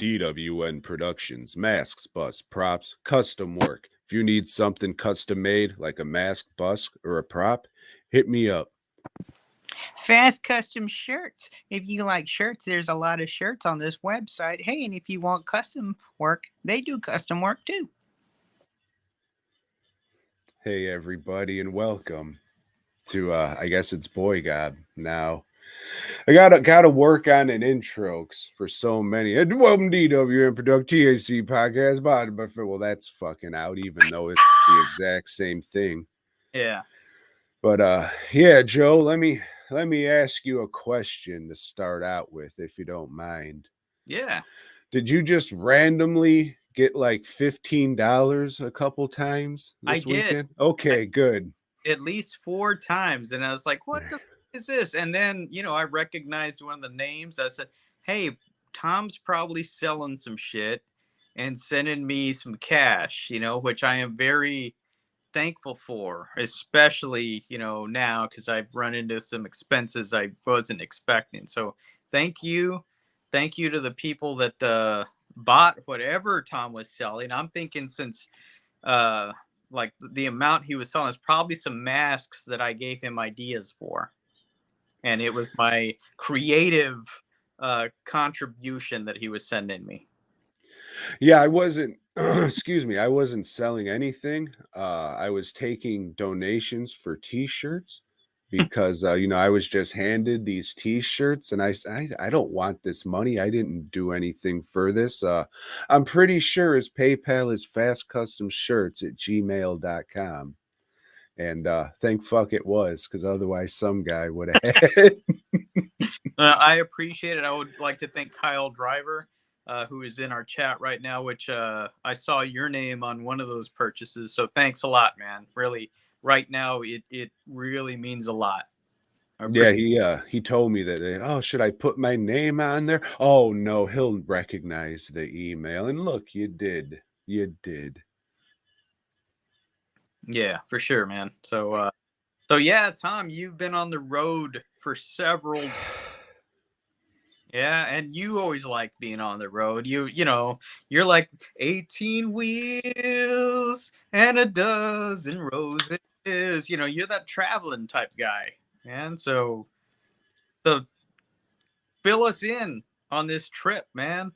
DWN Productions, masks, bus, props, custom work. If you need something custom made, like a mask, bus, or a prop, hit me up. Fast custom shirts. If you like shirts, there's a lot of shirts on this website. Hey, and if you want custom work, they do custom work too. Hey everybody, and welcome to I guess it's BOYGOB now. I gotta work on an intro for so many. And welcome to DWN Product TAC podcast. But well, that's fucking out, even though it's the exact same thing. Yeah. But yeah, Joe, let me ask you a question to start out with, if you don't mind. Yeah. Did you just randomly get like $15 a couple times I this did. weekend? Okay, good. At least 4 times. And I was like, what the is this? And then, I recognized one of the names. I said, hey, Tom's probably selling some shit and sending me some cash, which I am very thankful for, especially, now because I've run into some expenses I wasn't expecting. So thank you. Thank you to the people that bought whatever Tom was selling. I'm thinking since like the amount he was selling is probably some masks that I gave him ideas for. And it was my creative contribution that he was sending me. Yeah, I wasn't excuse me, I wasn't selling anything. I was taking donations for t-shirts because I was just handed these t-shirts, and I don't want this money. I didn't do anything for this. I'm pretty sure his PayPal is fastcustomshirts@gmail.com. And thank fuck it was, because otherwise some guy would have had. I appreciate it. I would like to thank Kyle Driver, who is in our chat right now, which I saw your name on one of those purchases. So thanks a lot, man. Really, right now, it really means a lot. Yeah, he told me that. Oh, should I put my name on there? Oh no, he'll recognize the email. And look, you did. Yeah, for sure, man. So yeah, Tom, you've been on the road for several. Yeah, and you always like being on the road. You're like 18 wheels and a dozen roses. You're that traveling type guy, man. So fill us in on this trip, man.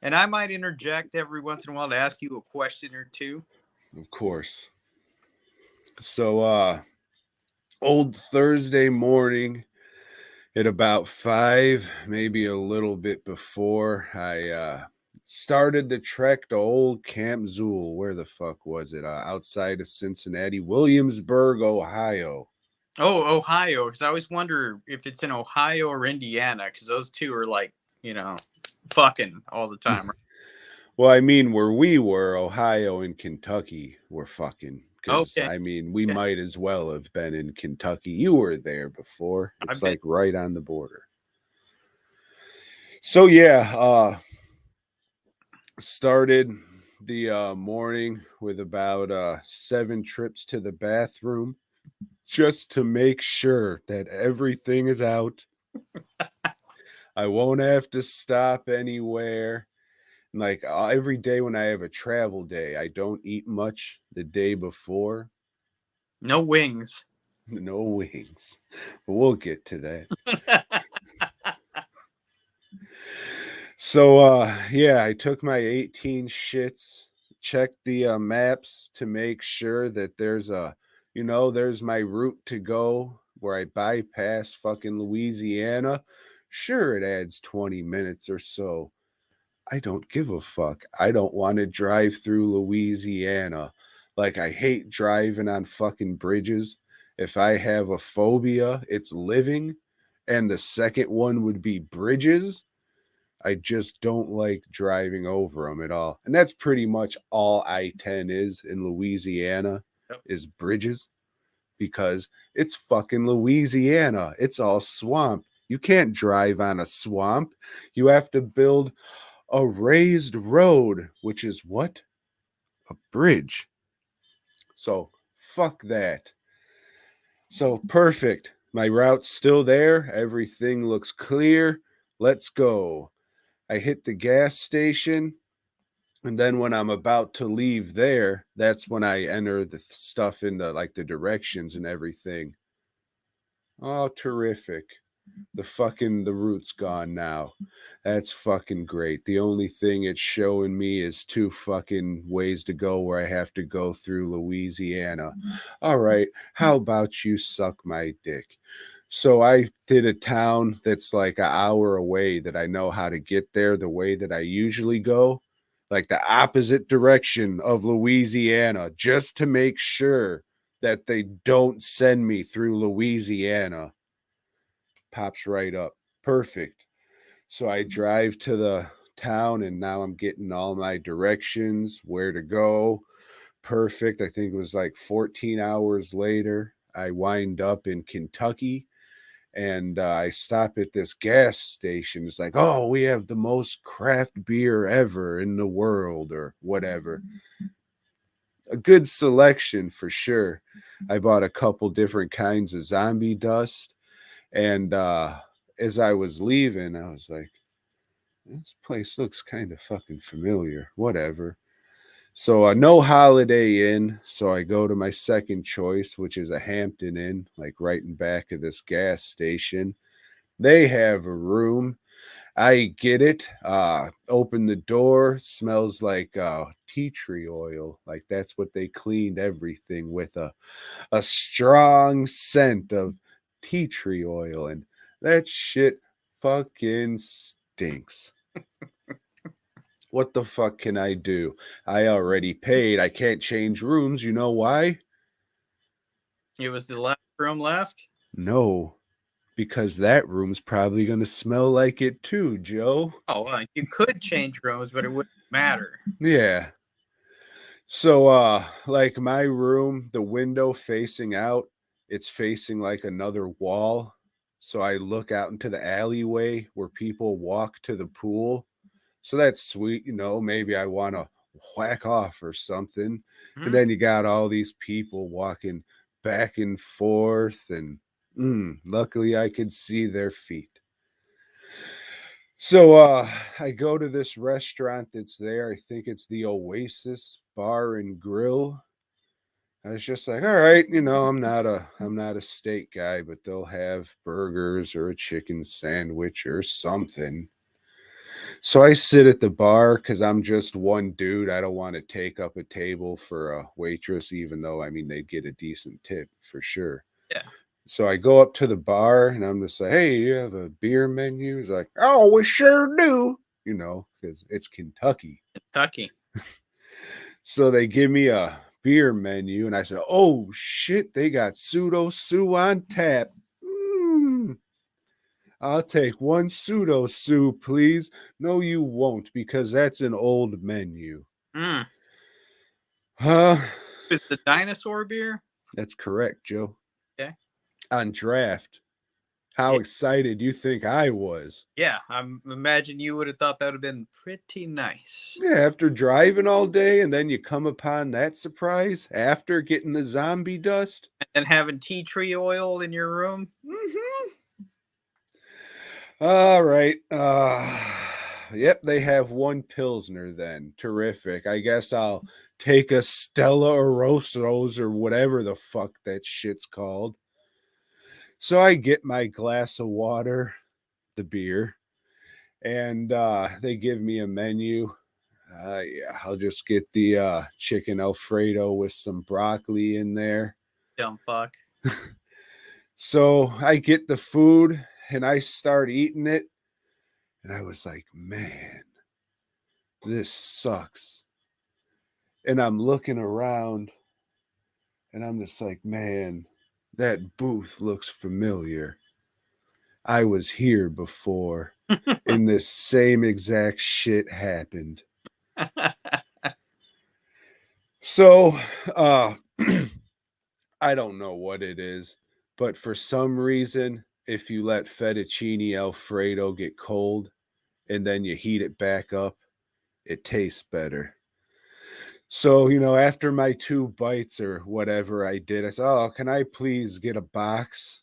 And I might interject every once in a while to ask you a question or two. Of course. So old Thursday morning at about 5, maybe a little bit before, I started the trek to old Camp Zool. Where the fuck was it? Outside of Cincinnati, Williamsburg, Ohio. Oh, Ohio, because I always wonder if it's in Ohio or Indiana, because those two are like, fucking all the time. Right? Well, I mean, where we were, Ohio and Kentucky were fucking. Because, Okay, I mean, we yeah, might as well have been in Kentucky. You were there before. I've It's been. like right on the border. So, yeah, started the morning with about 7 trips to the bathroom just to make sure that everything is out. I won't have to stop anywhere. Like every day when I have a travel day, I don't eat much the day before. No wings. No wings. But we'll get to that. So yeah, I took my 18 shits, checked the maps to make sure that there's my route to go where I bypass fucking Louisiana. Sure, it adds 20 minutes or so. I don't give a fuck. I don't want to drive through Louisiana. Like, I hate driving on fucking bridges. If I have a phobia, it's living. And the second one would be bridges. I just don't like driving over them at all. And that's pretty much all I-10 is in Louisiana, Yep. is bridges, because it's fucking Louisiana. It's all swamp. You can't drive on a swamp. You have to build a raised road, which is what? A bridge. So fuck that. So perfect. My route's still there. Everything looks clear. Let's go. I hit the gas station, and then when I'm about to leave there, that's when I enter the stuff in the like the directions and everything. Oh, terrific. The route's gone now. That's fucking great. The only thing it's showing me is two fucking ways to go where I have to go through Louisiana. All right, how about you suck my dick? So I did a town that's like an hour away that I know how to get there the way that I usually go, like the opposite direction of Louisiana, just to make sure that they don't send me through Louisiana. Pops right up. Perfect. So I drive to the town and now I'm getting all my directions, where to go. Perfect. I think it was like 14 hours later, I wind up in Kentucky and I stop at this gas station. It's like, oh, we have the most craft beer ever in the world, or whatever. A good selection for sure. I bought a couple different kinds of zombie dust. And as I was leaving, I was like, this place looks kind of fucking familiar. Whatever. So no Holiday Inn. So I go to my second choice, which is a Hampton Inn, like right in back of this gas station. They have a room. I get it. Open the door. Smells like tea tree oil. Like that's what they cleaned everything with, a strong scent of tea tree oil, and that shit fucking stinks. What the fuck can I do? I already paid. I can't change rooms. You know why? It was the last room left. No, because that room's probably going to smell like it too, Joe. Oh, you could change rooms, but it wouldn't matter. Yeah. So like my room, the window facing out, it's facing like another wall. So I look out into the alleyway where people walk to the pool. So that's sweet, maybe I want to whack off or something. And Hmm? then you got all these people walking back and forth, and luckily I could see their feet. So I go to this restaurant that's there. I think it's the Oasis Bar and Grill. I was just like, all right, I'm not a steak guy, but they'll have burgers or a chicken sandwich or something. So I sit at the bar because I'm just one dude. I don't want to take up a table for a waitress, even though I mean they'd get a decent tip for sure. Yeah, So I go up to the bar and I'm just like, hey, you have a beer menu? He's like, oh, we sure do, because it's Kentucky. Kentucky. So they give me a beer menu, and I said, "Oh shit, they got pseudo sue on tap. Mm, I'll take one pseudo sue, please." "No, you won't, because that's an old menu." Mm. Huh? Is the dinosaur beer? That's correct, Joe. Okay. On draft. How Yeah, excited you think I was? yeah. I imagine you would have thought that would have been pretty nice. Yeah, after driving all day, and then you come upon that surprise after getting the zombie dust. And having tea tree oil in your room. Mm-hmm. All right. Yep, they have one Pilsner then. Terrific. I guess I'll take a Stella Rosos or whatever the fuck that shit's called. So I get my glass of water, the beer, and they give me a menu. Yeah, I'll just get the chicken Alfredo with some broccoli in there. Dumb fuck. So I get the food and I start eating it. And I was like, man, this sucks. And I'm looking around and I'm just like, man, that booth looks familiar. I was here before and this same exact shit happened. So, I don't know what it is, but for some reason, if you let fettuccine Alfredo get cold and then you heat it back up, it tastes better. So, after my two bites or whatever I did, I said, oh, can I please get a box?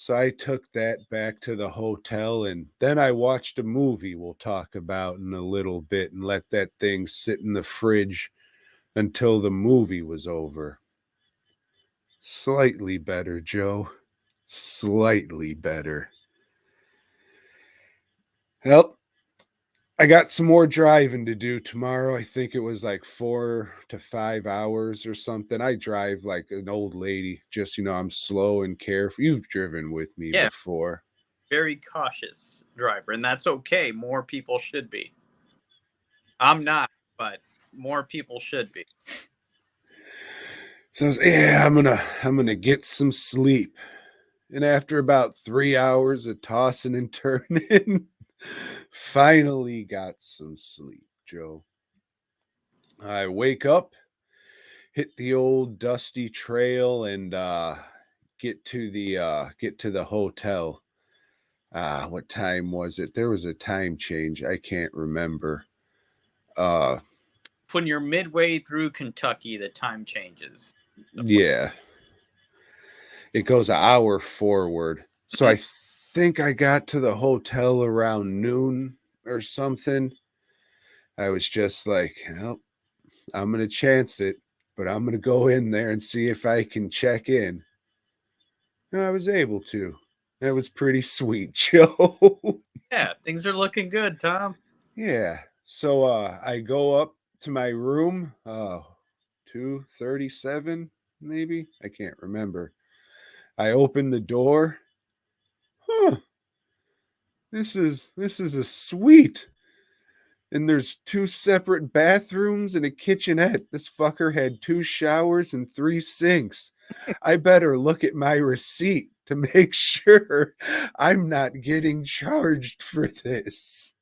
So I took that back to the hotel and then I watched a movie we'll talk about in a little bit and let that thing sit in the fridge until the movie was over. Slightly better, Joe. Slightly better. Well, I got some more driving to do tomorrow. I think it was like 4 to 5 hours or something. I drive like an old lady, just, I'm slow and careful. You've driven with me Yeah, before. very cautious driver, and that's okay. More people should be. I'm not, but more people should be. So I was, yeah, I'm gonna get some sleep. And after about 3 hours of tossing and turning, finally got some sleep, Joe. I wake up, hit the old dusty trail, and get to the hotel. What time was it? There was a time change. I can't remember. Uh, When you're midway through Kentucky, the time changes. yeah, it goes an hour forward. So I think I got to the hotel around noon or something. I was just like, well, I'm gonna chance it, but I'm gonna go in there and see if I can check in. And I was able to. That was pretty sweet, Joe. Yeah, things are looking good, Tom. Yeah. So I go up to my room, 237 maybe. I can't remember. I open the door. Huh. This is a suite. And there's two separate bathrooms and a kitchenette. This fucker had two showers and three sinks. I better look at my receipt to make sure I'm not getting charged for this.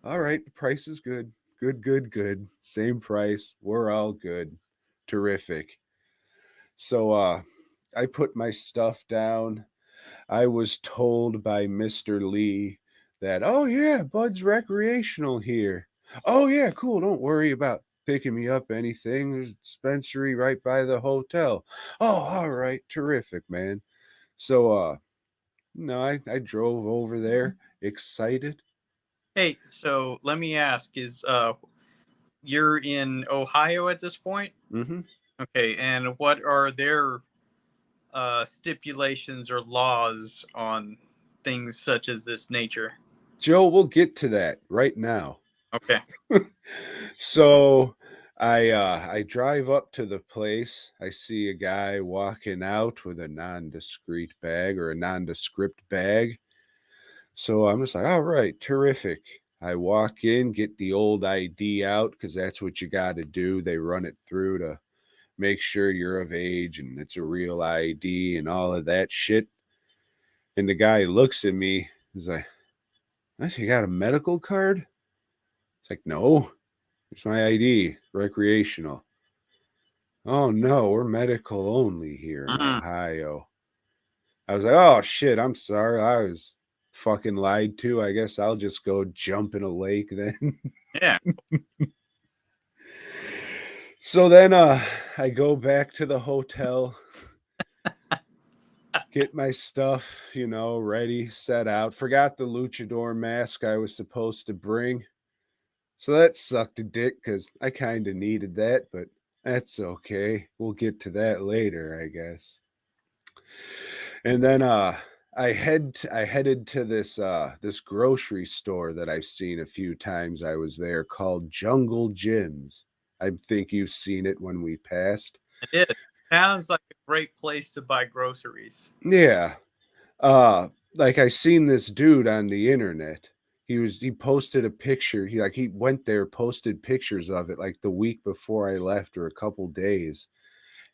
All right, the price is good. Good, good, good. Same price. We're all good. Terrific. So I put my stuff down. I was told by Mr. Lee that, oh, yeah, Bud's recreational here. Oh, yeah, cool. Don't worry about picking me up anything. There's a dispensary right by the hotel. Oh, all right. Terrific, man. So, no, I drove over there excited. Hey, so let me ask: Is you're in Ohio at this point? Mm-hmm. Okay, and what are their stipulations or laws on things such as this nature? Joe, we'll get to that right now. Okay. So I drive up to the place. I see a guy walking out with a nondescript bag or a nondescript bag. So I'm just like, all right, terrific. I walk in, get the old ID out because that's what you got to do. They run it through to make sure you're of age and it's a real ID and all of that shit. And the guy looks at me. He's like, "What, you got a medical card?" It's like, no, it's my ID, recreational. Oh no, we're medical only here in Mm, Ohio. I was like, oh shit, I'm sorry. I was fucking lied to. I guess I'll just go jump in a lake then. yeah. So then I go back to the hotel, get my stuff, ready, set out. Forgot the luchador mask I was supposed to bring. So that sucked a dick because I kind of needed that, but that's okay. We'll get to that later, I guess. And then I headed to this grocery store that I've seen a few times. I was there called Jungle Gyms. I think you've seen it when we passed. I did. Sounds like a great place to buy groceries. Yeah. Like I seen this dude on the internet. He posted a picture. He went there, posted pictures of it like the week before I left or a couple days.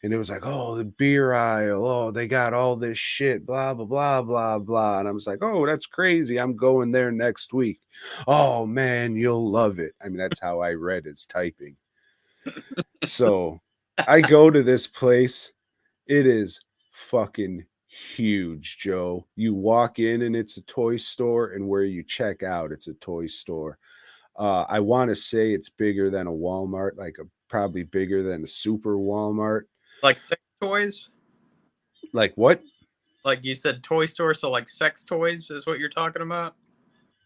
And it was like, oh, the beer aisle. Oh, they got all this shit, blah, blah, blah, blah, blah. And I was like, oh, that's crazy. I'm going there next week. Oh, man, you'll love it. I mean, that's how I read his typing. So I go to this place. It is fucking huge, Joe. You walk in and it's a toy store, and where you check out, it's a toy store. I want to say it's bigger than a Walmart, probably bigger than a super Walmart. Like sex toys? Like what? Like you said, toy store, so like sex toys is what you're talking about?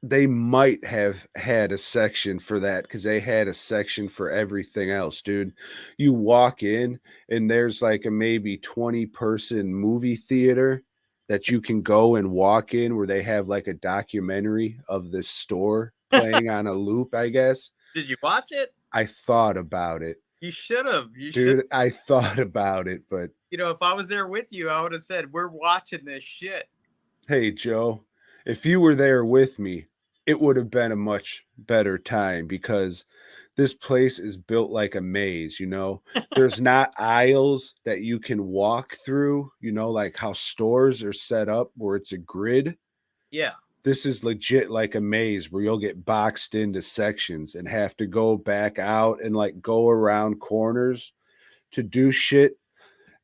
They might have had a section for that because they had a section for everything else, dude. You walk in and there's like a maybe 20-person movie theater that you can go and walk in where they have like a documentary of this store playing on a loop, I guess. Did you watch it? I thought about it. You should have. You should. Dude, I thought about it, but You know, if I was there with you, I would have said, "We're watching this shit." hey, Joe, if you were there with me, it would have been a much better time because this place is built like a maze, you know? There's not aisles that you can walk through, you know, like how stores are set up where it's a grid. Yeah. This is legit like a maze where you'll get boxed into sections and have to go back out and like go around corners to do shit.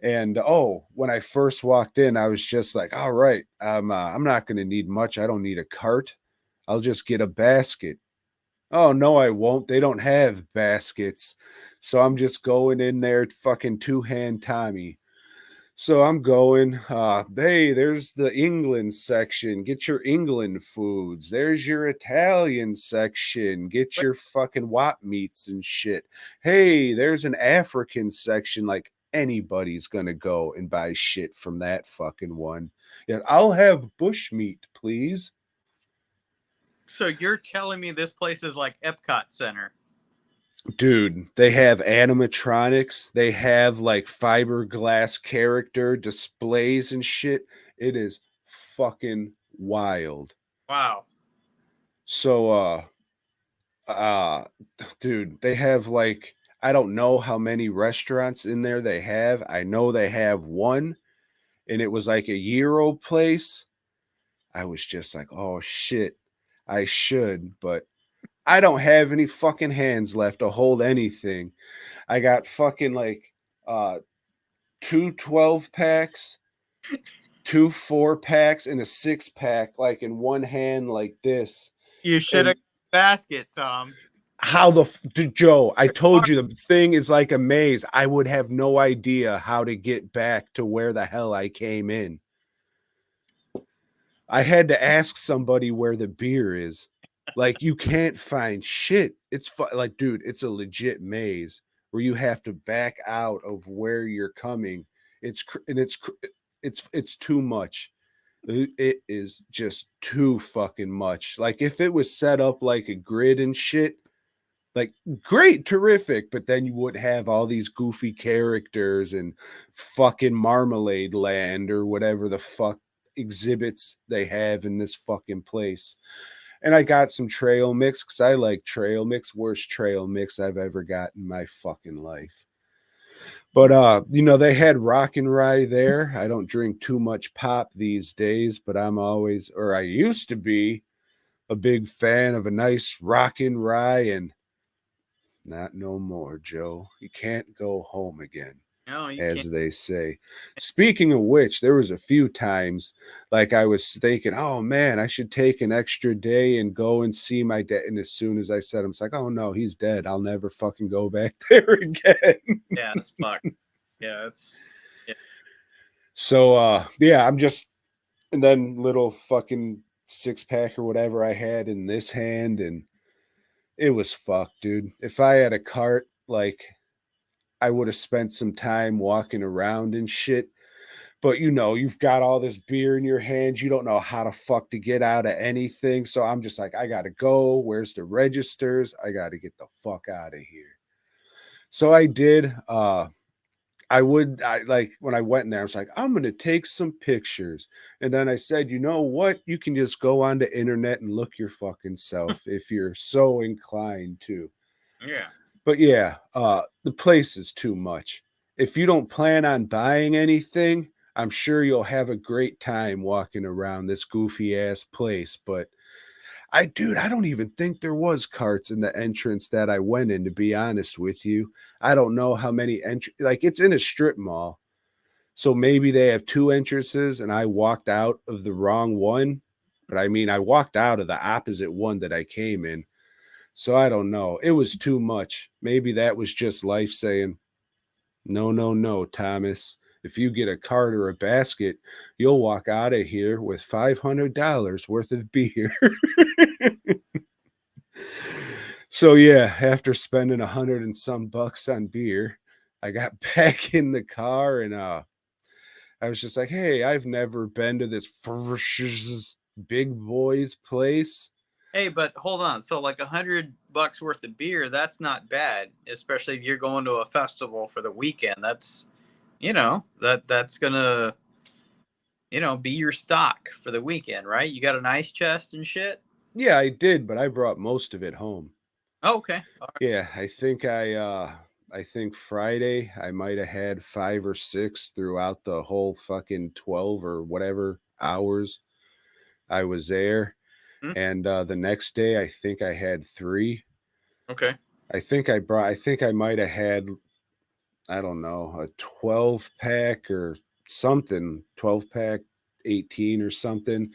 And oh, when I first walked in, I was just like, all right, I'm not going to need much. I don't need a cart. I'll just get a basket. Oh, no, I won't. They don't have baskets. So I'm just going in there, fucking two-hand Tommy. So I'm going, hey, there's the England section. Get your England foods. There's your Italian section. Get But your fucking wop meats and shit. Hey, there's an African section. Like anybody's gonna go and buy shit from that fucking one. Yeah, I'll have bush meat, please. so you're telling me this place is like Epcot Center? Dude, they have animatronics. They have like fiberglass character displays and shit. It is fucking wild. Wow. So uh dude, they have like I don't know how many restaurants in there they have. I know they have one and it was like a Euro place. I was just like, "Oh shit. I should, but I don't have any fucking hands left to hold anything." I got fucking like uh two 12 packs, two 4 packs, and a 6 pack, like in one hand, like this. You should have And basket, Tom. how dude, Joe, I You're told smart. you the thing is like a maze. I would have no idea how to get back to where the hell I came in. I had to ask somebody where the beer is. Like you can't find shit. It's like, dude, it's a legit maze where you have to back out of where you're coming. It's too much. It is just too fucking much. Like if it was set up like a grid and shit, like great, terrific, but then you would have all these goofy characters and fucking Marmalade Land or whatever the fuck exhibits they have in this fucking place. And I got some trail mix because I like trail mix. Worst trail mix I've ever got in my fucking life. But you know, they had rock and rye there. I don't drink too much pop these days, but I'm always, or I used to be, a big fan of a nice rock and rye, and not no more, Joe. You can't go home again, No, you can't. as they say. Speaking of which, there was a few times like I was thinking, oh man, I should take an extra day and go and see my dad. And as soon as I said, I'm like, oh no, he's dead. I'll never fucking go back there again. Yeah, it's fucked. Yeah, it's yeah. So yeah, I'm just and then little fucking 6 pack or whatever I had in this hand, and it was fucked, dude. If I had a cart, like I would have spent some time walking around and shit. But you know, you've got all this beer in your hands. You don't know how to fuck to get out of anything. So I'm just like, I gotta go. Where's the registers? I gotta get the fuck out of here. So I did. I like when I went in there, I was like, I'm gonna take some pictures. And then I said, you know what? You can just go on the internet and look your fucking self if you're so inclined to. Yeah. But yeah, the place is too much. If you don't plan on buying anything, I'm sure you'll have a great time walking around this goofy ass place. But dude, I don't even think there was carts in the entrance that I went in, to be honest with you. I don't know how many like it's in a strip mall. So maybe they have two entrances and I walked out of the wrong one. But I mean, I walked out of the opposite one that I came in. So I don't know. It was too much. Maybe that was just life saying, no, no, no, Thomas. If you get a cart or a basket, you'll walk out of here with $500 worth of beer. So yeah, after spending 100 and some bucks on beer, I got back in the car and I was just like, "Hey, I've never been to this big boys place." Hey, but hold on. So like $100 worth of beer, that's not bad, especially if you're going to a festival for the weekend. That's that's gonna be your stock for the weekend, right? You got an ice chest and shit. Yeah, I did, but I brought most of it home. Oh, okay. All right. Yeah, I think Friday I might have had 5 or 6 throughout the whole fucking 12 or whatever hours I was there. Mm, And the next day I think I had 3. okay. I think I might have had, I don't know, a 12 pack or something, 12 pack, 18 or something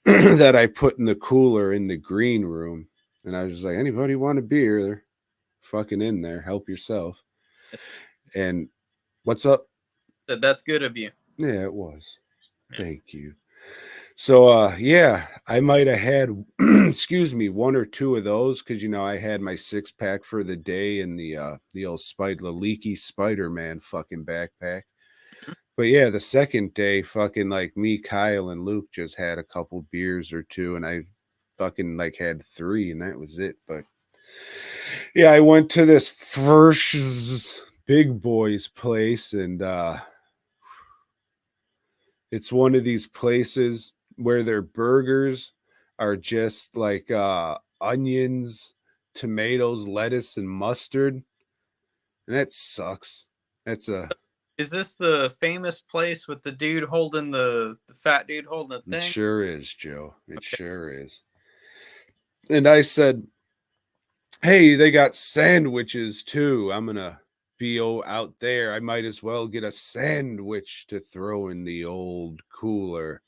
that I put in the cooler in the green room. And I was just like, anybody want a beer? They're fucking in there. Help yourself. And what's up? That's good of you. Yeah, it was. Yeah. Thank you. So yeah, I might have had excuse me, 1 or 2 of those because I had my 6 pack for the day and the old spider the leaky Spider-Man fucking backpack. Mhm. But yeah, the second day, fucking like me, Kyle, and Luke just had a couple beers or two, and I fucking like had 3, and that was it. But yeah, I went to this first big boys place, and it's one of these places where their burgers are just like onions, tomatoes, lettuce, and mustard, and that sucks. That's a Is this the famous place with the dude holding the fat dude holding the It thing? sure is, Joe. It Okay. sure is. And I said, "Hey, they got sandwiches too. I'm gonna be out there. I might as well get a sandwich to throw in the old cooler."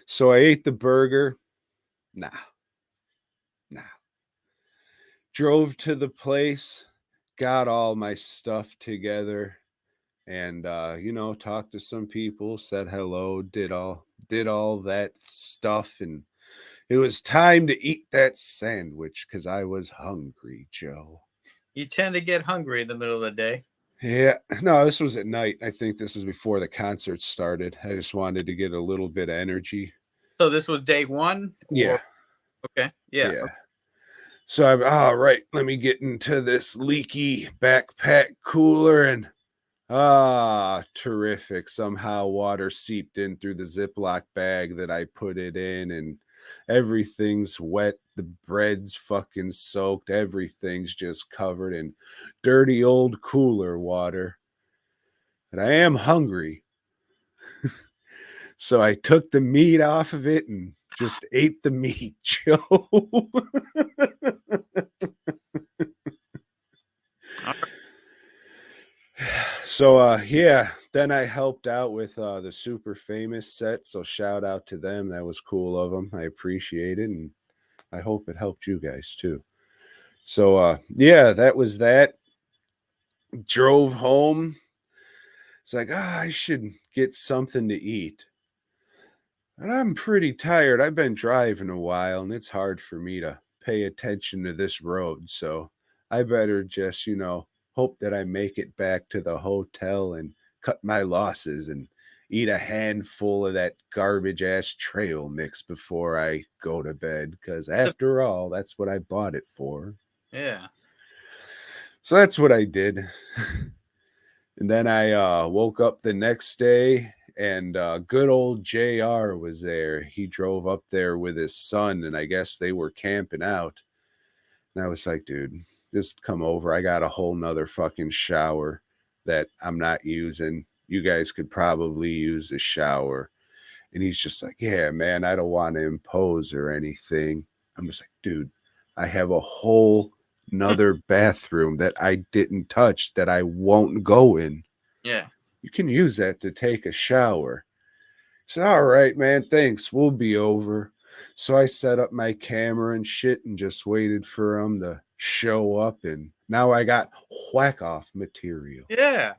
So I ate the burger. Nah, nah. Drove to the place, got all my stuff together, and talked to some people, said hello, did all that stuff, and it was time to eat that sandwich because I was hungry, Joe. You tend to get hungry in the middle of the day. Yeah, no, this was at night. I think this was before the concert started. I just wanted to get a little bit of energy. So this was day one, Yeah, or okay, yeah, yeah. okay. So I'm all right. Let me get into this leaky backpack cooler and terrific. Somehow water seeped in through the Ziploc bag that I put it in, and everything's wet. The bread's fucking soaked. Everything's just covered in dirty old cooler water. And I am hungry. So I took the meat off of it and just ate the meat, Joe. All right. So yeah, then I helped out with the super famous set. So shout out to them. That was cool of them. I appreciate it, and I hope it helped you guys too. So yeah, that was that. Drove home. It's like, I should get something to eat. And I'm pretty tired. I've been driving a while and it's hard for me to pay attention to this road. So I better just, hope that I make it back to the hotel and cut my losses and eat a handful of that garbage ass trail mix before I go to bed. Because after all, that's what I bought it for. Yeah. So that's what I did. And then I woke up the next day and good old JR was there. He drove up there with his son, and I guess they were camping out. And I was like, dude, just come over. I got a whole nother fucking shower that I'm not using. You guys could probably use the shower. And he's just like, yeah, man, I don't want to impose or anything. I'm just like, dude, I have a whole nother bathroom that I didn't touch that I won't go in. Yeah. You can use that to take a shower. So, all right, man, thanks. We'll be over. So I set up my camera and shit and just waited for him to show up. And now I got whack off material. Yeah.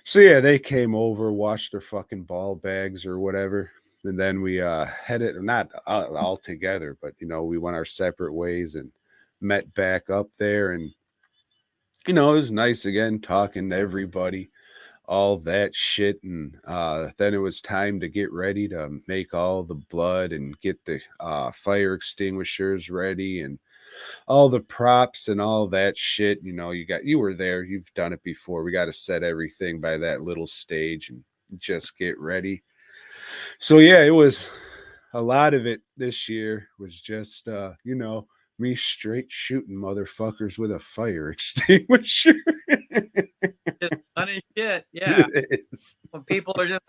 So yeah, they came over, washed their fucking ball bags or whatever, and then we headed not all together, but we went our separate ways and met back up there, and it was nice again talking to everybody, all that shit, and then it was time to get ready to make all the blood and get the fire extinguishers ready and all the props and all that shit. You were there, you've done it before. We got to set everything by that little stage and just get ready. So yeah, it was a lot of it this year was just me straight shooting motherfuckers with a fire extinguisher. Just funny shit. Yeah. It is. When people are just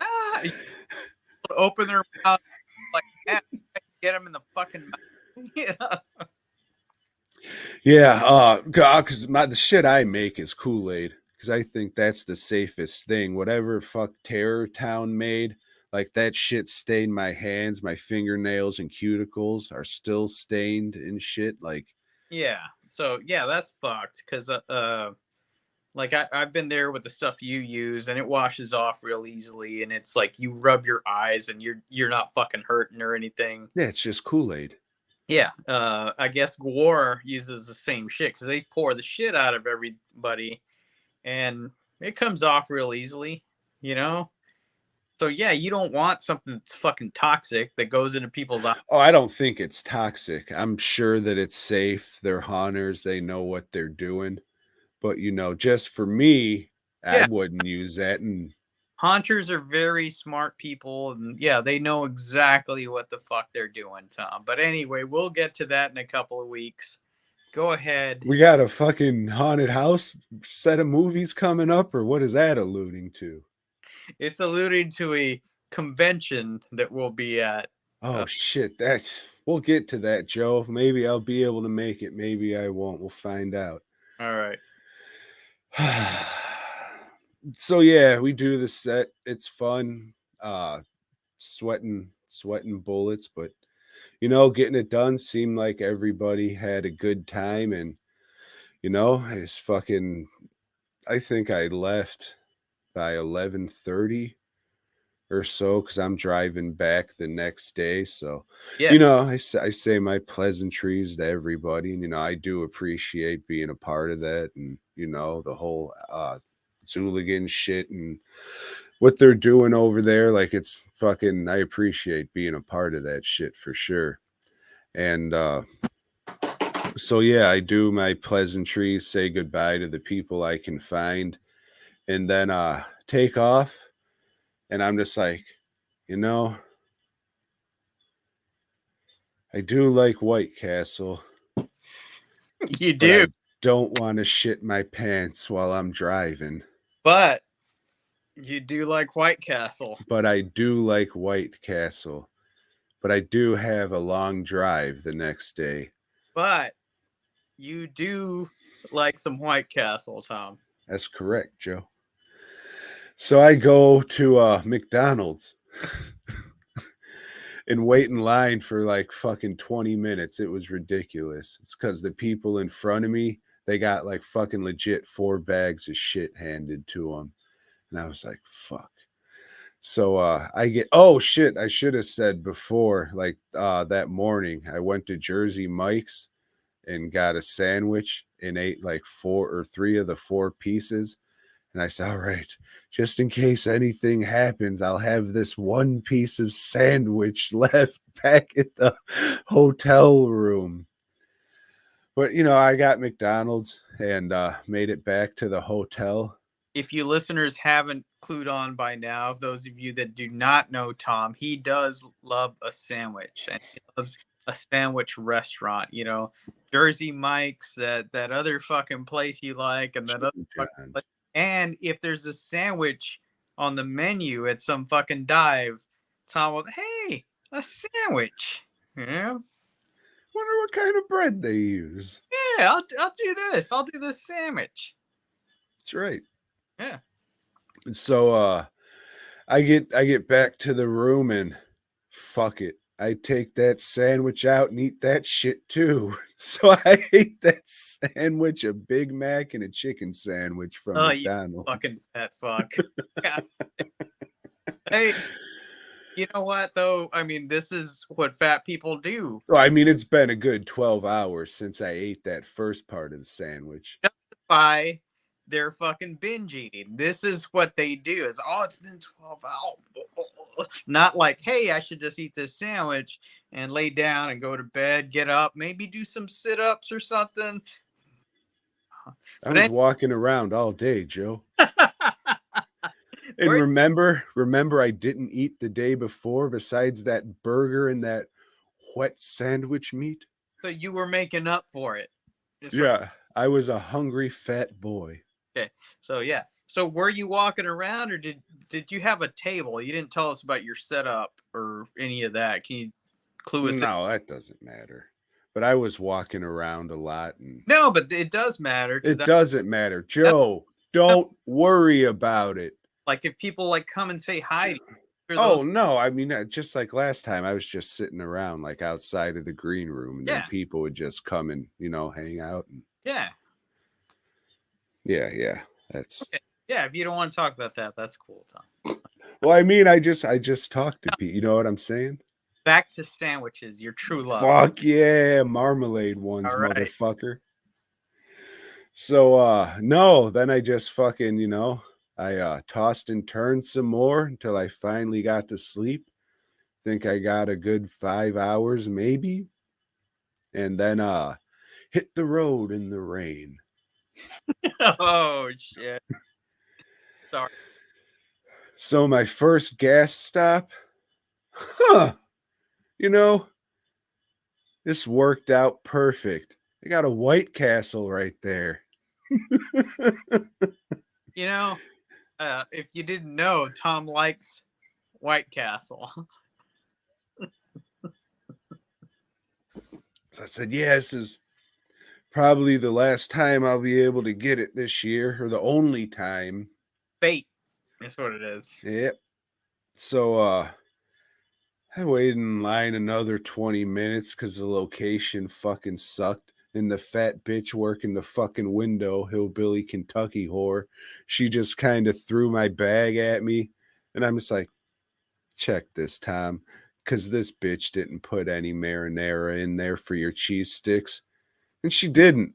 you open their mouth like, man, get them in the fucking mouth. Yeah. Yeah, because the shit I make is Kool-Aid because I think that's the safest thing. Whatever fuck Terror Town made, like that shit stained my hands, my fingernails and cuticles are still stained and shit. Like, Yeah. So yeah, that's fucked because like I've been there with the stuff you use and it washes off real easily and it's like you rub your eyes and you're not fucking hurting or anything. yeah, it's just Kool-Aid. Yeah, I guess Gwar uses the same shit because they pour the shit out of everybody and it comes off real easily, you know. So yeah, you don't want something that's fucking toxic that goes into people's eyes. Oh, I don't think it's toxic. I'm sure that it's safe. They're hunters. They know what they're doing. But, just for me, I Yeah, wouldn't use that. And haunters are very smart people, and yeah, they know exactly what the fuck they're doing, Tom. But anyway, we'll get to that in a couple of weeks. Go ahead. we got a fucking haunted house set of movies coming up, or what is that alluding to? It's alluding to a convention that we'll be at. Oh shit, we'll get to that, Joe. Maybe I'll be able to make it, maybe I won't. We'll find out. All right. So yeah, we do the set. It's fun. Sweating bullets, but getting it done seemed like everybody had a good time, and it's fucking I think I left by 11:30 or so because I'm driving back the next day. So, Yeah. I say my pleasantries to everybody, and I do appreciate being a part of that, and the whole Zooligan shit and what they're doing over there. Like it's fucking. I appreciate being a part of that shit for sure. And so yeah, I do my pleasantries, say goodbye to the people I can find, and then take off. And I'm just like, you know, I do like White Castle, You but do. I don't want to shit my pants while I'm driving. But you do like White Castle. But I do like White Castle. But I do have a long drive the next day. But you do like some White Castle, Tom. That's correct, Joe. So I go to McDonald's and wait in line for like fucking 20 minutes. It was ridiculous. It's because the people in front of me, they got like fucking legit 4 bags of shit handed to them. And I was like, fuck. So I get, oh shit, I should have said before, like that morning, I went to Jersey Mike's and got a sandwich and ate like 4 or 3 of the 4 pieces. And I said, all right, just in case anything happens, I'll have this one piece of sandwich left back at the hotel room. But, I got McDonald's and made it back to the hotel. If you listeners haven't clued on by now, those of you that do not know Tom, he does love a sandwich and he loves a sandwich restaurant, Jersey Mike's, that other fucking place you like, and that other fucking place. And if there's a sandwich on the menu at some fucking dive, Tom will, hey, a sandwich. Yeah. Wonder what kind of bread they use. Yeah, I'll do this. I'll do this sandwich. That's right. Yeah. And so I get back to the room and fuck it. I take that sandwich out and eat that shit too. So I ate that sandwich, a Big Mac and a chicken sandwich from Oh, you McDonald's. fucking fat fuck. God. Hey, you know what though? I mean, this is what fat people do. Well, I mean, it's been a good 12 hours since I ate that first part of the sandwich. Justify their fucking binge eating. This is what they do. Is oh, it's been 12 hours. Not like, hey, I should just eat this sandwich and lay down and go to bed, get up, maybe do some sit-ups or something. I But was walking around all day, Joe. And where remember I didn't eat the day before besides that burger and that wet sandwich meat? so you were making up for it. It's right. Yeah, I was a hungry fat boy. Okay. So yeah. So were you walking around or did you have a table? You didn't tell us about your setup or any of that. Can you clue us in? No, that doesn't matter. But I was walking around a lot and No, but it does matter because it doesn't matter. that's Joe, don't worry about it. like if people like come and say hi to you, for those Oh no, I mean just like last time I was just sitting around like outside of the green room and then yeah, people would just come and, hang out and yeah. yeah, that's Okay. Yeah, if you don't want to talk about that, that's cool, Tom. well, I mean, I just talked to people, you know what I'm saying? Back to sandwiches, your true love. Fuck yeah, marmalade ones, All right. motherfucker. So no, then I just fucking, I tossed and turned some more until I finally got to sleep. Think I got a good 5 hours maybe. And then hit the road in the rain. Oh shit. Sorry. So my first gas stop, huh, you know, this worked out perfect. I got a White Castle right there. You know, if you didn't know, Tom likes White Castle. So I said, yeah, this is probably the last time I'll be able to get it this year, or the only time. Fate. That's what it is. Yep. So I waited in line another 20 minutes because the location fucking sucked. And the fat bitch working the fucking window, hillbilly Kentucky whore, she just kind of threw my bag at me. And I'm just like, check this, Tom, because this bitch didn't put any marinara in there for your cheese sticks. And she didn't.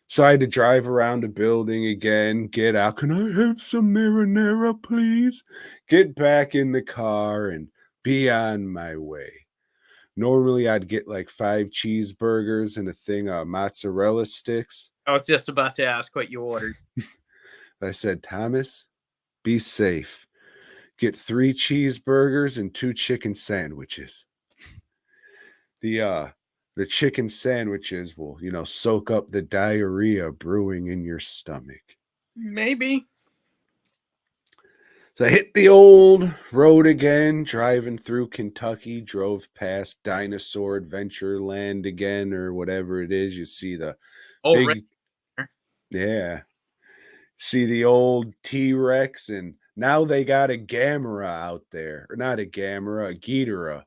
So I had to drive around the building again, get out. Can I have some marinara, please? Get back in the car and be on my way. Normally, I'd get like 5 cheeseburgers and a thing of mozzarella sticks. I was just about to ask what you ordered. But I said, Thomas, be safe. Get 3 cheeseburgers and 2 chicken sandwiches. The chicken sandwiches will, soak up the diarrhea brewing in your stomach. Maybe. So I hit the old road again, driving through Kentucky, drove past Dinosaur Adventure Land again, or whatever it is. You see the Oh, right. big, yeah, see the old T-Rex, and now they got a Gamera out there, or not a Gamera, a Ghidorah.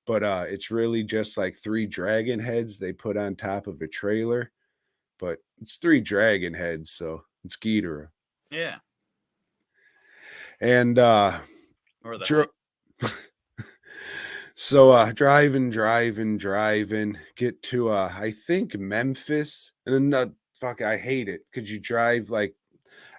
But it's really just like 3 dragon heads they put on top of a trailer. But it's 3 dragon heads, so it's Ghidorah. Yeah. And Or the dro- so driving, get to I think Memphis, and then fuck, I hate it because you drive like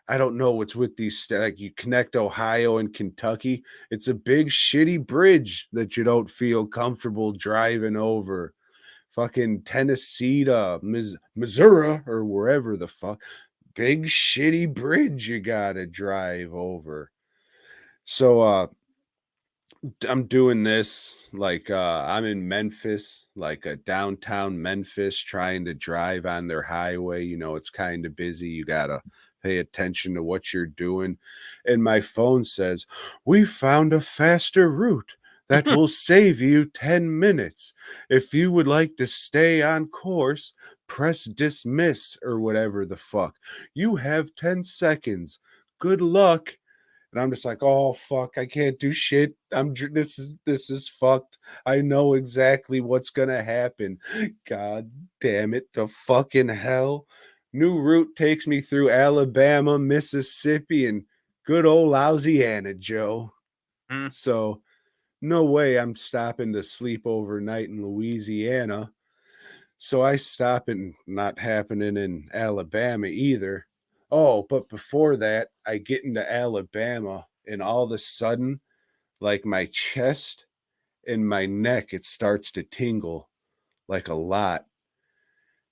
I don't know what's with these like you connect Ohio and Kentucky. It's a big shitty bridge that you don't feel comfortable driving over. Fucking Tennessee to Missouri or wherever the fuck. Big shitty bridge you gotta drive over. So I'm doing this like I'm in Memphis, like a downtown Memphis, trying to drive on their highway. It's kind of busy. You gotta pay attention to what you're doing. And my phone says, we found a faster route that will save you 10 minutes. If you would like to stay on course, press dismiss or whatever the fuck. You have 10 seconds. Good luck. And I'm just like, oh fuck, I can't do shit. This is fucked. I know exactly what's gonna happen. God damn it, the fucking hell. New route takes me through Alabama, Mississippi, and good old Louisiana, Joe. Mm. So no way I'm stopping to sleep overnight in Louisiana. So I stop it, not happening in Alabama either. Oh, but before that, I get into Alabama and all of a sudden, like my chest and my neck, it starts to tingle like a lot.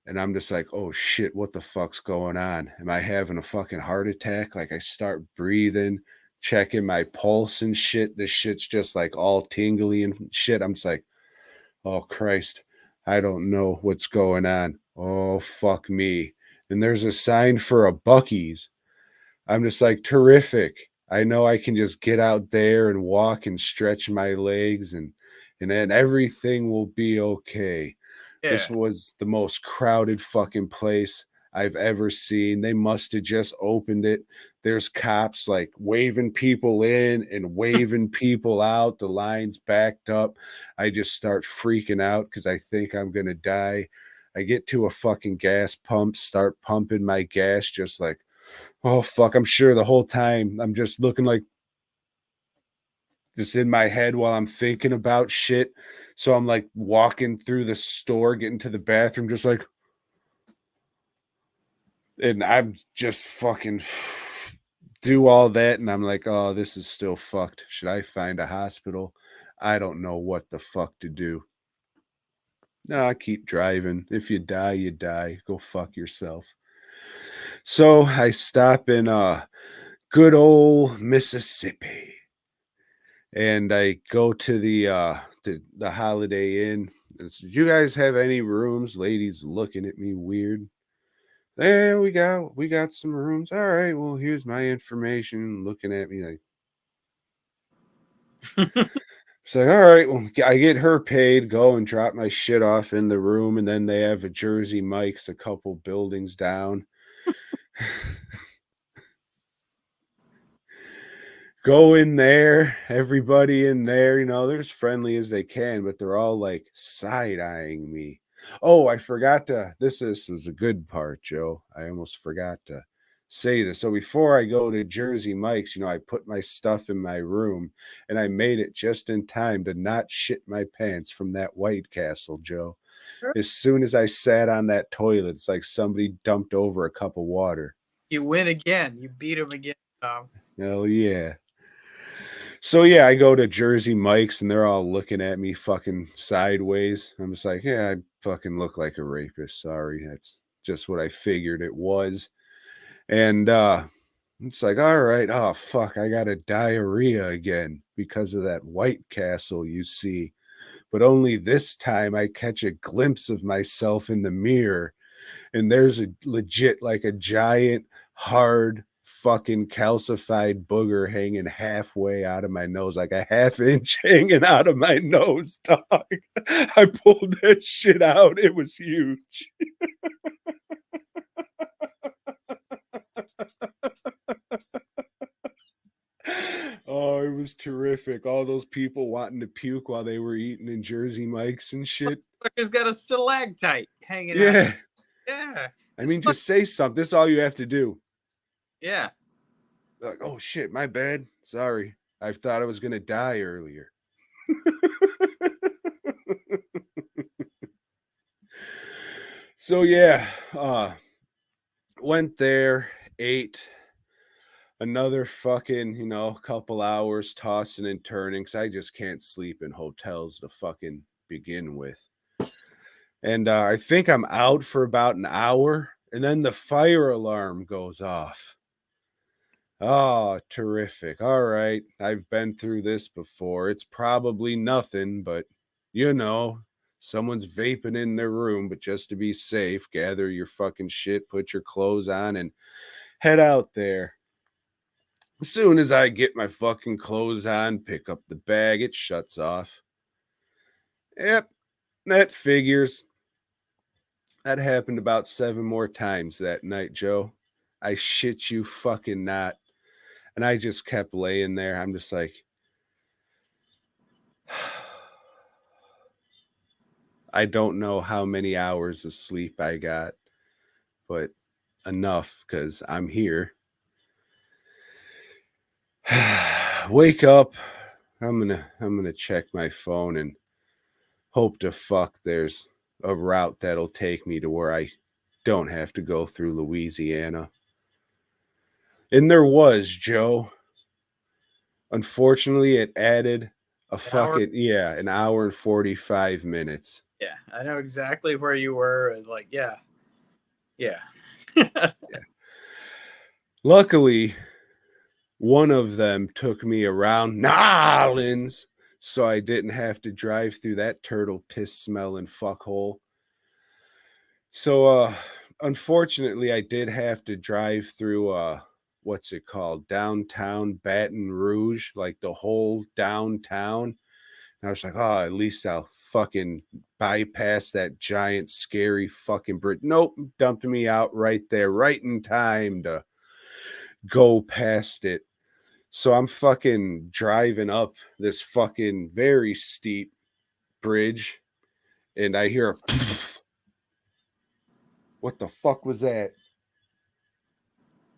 And I'm just like, oh shit, what the fuck's going on? Am I having a fucking heart attack? Like I start breathing, checking my pulse and shit. This shit's just like all tingly and shit. I'm just like, oh Christ, I don't know what's going on. Oh fuck me. And there's a sign for a Bucky's. I'm just like, terrific. I know I can just get out there and walk and stretch my legs and then everything will be okay. This Yeah. was the most crowded fucking place I've ever seen. They must have just opened it. There's cops like waving people in and waving people out. The line's backed up. I just start freaking out because I think I'm going to die. I get to a fucking gas pump, start pumping my gas, just like, oh, fuck. I'm sure the whole time I'm just looking like this in my head while I'm thinking about shit. So I'm like walking through the store, getting to the bathroom, just like, and I'm just fucking do all that. And I'm like, oh, this is still fucked. Should I find a hospital? I don't know what the fuck to do. No, I keep driving. If you die, you die. Go fuck yourself. So I stop in good old Mississippi and I go to the Holiday Inn. And says, "You guys have any rooms?" Ladies looking at me weird. Yeah, we got some rooms. All right, well, here's my information. Looking at me like, it's like, all right, well, I get her paid. Go and drop my shit off in the room, and then they have a Jersey Mike's a couple buildings down. Go in there, everybody in there, they're as friendly as they can, but they're all like side eyeing me. Oh, I forgot to, this was a good part, Joe. I almost forgot to say this. So before I go to Jersey Mike's, I put my stuff in my room and I made it just in time to not shit my pants from that White Castle, Joe. As soon as I sat on that toilet, it's like somebody dumped over a cup of water. You win again. You beat him again, Tom. Hell yeah. So yeah, I go to Jersey Mike's and they're all looking at me fucking sideways. I'm just like, yeah, I fucking look like a rapist. Sorry. That's just what I figured it was. And it's like, all right, oh fuck, I got a diarrhea again because of that White Castle, you see. But only this time I catch a glimpse of myself in the mirror and there's a legit like a giant hard fucking calcified booger hanging halfway out of my nose, like a half inch hanging out of my nose, dog. I pulled that shit out. It was huge. Oh, it was terrific. All those people wanting to puke while they were eating in Jersey Mike's and shit. Fucker's got a stalactite hanging out. Yeah. Yeah. I It's mean, fuck. just say something. This is all you have to do. Yeah. Like, oh shit, my bad. Sorry. I thought I was going to die earlier. So yeah, went there, ate another fucking, couple hours tossing and turning because I just can't sleep in hotels to fucking begin with. And I think I'm out for about an hour, and then the fire alarm goes off. Oh, terrific. All right. I've been through this before. It's probably nothing, but someone's vaping in their room. But just to be safe, gather your fucking shit, put your clothes on, and head out there. As soon as I get my fucking clothes on, pick up the bag, it shuts off. Yep, that figures. That happened about 7 more times that night, Joe. I shit you fucking not. And I just kept laying there. I'm just like, I don't know how many hours of sleep I got, but enough because I'm here. Wake up. I'm gonna check my phone and hope to fuck there's a route that'll take me to where I don't have to go through Louisiana. And there was, Joe. Unfortunately, it added a An hour. fucking, yeah, an hour and 45 minutes. Yeah, I know exactly where you were. And like, yeah, yeah. Yeah. Luckily, one of them took me around Nolens, so I didn't have to drive through that turtle piss smelling fuckhole. So unfortunately I did have to drive through what's it called? Downtown Baton Rouge, like the whole downtown. And I was like, oh, at least I'll fucking bypass that giant, scary fucking bridge. Nope, dumped me out right there, right in time to go past it. So I'm fucking driving up this fucking very steep bridge, and I hear a what the fuck was that?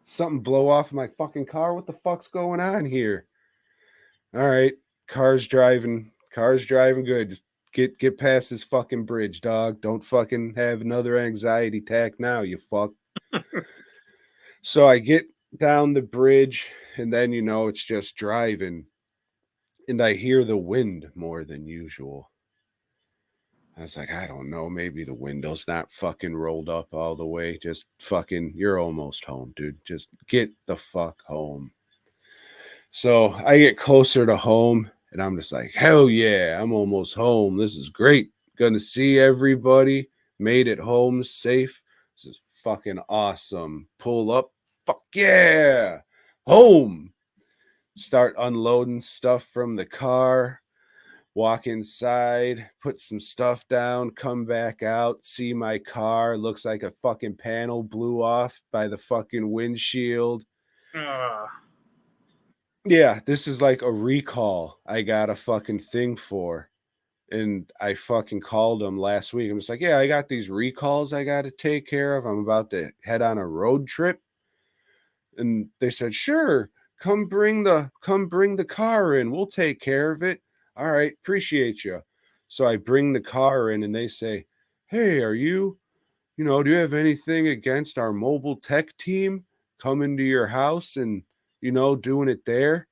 Something blow off my fucking car. What the fuck's going on here? All right, car's driving good. Just get past this fucking bridge, dog. Don't fucking have another anxiety attack now, you fuck. So I get down the bridge, and then it's just driving, and I hear the wind more than usual. I was like, I don't know, maybe the window's not fucking rolled up all the way. Just fucking, you're almost home, dude. Just get the fuck home. So I get closer to home and I'm just like, hell yeah, I'm almost home. This is great. Gonna see everybody. Made it home safe. This is fucking awesome. Pull up. Fuck yeah. Home. Start unloading stuff from the car. Walk inside, put some stuff down, come back out, see my car. Looks like a fucking panel blew off by the fucking windshield. uh, Yeah, this is like a recall I got a fucking thing for. And I fucking called them last week. I'm just like, yeah, I got these recalls I got to take care of. I'm about to head on a road trip. And they said, sure, come bring the car in. We'll take care of it. All right, appreciate you. So I bring the car in and they say, hey, do you have anything against our mobile tech team coming to your house and, doing it there?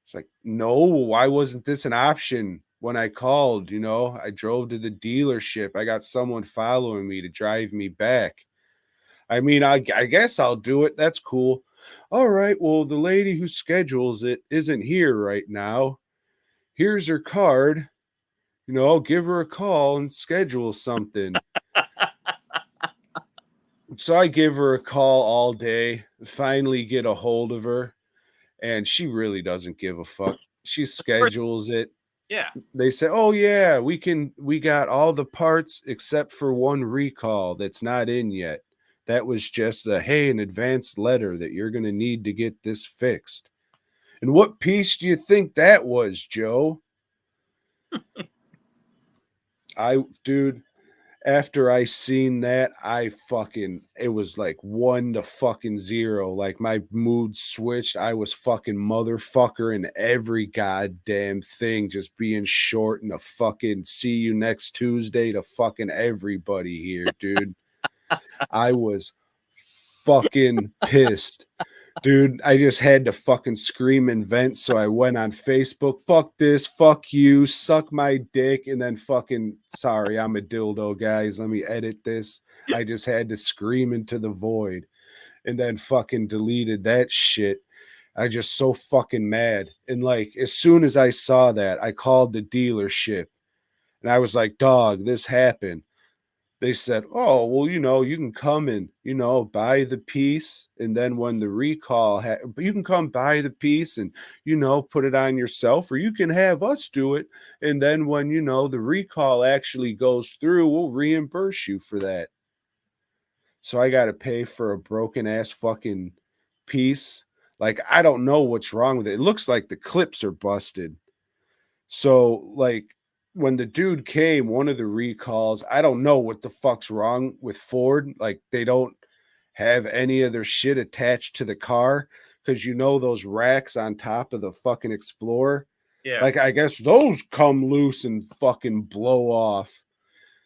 It's like, no, why wasn't this an option when I called? I drove to the dealership. I got someone following me to drive me back. I mean, I guess I'll do it. That's cool. All right. Well, the lady who schedules it isn't here right now. Here's her card. I'll give her a call and schedule something. So I give her a call all day, finally get a hold of her, and she really doesn't give a fuck. She schedules it. yeah. They say, "Oh yeah, we got all the parts except for one recall that's not in yet. That was just a hey, an advance letter that you're going to need to get this fixed." And what piece do you think that was, Joe? Dude, after I seen that, it was like 1 to fucking 0. Like my mood switched. I was fucking motherfucker in every goddamn thing, just being short and a fucking see you next Tuesday to fucking everybody here, dude. I was fucking pissed. Dude, I just had to fucking scream and vent. So I went on Facebook, fuck this, fuck you, suck my dick, and then fucking, sorry, I'm a dildo, guys. Let me edit this. I just had to scream into the void and then fucking deleted that shit. I just so fucking mad. And like, as soon as I saw that, I called the dealership and I was like, dog, this happened. They said, "Oh, well, you can come and, buy the piece. And then when the you can come buy the piece and, put it on yourself, or you can have us do it. And then when, the recall actually goes through, we'll reimburse you for that." So I got to pay for a broken ass fucking piece Like, I don't know what's wrong with it. It looks like the clips are busted. So, like, when the dude came, one of the recalls, I don't know what the fuck's wrong with Ford. Like, they don't have any of their shit attached to the car because you know those racks on top of the fucking Explorer. Yeah. Like, I guess those come loose and fucking blow off.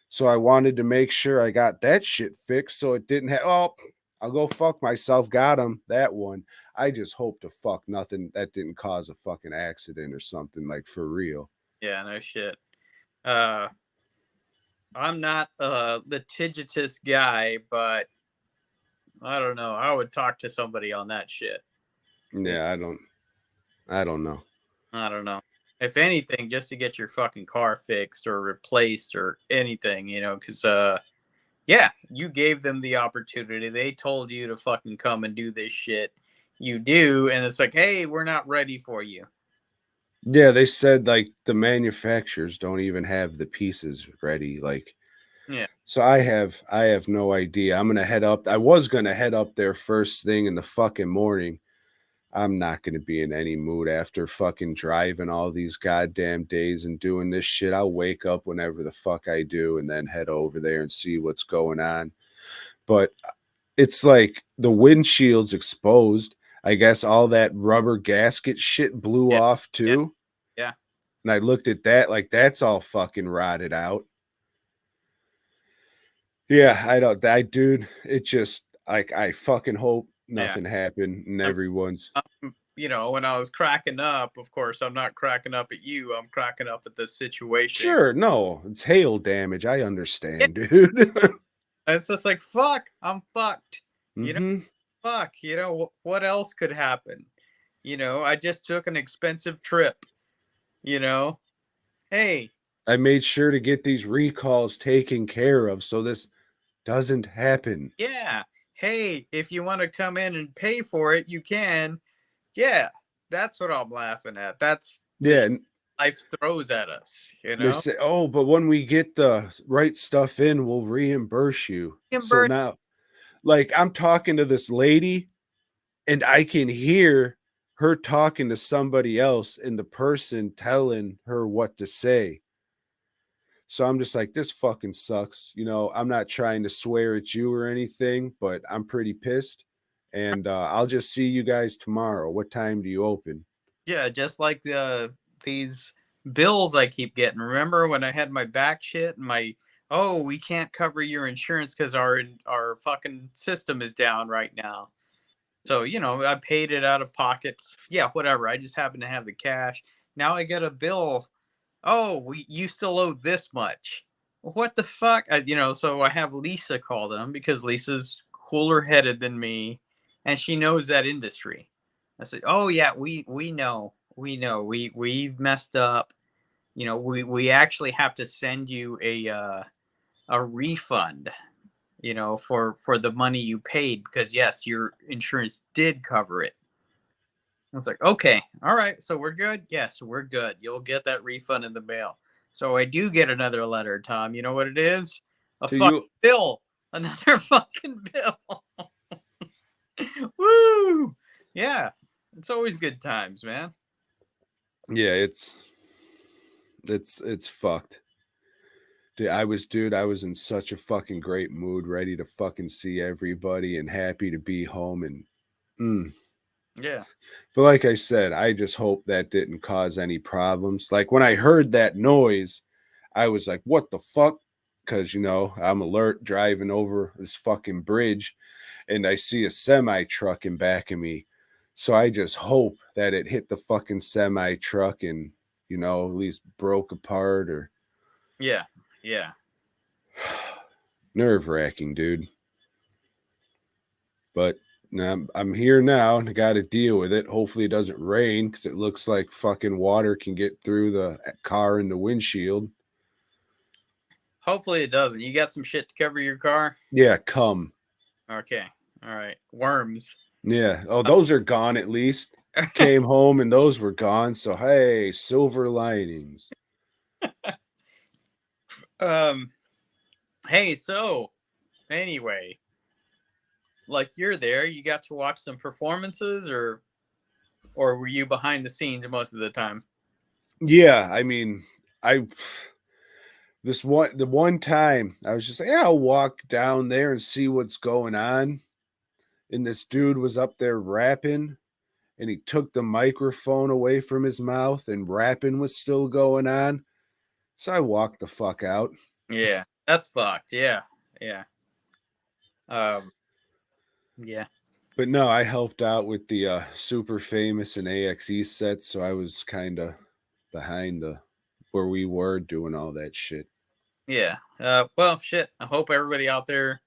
So I wanted to make sure I got that shit fixed so it didn't have. Oh, I'll go fuck myself. Got him. That one. I just hope to fuck nothing that didn't cause a fucking accident or something, like, for real. Yeah, no shit. Uh, I'm not a litigious guy, but I don't know. I would talk to somebody on that shit. Yeah, Yeah, I don't know. I don't know. If anything, just to get your fucking car fixed or replaced or anything, because yeah, you gave them the opportunity. They told you to fucking come and do this shit. You do, and it's like, hey, we're not ready for you. Yeah, they said like the manufacturers don't even have the pieces ready. Like, Yeah, so I have no idea. I'm gonna head up. I was gonna head up there first thing in the fucking morning. I'm not gonna be in any mood after fucking driving all these goddamn days and doing this shit. I'll wake up whenever the fuck I do and then head over there and see what's going on. But it's like the windshield's exposed. I guess all that rubber gasket shit blew yeah, off yeah, too. yeah, And I looked at that like that's all fucking rotted out. Yeah, I don't I dude, it just like I fucking hope yeah. nothing happened and I'm, everyone's when I was cracking up, of course, I'm not cracking up at you. I'm cracking up at the situation. sure, no, it's hail damage. I Yeah, understand, dude. it's just like, fuck, I'm fucked. You know, hmm fuck. What else could happen? I just took an expensive trip. You know, hey, I made sure to get these recalls taken care of so this doesn't happen. yeah, hey, if you want to come in and pay for it, you can. Yeah, that's what I'm laughing at. That's the Yeah, and life throws at us. they say, "Oh, but when we get the right stuff in, we'll reimburse you." So Timber. now, like, I'm talking to this lady and I can hear her talking to somebody else and the person telling her what to say. So I'm just like, this fucking sucks. I'm not trying to swear at you or anything, but I'm pretty pissed. And I'll just see you guys tomorrow. What time do you open? Yeah, just like these bills I keep getting. Remember when I had my back shit and oh, we can't cover your insurance because our fucking system is down right now. So, I paid it out of pocket. Yeah, whatever. I just happen to have the cash. Now I get a bill. Oh, you still owe this much. What the fuck? So I have Lisa call them because Lisa's cooler headed than me and she knows that industry. I said, "Oh yeah, we know. We know. We messed up. We actually have to send you a refund, for the money you paid because yes, your insurance did cover it." I was like, okay, all right, so we're good. Yes, we're good. You'll get that refund in the mail. So I do get another letter, Tom. You know what it is? A So fucking you, bill. Another fucking bill. Woo! Yeah, it's always good times, man. yeah, it's fucked. Dude, I was in such a fucking great mood, ready to fucking see everybody and happy to be home and mm. Yeah, But like I said, I just hope that didn't cause any problems. Like when I heard that noise, I was like, what the fuck? Because, I'm alert driving over this fucking bridge and I see a semi truck in back of me. So I just hope that it hit the fucking semi truck and, at least broke apart or yeah, yeah. nerve wracking, dude. But I'm here now and I got to deal with it. Hopefully it doesn't rain because it looks like fucking water can get through the car and the windshield. Hopefully it doesn't. You got some shit to cover your car? Yeah, come. Okay. All right. Worms. Yeah. Oh, those are gone at least. Came home and those were gone. So hey, silver linings. um. Hey. So anyway, like you're there. You got to watch some performances, or or were you behind the scenes most of the time? Yeah, I mean, I the one time I was just like, yeah, I'll walk down there and see what's going on. And this dude was up there rapping, and he took the microphone away from his mouth, and rapping was still going on. So I walked the fuck out. Yeah, that's fucked. Yeah, yeah, um, yeah, But no, I helped out with the super famous and AXE sets, so I was kind of behind the where we were doing all that shit. yeah. Well, shit. I hope everybody out there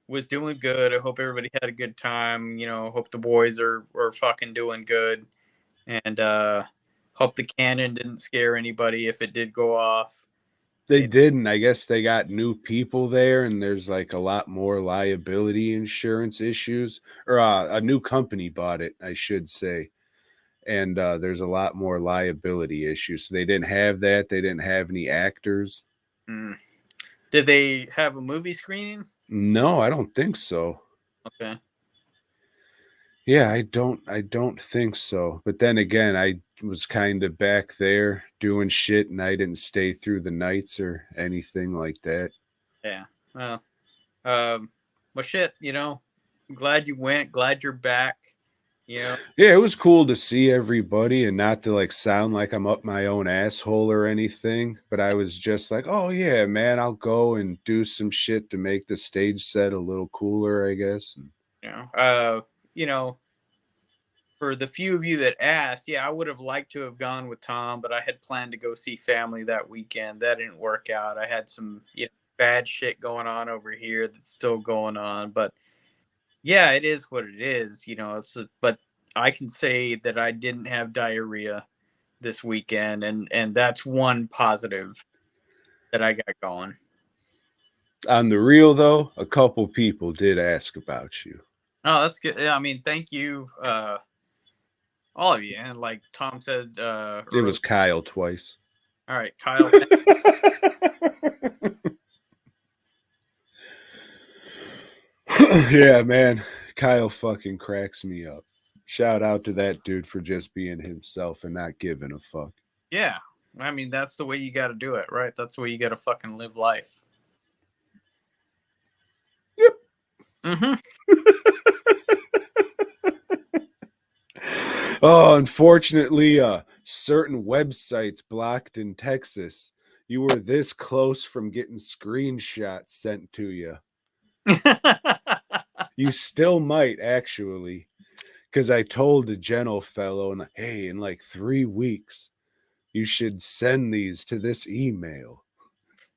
was doing good. I hope everybody had a good time. You know, hope the boys are fucking doing good, and hope the cannon didn't scare anybody if it did go off. They Yeah. didn't. I guess they got new people there, and there's like a lot more liability insurance issues, or a new company bought it, I should say. And there's a lot more liability issues. So they didn't have that. They didn't have any actors. Mm. Did they have a movie screening? No, I don't think so. Okay. Yeah, I don't think so. But then again, I was kind of back there doing shit and I didn't stay through the nights or anything like that. Yeah. Well, um, well, shit. Glad you went. Glad you're back. You know. Yeah, it was cool to see everybody and not to like sound like I'm up my own asshole or anything, but I was just like, "Oh yeah, man, I'll go and do some shit to make the stage set a little cooler, I guess." You know. You know, for the few of you that asked, yeah, I would have liked to have gone with Tom, but I had planned to go see family that weekend. That didn't work out. I had some bad shit going on over here that's still going on. But yeah, it is what it is. But I can say that I didn't have diarrhea this weekend, and that's one positive that I got going. On the real though, a couple people did ask about you. Oh, that's good. Yeah, I mean, thank you, all of you. And like Tom said It earlier, was Kyle twice. all right, Kyle. Yeah, man. Kyle fucking cracks me up. Shout out to that dude for just being himself and not giving a fuck. Yeah. I mean, that's the way you got to do it, right? That's the way you got to fucking live life. Yep. Hmm. Oh, unfortunately, certain websites blocked in Texas. You were this close from getting screenshots sent to you. You still might actually, because I told the Geno fellow, and hey, in like 3 weeks, you should send these to this email.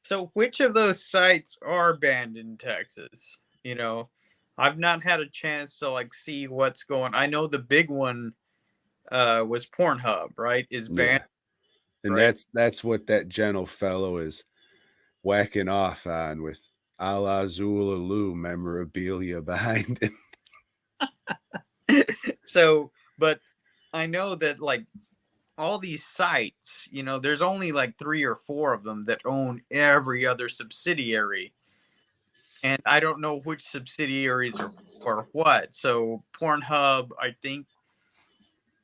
So, which of those sites are banned in Texas? I've not had a chance to like see what's going. I know the big one was Pornhub, right? Is banned, Yeah, and right? that's what that Geno fellow is whacking off on with a la Zulalu memorabilia behind it. So, but I know that like all these sites, there's only like three or four of them that own every other subsidiary, and I don't know which subsidiaries or what. So Pornhub, I think,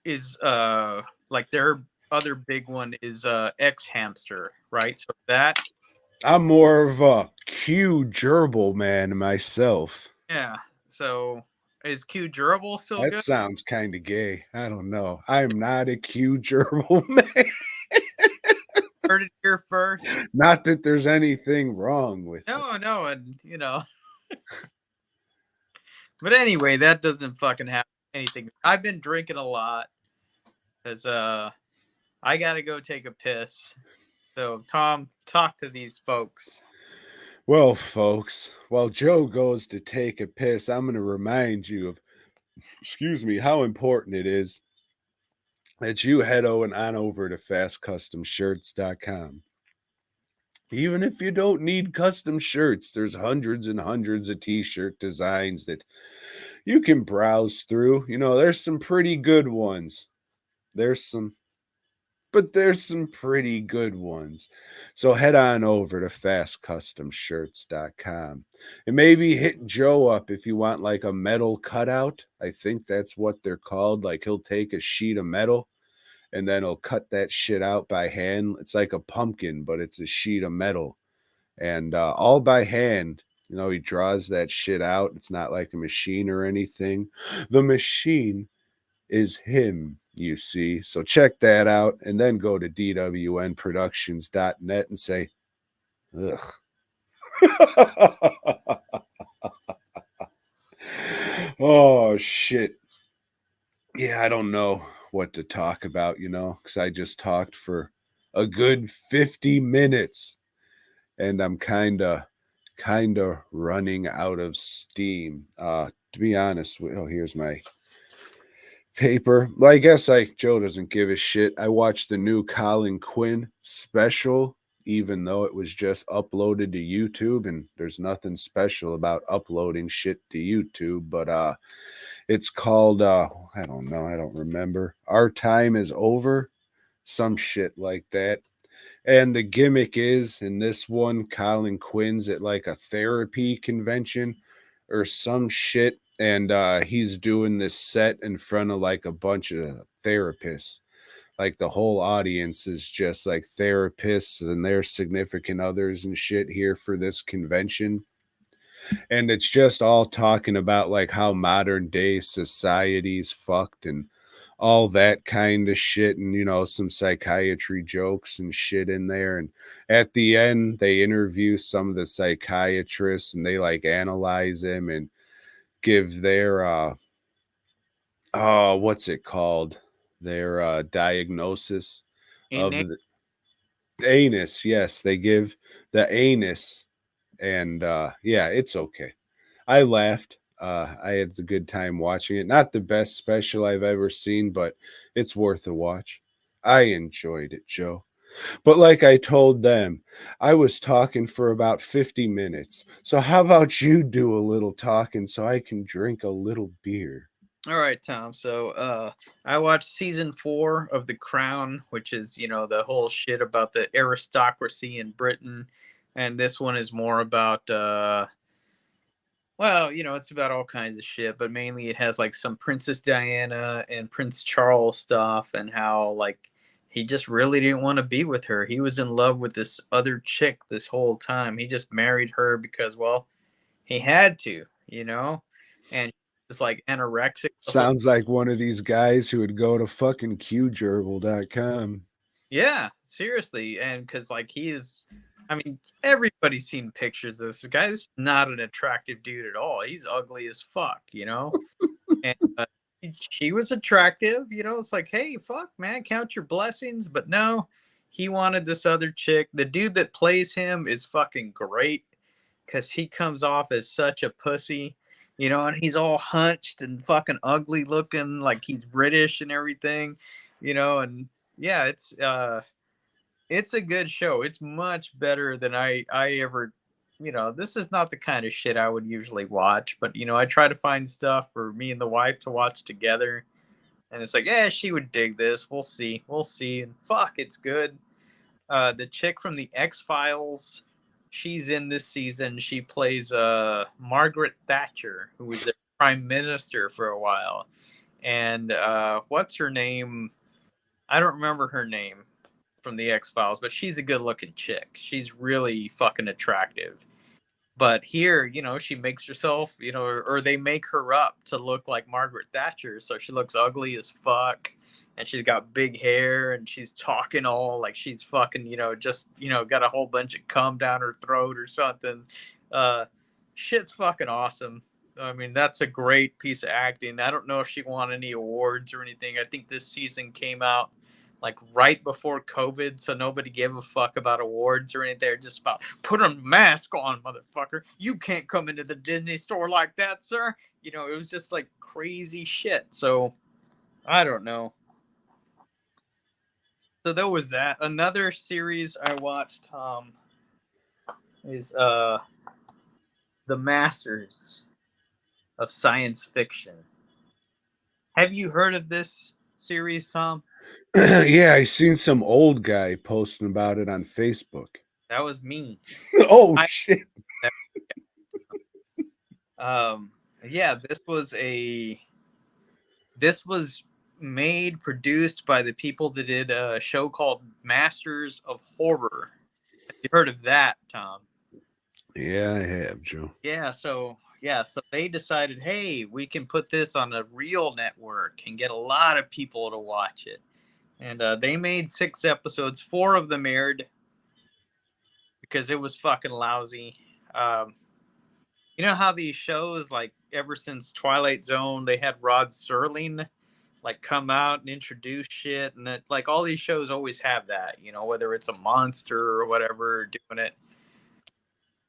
is like their other big one is X Hamster, right? So that, I'm more of a Q gerbil man myself. yeah. So is Q Durable still That good? sounds kind of gay. I don't know. I'm not a Q gerbil man. Heard it here first. Not that there's anything wrong with it. No, no, and but anyway, that doesn't fucking have anything. I've been drinking a lot because I gotta go take a piss. So Tom, talk to these folks. Well, folks, while Joe goes to take a piss, I'm going to remind you of, excuse me, how important it is that you head on over to fastcustomshirts.com. Even if you don't need custom shirts, there's hundreds and hundreds of t-shirt designs that you can browse through. There's some pretty good ones. There's some but there's some pretty good ones. So head on over to fastcustomshirts.com and maybe hit Joe up if you want like a metal cutout. I think that's what they're called. Like he'll take a sheet of metal and then he'll cut that shit out by hand. It's like a pumpkin, but it's a sheet of metal and all by hand. You know, he draws that shit out. It's not like a machine or anything. The machine is him, you see. So check that out and then go to dwnproductions.net and say, ugh. Oh, shit. Yeah, I don't know what to talk about, because I just talked for a good 50 minutes and I'm kind of running out of steam. To be honest, here's my paper. Well, I guess Joe doesn't give a shit. I watched the new Colin Quinn special, even though it was just uploaded to YouTube, and there's nothing special about uploading shit to YouTube. But it's called I don't know, I don't remember. Our Time is Over, some shit like that. And the gimmick is in this one, Colin Quinn's at like a therapy convention or some shit. And he's doing this set in front of like a bunch of therapists. Like the whole audience is just like therapists and their significant others and shit here for this convention. And it's just all talking about like how modern day society's fucked and all that kind of shit, and some psychiatry jokes and shit in there. And at the end they interview some of the psychiatrists and they like analyze them and give their oh, what's it called, their diagnosis And of the anus. Yes, they give the anus. And yeah, it's okay. I laughed. I had a good time watching it. Not the best special I've ever seen, but it's worth a watch. I enjoyed it, Joe. But like I told them, I was talking for about 50 minutes. So how about you do a little talking so I can drink a little beer? all right, Tom. So I watched season 4 of The Crown, which is, the whole shit about the aristocracy in Britain. And this one is more about well, it's about all kinds of shit, but mainly it has like some Princess Diana and Prince Charles stuff and how like he just really didn't want to be with her. He was in love with this other chick this whole time. He just married her because, well, he had to, and just like anorexic the whole. Sounds like one of these guys who would go to fucking qgerbil.com. Yeah, seriously, and because like I mean, everybody's seen pictures of this guy. This is not an attractive dude at all. He's ugly as fuck, and she was attractive. It's like, hey, fuck, man, count your blessings. But no, he wanted this other chick. The dude that plays him is fucking great because he comes off as such a pussy, and he's all hunched and fucking ugly looking, like he's British and everything, and yeah, it's a good show. It's much better than I ever. This is not the kind of shit I would usually watch, but I try to find stuff for me and the wife to watch together, and it's like, yeah, she would dig this. We'll see, and fuck, it's good. The chick from the X Files, she's in this season. She plays Margaret Thatcher, who was the prime minister for a while, and what's her name? I don't remember her name from the X Files, but she's a good looking chick. She's really fucking attractive. But here, she makes herself, or they make her up to look like Margaret Thatcher. So she looks ugly as fuck. And she's got big hair and she's talking all like she's fucking, just, got a whole bunch of cum down her throat or something. Uh, Shit's fucking awesome. I mean, that's a great piece of acting. I don't know if she won any awards or anything. I think this season came out like right before COVID, so nobody gave a fuck about awards or anything. They're just about put a mask on, motherfucker. You can't come into the Disney store like that, sir. It was just like crazy shit. So I don't know. So there was that. Another series I watched is The Masters of Science Fiction. Have you heard of this series, Tom? Yeah, I seen some old guy posting about it on Facebook. That was me. Oh I shit. um yeah, this was made produced by the people that did a show called Masters of Horror. Have you heard of that, Tom? Yeah, I have, Joe. So they decided, hey, we can put this on a real network and get a lot of people to watch it. And they made 6 episodes. 4 of them aired because it was fucking lousy. Um, you know how these shows, like ever since Twilight Zone, they had Rod Serling like come out and introduce shit, and that like all these shows always have that. You know, whether it's a monster or whatever doing it.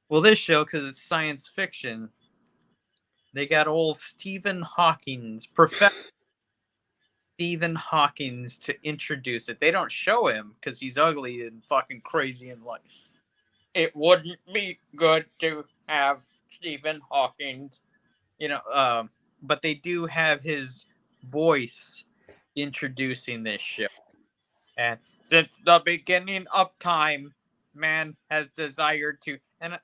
Well, this show, because it's science fiction, they got old Stephen Hawking's Professor Stephen Hawking's to introduce it. They don't show him because he's ugly and fucking crazy and like it wouldn't be good to have Stephen Hawking, you know. But they do have his voice introducing this show. And since the beginning of time, man has desired to. And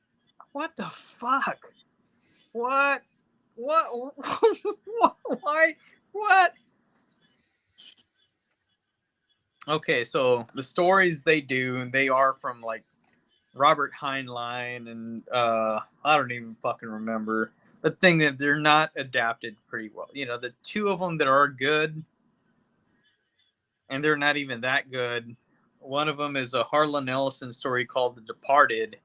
what the fuck? What? What? Why? What? Okay, so the stories they do, they are from like Robert Heinlein and I don't even fucking remember. The thing that they're not adapted pretty well. You know, the 2 of them that are good, and they're not even that good. One of them is a Harlan Ellison story called The Departed,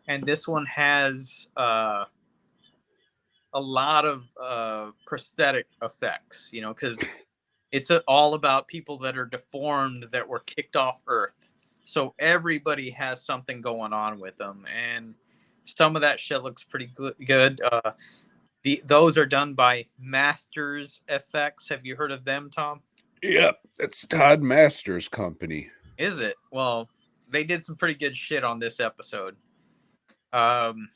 and this one has a lot of prosthetic effects. You know, because it's all about people that are deformed that were kicked off Earth. So everybody has something going on with them, and some of that shit looks pretty good. Those are done by Masters FX. Have you heard of them, Tom? Yep, that's Todd Masters' company. Is it? Well, they did some pretty good shit on this episode. Um,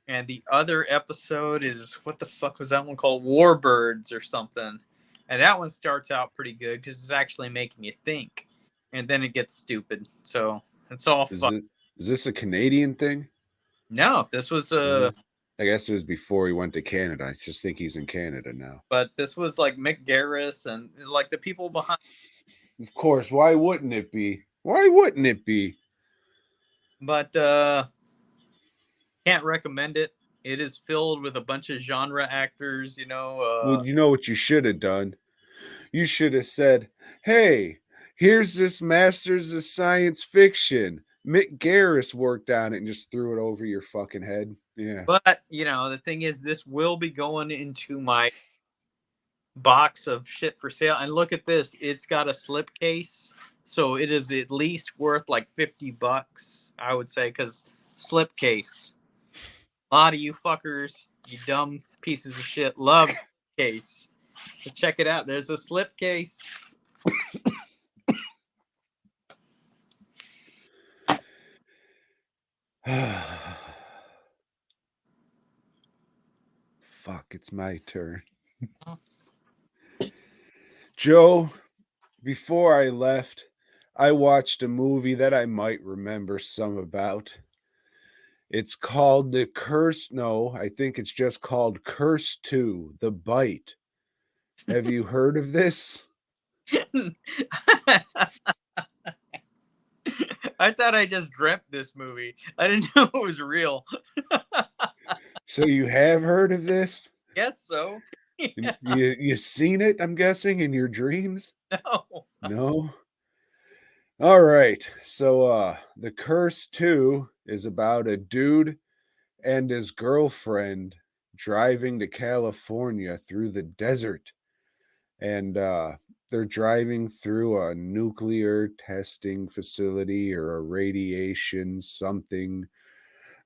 and the other episode is what the fuck was that one called? Warbirds or something. And that one starts out pretty good because it's actually making you think, and then it gets stupid. So it's all Is fun. it is this a Canadian thing? No, this was I guess it was before he went to Canada. I just think he's in Canada now. but this was like Mick Garris and like the people behind. Of course, why wouldn't it be? Why wouldn't it be? But can't recommend it. It is filled with a bunch of genre actors. Well, you know what you should have done? You should have said, "Hey, here's this Masters of Science Fiction. Mick Garris worked on it," and just threw it over your fucking head. Yeah. But the thing is, this will be going into my box of shit for sale. And look at this; it's got a slipcase, so it is at least worth like $50, I would say, because slipcase. A lot of you fuckers, you dumb pieces of shit, love slipcase. So check it out. There's a slipcase. Fuck, it's my turn. Joe, before I left, I watched a movie that I might remember some about. It's called The Curse. No, I think it's just called Curse 2, The Bite. Have you heard of this? I thought I just dreamt this movie. I didn't know it was real. So you have heard of this? Guess so. Yeah, You seen it, I'm guessing, in your dreams? no. No? All right. So The Curse 2 is about a dude and his girlfriend driving to California through the desert. And they're driving through a nuclear testing facility or a radiation something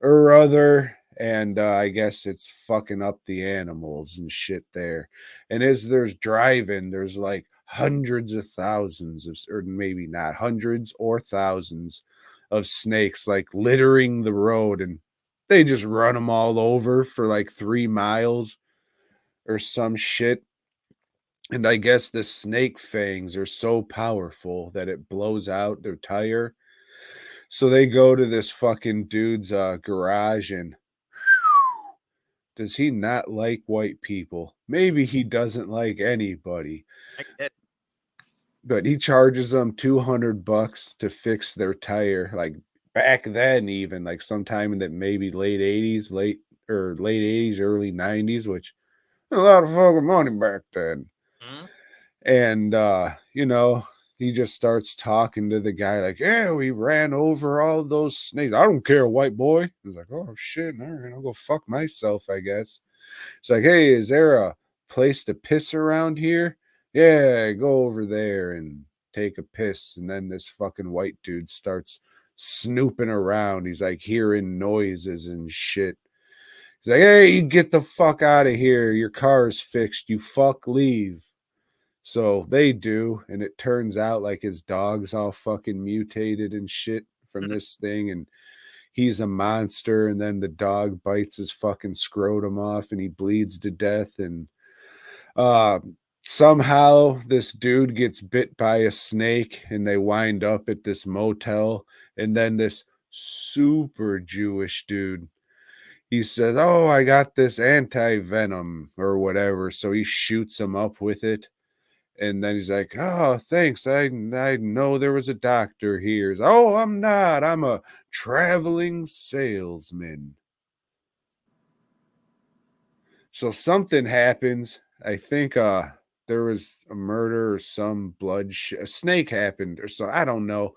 or other. And I guess it's fucking up the animals and shit there. And as there's driving, there's like hundreds of thousands of, or maybe not hundreds or thousands of snakes like littering the road. And they just run them all over for like 3 miles or some shit. And I guess the snake fangs are so powerful that it blows out their tire. So they go to this fucking dude's garage, and does he not like white people? Maybe he doesn't like anybody, I get but he charges them $200 to fix their tire. Like back then, even like sometime in the maybe late 80s, early 90s, which a lot of fucking money back then. it. Mhm. And he just starts talking to the guy like, yeah, we ran over all those snakes. I don't care, white boy. He's like, oh shit, all right, I'll go fuck myself, I guess. It's like, hey, is there a place to piss around here? Yeah, go over there and take a piss. And then this fucking white dude starts snooping around. He's like hearing noises and shit. He's like, hey, you get the fuck out of here. Your car's fixed. You fuck leave. So they do, and it turns out like his dog's all fucking mutated and shit from this thing, and he's a monster, and then the dog bites his fucking scrotum off and he bleeds to death. And uh somehow this dude gets bit by a snake and they wind up at this motel, and then this super Jewish dude, he says, oh, I got this anti-venom or whatever, so he shoots him up with it. And then he's like, oh, thanks, I know there was a doctor here. Oh, I'm not, I'm a traveling salesman. So something happens. I think there was a murder or some a snake happened or so. I don't know.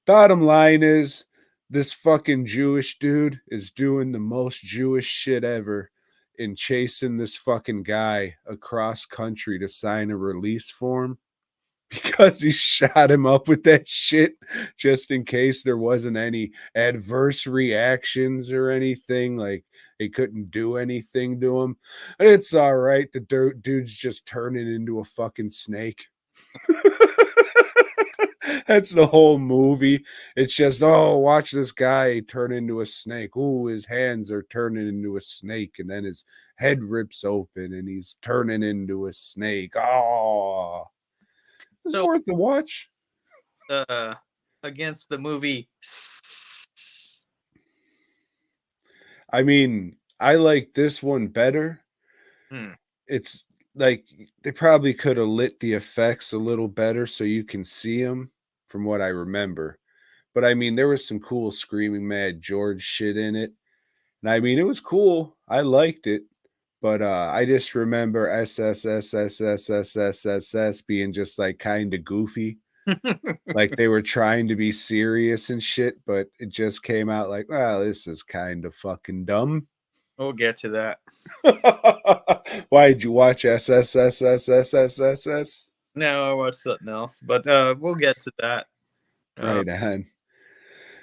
Bottom line is, this fucking Jewish dude is doing the most Jewish shit ever in chasing this fucking guy across country to sign a release form because he shot him up with that shit just in case there wasn't any adverse reactions or anything. Like they couldn't do anything to him. And it's all right. The dude's just turning into a fucking snake. That's the whole movie. It's just, oh, watch this guy turn into a snake. Ooh, his hands are turning into a snake, and then his head rips open and he's turning into a snake. Oh, it's So, worth a watch. uh, against the movie. I mean, I like this one better. Hmm. It's like they probably could have lit the effects a little better so you can see them from what I remember. But I mean, there was some cool Screaming Mad George shit in it. And I mean, it was cool. I liked it. But I just remember SSSSSSSSS being just like kind of goofy. Like they were trying to be serious and shit, but it just came out like, well, this is kind of fucking dumb. We'll get to that. Why did you watch SSSSSSSS? No, I watched something else, but we'll get to that. Uh, Right on.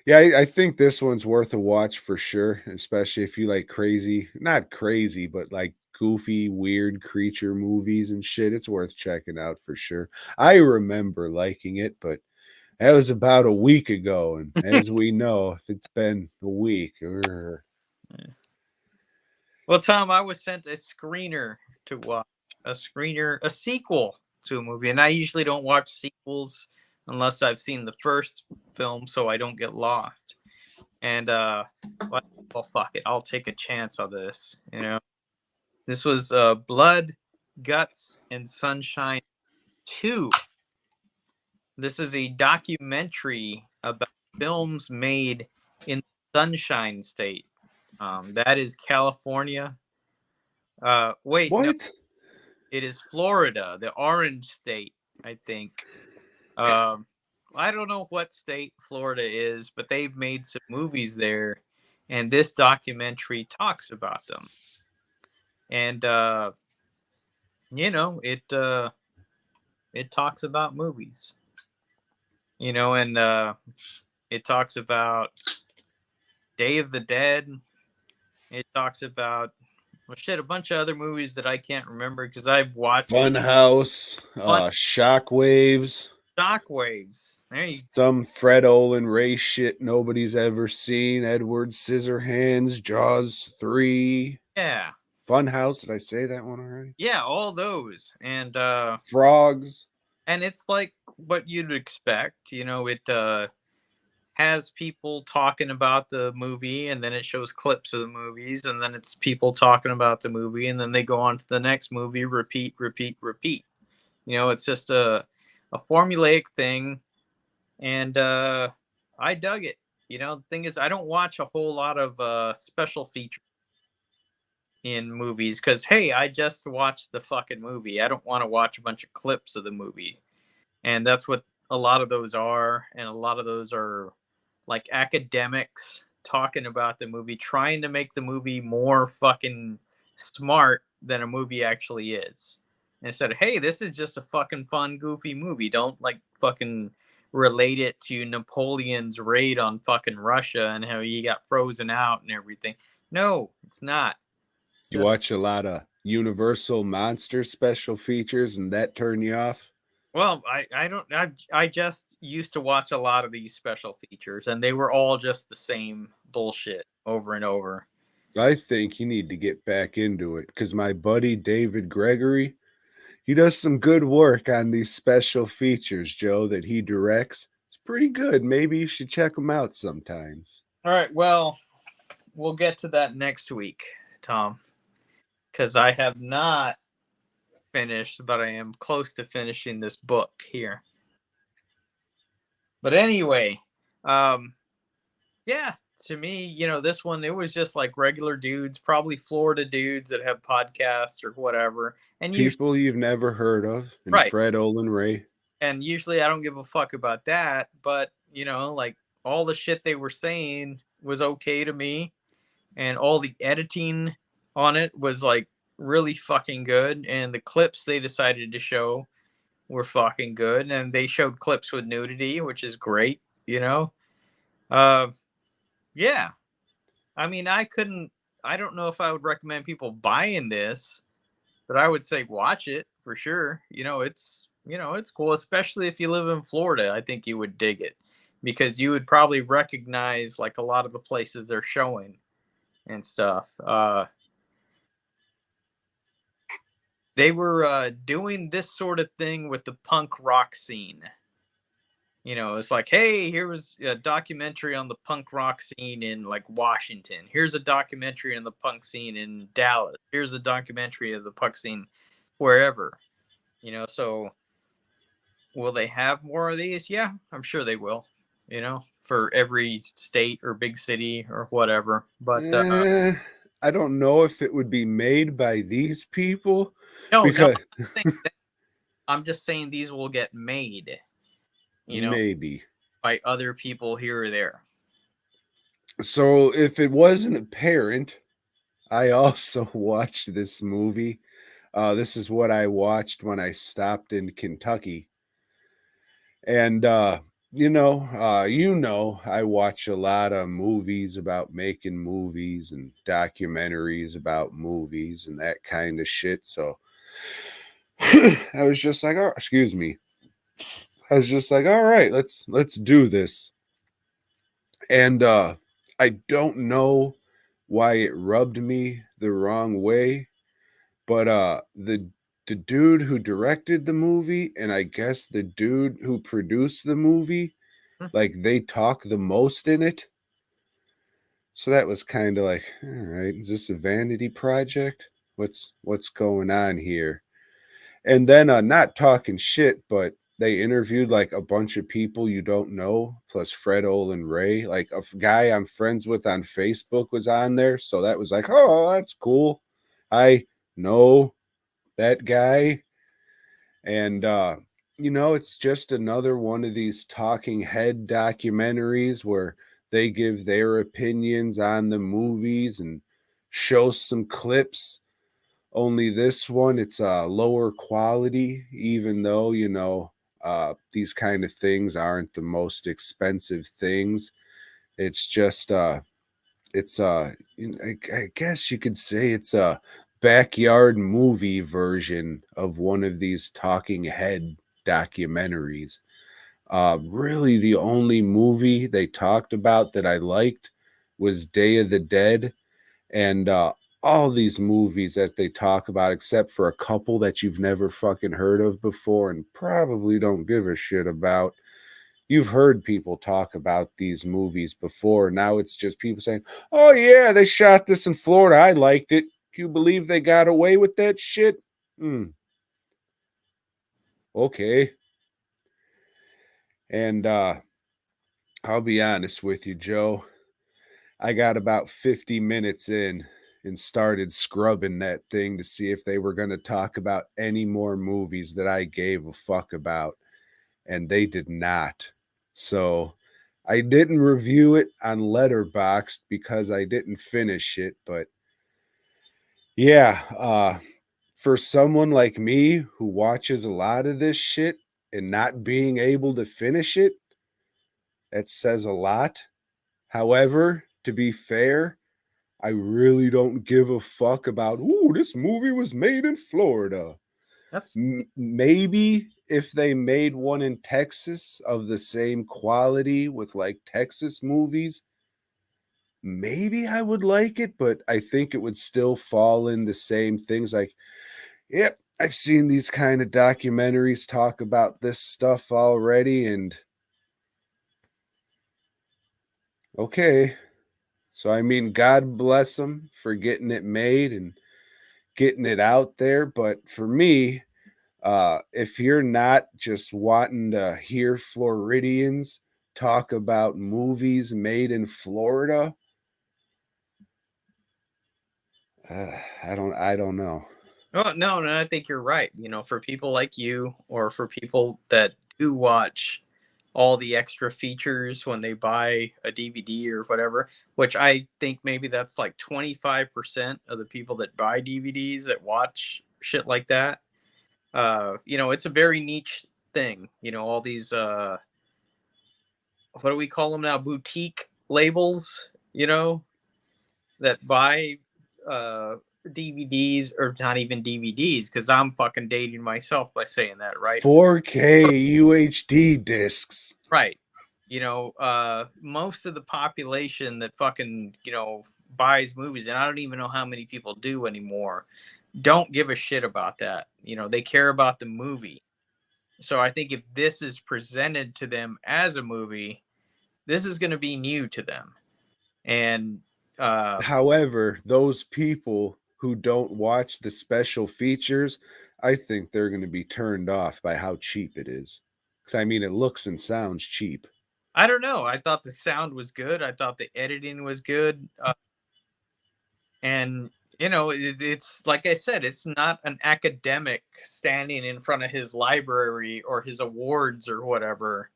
Yeah, I think this one's worth a watch for sure, especially if you like crazy, not crazy, but like goofy, weird creature movies and shit. It's worth checking out for sure. I remember liking it, but that was about a week ago. And as we know, if it's been a week, well, Tom, I was sent a screener to watch, a sequel to a movie, and I usually don't watch sequels unless I've seen the first film, so I don't get lost. And well, fuck it, I'll take a chance on this. This was Blood, Guts, and Sunshine 2. This is a documentary about films made in the Sunshine State. That is California. Wait, no, what? it is Florida, the Orange State, I think. Um, I don't know what state Florida is, but they've made some movies there, and this documentary talks about them. And it talks about movies. And it talks about Day of the Dead. It talks about, well, shit, a bunch of other movies that I can't remember because I've watched Funhouse, Fun Shockwaves, Shockwaves. There you some Fred Olin Ray shit nobody's ever seen, Edward Scissorhands, Jaws 3. Yeah. Funhouse, did I say that one already? Yeah, all those. Frogs. And it's like what you'd expect, you know, it has people talking about the movie, and then it shows clips of the movies, and then it's people talking about the movie, and then they go on to the next movie, repeat, repeat, repeat. You know, it's just a formulaic thing, and I dug it. You know, the thing is, I don't watch a whole lot of special features in movies because hey, I just watched the fucking movie. I don't want to watch a bunch of clips of the movie, and that's what a lot of those are, and a lot of those are like academics talking about the movie, trying to make the movie more fucking smart than a movie actually is. And said, hey, this is just a fucking fun, goofy movie. Don't like fucking relate it to Napoleon's raid on fucking Russia and how he got frozen out and everything. No, it's not. It's You just watch a lot of Universal Monster special features and that turn you off? well, I don't I just used to watch a lot of these special features and they were all just the same bullshit over and over. I think you need to get back into it because my buddy David Gregory, he does some good work on these special features, Joe, that he directs. It's pretty good. Maybe you should check them out sometimes. All right, well, we'll get to that next week, Tom, because I have not finished, but I am close to finishing this book here. But anyway, um, yeah, to me, you know, this one, it was just like regular dudes, probably Florida dudes that have podcasts or whatever. And usually, People you've never heard of, and right. Fred Olin Ray. And usually I don't give a fuck about that. But, you know, like all the shit they were saying was okay to me. And all the editing on it was like really fucking good. And the clips they decided to show were fucking good. And they showed clips with nudity, which is great, you know? Uh, yeah. I mean, I don't know if I would recommend people buying this, but I would say watch it for sure. You know, it's cool, especially if you live in Florida. I think you would dig it because you would probably recognize like a lot of the places they're showing and stuff. They were doing this sort of thing with the punk rock scene. You know, it's like, hey, here was a documentary on the punk rock scene in like Washington. Here's a documentary on the punk scene in Dallas. Here's a documentary of the punk scene wherever. You know, so will they have more of these? Yeah, I'm sure they will. You know, for every state or big city or whatever. But Eh, I don't know if it would be made by these people no, because I'm just saying these will get made. You know, maybe. by other people here or there. So if it wasn't apparent, I also watched this movie. This is what I watched when I stopped in Kentucky. And I watch a lot of movies about making movies and documentaries about movies and that kind of shit. So I was just like, oh, excuse me. I was just like, all right, let's do this. And I don't know why it rubbed me the wrong way, but the dude who directed the movie and I guess the dude who produced the movie, Hmm. like they talk the most in it. So that was kind of like, all right, is this a vanity project? What's going on here? And then not talking shit, but they interviewed like a bunch of people you don't know, plus Fred Olin Ray. Like guy I'm friends with on Facebook was on there. So that was like, oh, that's cool. I know that guy. And it's just another one of these talking head documentaries where they give their opinions on the movies and show some clips. Only this one, it's lower quality, even though, these kind of things aren't the most expensive things. It's just I guess you could say it's a backyard movie version of one of these talking head documentaries. Really, the only movie they talked about that I liked was Day of the Dead, and all these movies that they talk about, except for a couple that you've never fucking heard of before and probably don't give a shit about. You've heard people talk about these movies before. Now it's just people saying, "Oh yeah, they shot this in Florida. I liked it. Can you believe they got away with that shit?" Hmm. Okay. And I'll be honest with you, Joe. I got about 50 minutes in and started scrubbing that thing to see if they were going to talk about any more movies that I gave a fuck about, and they did not. So I didn't review it on Letterboxd because I didn't finish it, but yeah, for someone like me who watches a lot of this shit and not being able to finish it, that says a lot. However, to be fair, I really don't give a fuck about, ooh, this movie was made in Florida. That's Maybe if they made one in Texas of the same quality with like Texas movies, maybe I would like it, but I think it would still fall in the same things like, yep, I've seen these kind of documentaries talk about this stuff already, and okay. So, I mean, God bless them for getting it made and getting it out there. But for me, if you're not just wanting to hear Floridians talk about movies made in Florida, I don't know. oh no, I think you're right. For people like you, or for people that do watch all the extra features when they buy a DVD or whatever, which I think maybe that's like 25% of the people that buy DVDs that watch shit like that. It's a very niche thing. All these what do we call them now? Boutique labels, that buy uh DVDs, or not even DVDs, because I'm fucking dating myself by saying that, right? 4K UHD discs. Right. Most of the population that fucking, buys movies, and I don't even know how many people do anymore, don't give a shit about that. They care about the movie. So I think if this is presented to them as a movie, this is going to be new to them. And uh However, those people who don't watch the special features, I think they're going to be turned off by how cheap it is. Because I mean, it looks and sounds cheap. I don't know. I thought the sound was good. I thought the editing was good. And it's like I said, it's not an academic standing in front of his library or his awards or whatever,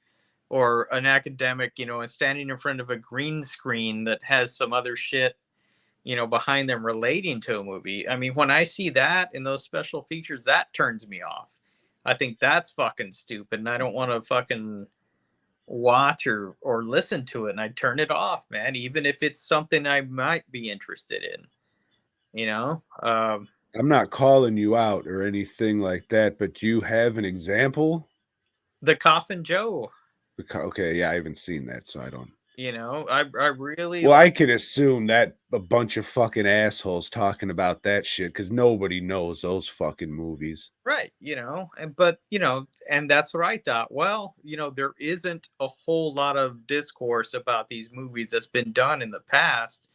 or an academic, and standing in front of a green screen that has some other shit, behind them relating to a movie. I mean, when I see that in those special features, that turns me off. I think that's fucking stupid, and I don't want to fucking watch or listen to it, and I turn it off, man, even if it's something I might be interested in. I'm not calling you out or anything like that, but do you have an example? The Coffin Joe. Okay, yeah, I haven't seen that, so I don't. I really Well, like. I can assume that a bunch of fucking assholes talking about that shit because nobody knows those fucking movies. Right, but and that's what I thought. Well, there isn't a whole lot of discourse about these movies that's been done in the past.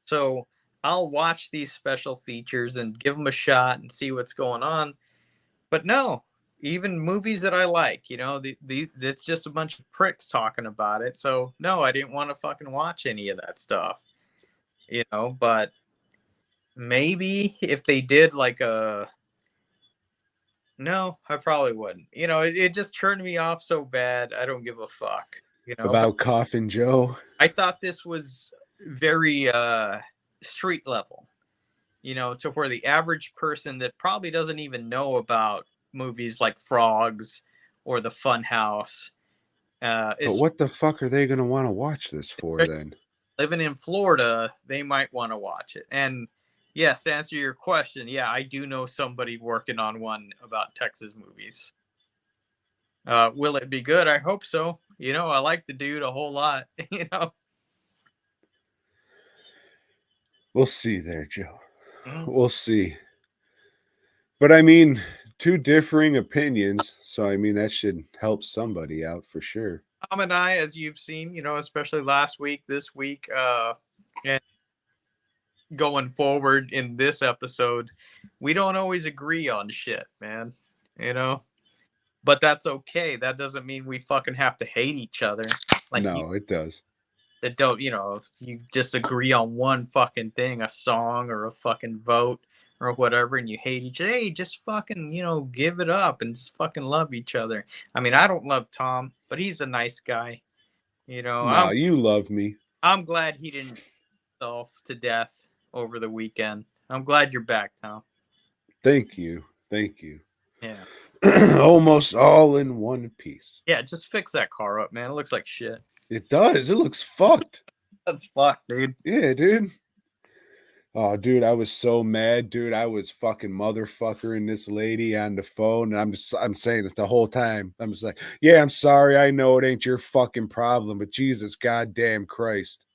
So I'll watch these special features and give them a shot and see what's going on. But no, even movies that I like, it's just a bunch of pricks talking about it. So no, I didn't want to fucking watch any of that stuff. But maybe if they did like a, no, I probably wouldn't. It just turned me off so bad. I don't give a fuck. But About Coffin Joe. I thought this was very street level. To where the average person that probably doesn't even know about movies like Frogs or The Funhouse, But is what the fuck are they going to want to watch this for then? living in Florida, they might want to watch it. And yes, to answer your question, yeah, I do know somebody working on one about Texas movies. Will it be good? I hope so. I like the dude a whole lot. We'll see there, Joe. Mhm. We'll see. But I mean, two differing opinions, so I mean that should help somebody out for sure. Tom and I, as you've seen, especially last week, this week, and going forward in this episode, we don't always agree on shit, man. You know, but that's okay. That doesn't mean we fucking have to hate each other. Like you No, it does. that don't, you just agree on one fucking thing, a song or a fucking vote or whatever, and you hate each other. Hey, just fucking, give it up and just fucking love each other. I mean, I don't love Tom, but he's a nice guy. You know, No, I'm you love me. I'm glad he didn't shoot himself to death over the weekend. I'm glad you're back, Tom. Thank you. Thank you. Yeah. Almost all in one piece. Yeah, just fix that car up, man. It looks like shit. It does. It looks fucked. That's fucked, dude. Yeah, dude. Oh, dude, I was so mad, dude. I was fucking motherfuckering this lady on the phone, and I'm saying it the whole time. I'm just like, yeah, I'm sorry. I know it ain't your fucking problem, but Jesus goddamn Christ.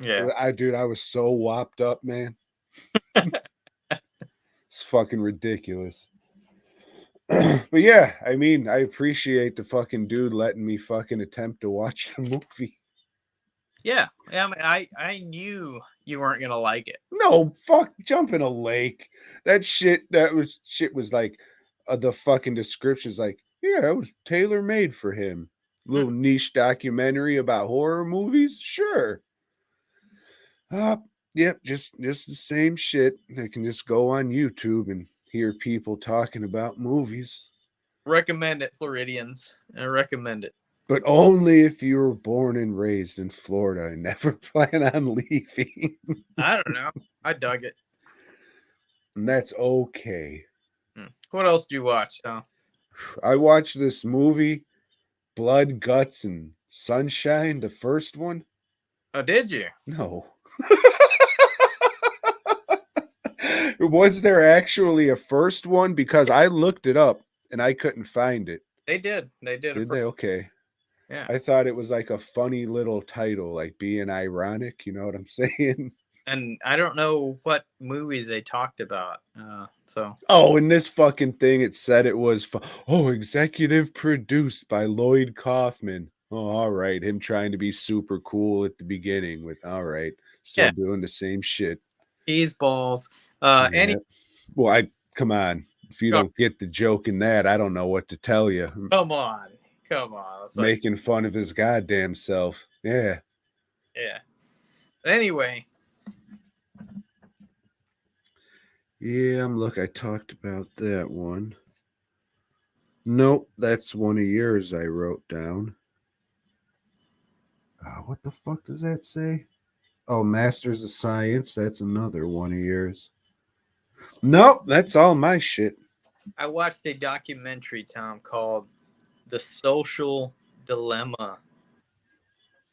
Yeah. Dude, I was so whopped up, man. It's fucking ridiculous. But yeah, I mean, I appreciate the fucking dude letting me fucking attempt to watch the movie. Yeah. I mean, I knew you weren't gonna like it. No, fuck, jump in a lake. That shit was like the fucking description's like, yeah, it was tailor made for him. Little niche documentary about horror movies, sure. Uh, yep, just the same shit. I can just go on YouTube and hear people talking about movies. Recommend it, Floridians. I recommend it. But only if you were born and raised in Florida and never plan on leaving. I don't know. I dug it. And that's okay. What else do you watch, Tom? I watched this movie, Blood, Guts, and Sunshine, the first one. Oh, did you? No. Was there actually a first one? Because I looked it up and I couldn't find it. They did. They did. Did they? Okay. Yeah. I thought it was like a funny little title, like being ironic. You know what I'm saying? And I don't know what movies they talked about. So Oh, in this fucking thing, it said it was, executive produced by Lloyd Kaufman. Oh, all right. Him trying to be super cool at the beginning with, all right, still yeah, doing the same shit. cheese balls. Any Yeah. Well, come on. If you oh, don't get the joke in that, I don't know what to tell you. come on, come on. It's like Making fun of his goddamn self. Yeah. yeah. But anyway, Yeah, look, I talked about that one. Nope, that's one of yours I wrote down. What the fuck does that say? Oh, Masters of Science. That's another one of yours. Nope, that's all my shit. I watched a documentary, Tom, called "The Social Dilemma."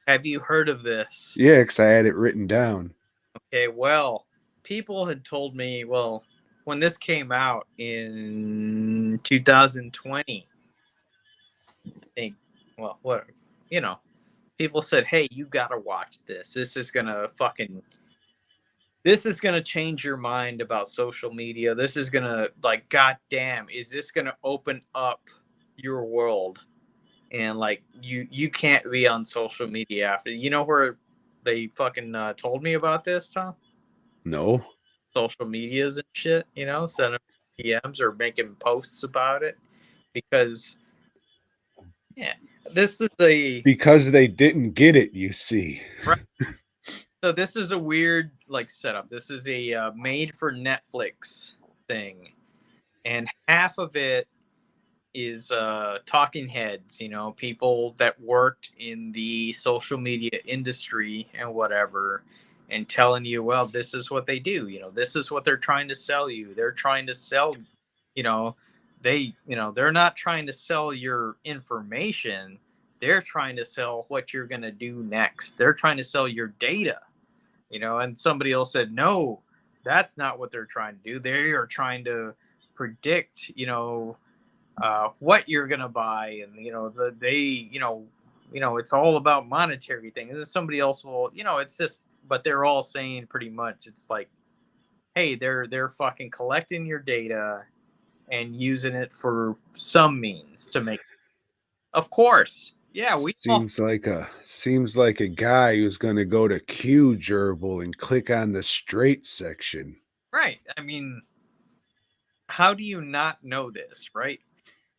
Have you heard of this? Yeah, because I had it written down. Okay, well, people had told me, well, when this came out in 2020, I think, well, what, people said, hey, you gotta watch this. This is gonna change your mind about social media. This is gonna, like, goddamn, is this gonna open up your world? And like, you can't be on social media after. You know where they fucking told me about this, Tom? No. Social medias and shit, sending PMs or making posts about it because yeah, this is a Because they didn't get it, you see. right. So this is a weird like setup. This is a made for Netflix thing, and half of it is talking heads, people that worked in the social media industry and whatever, and telling you, well, this is what they do, this is what they're trying to sell you. They're trying to sell, you know they're not trying to sell your information. They're trying to sell what you're going to do next. They're trying to sell your data, and somebody else said, no, that's not what they're trying to do. They are trying to predict, what you're gonna buy, and it's all about monetary thing. And then somebody else will, it's just, but they're all saying pretty much, it's like hey, they're fucking collecting your data and using it for some means to make. Of course, yeah, we all Seems like a guy who's gonna go to Q Gerbil and click on the straight section. right. I mean, how do you not know this, right?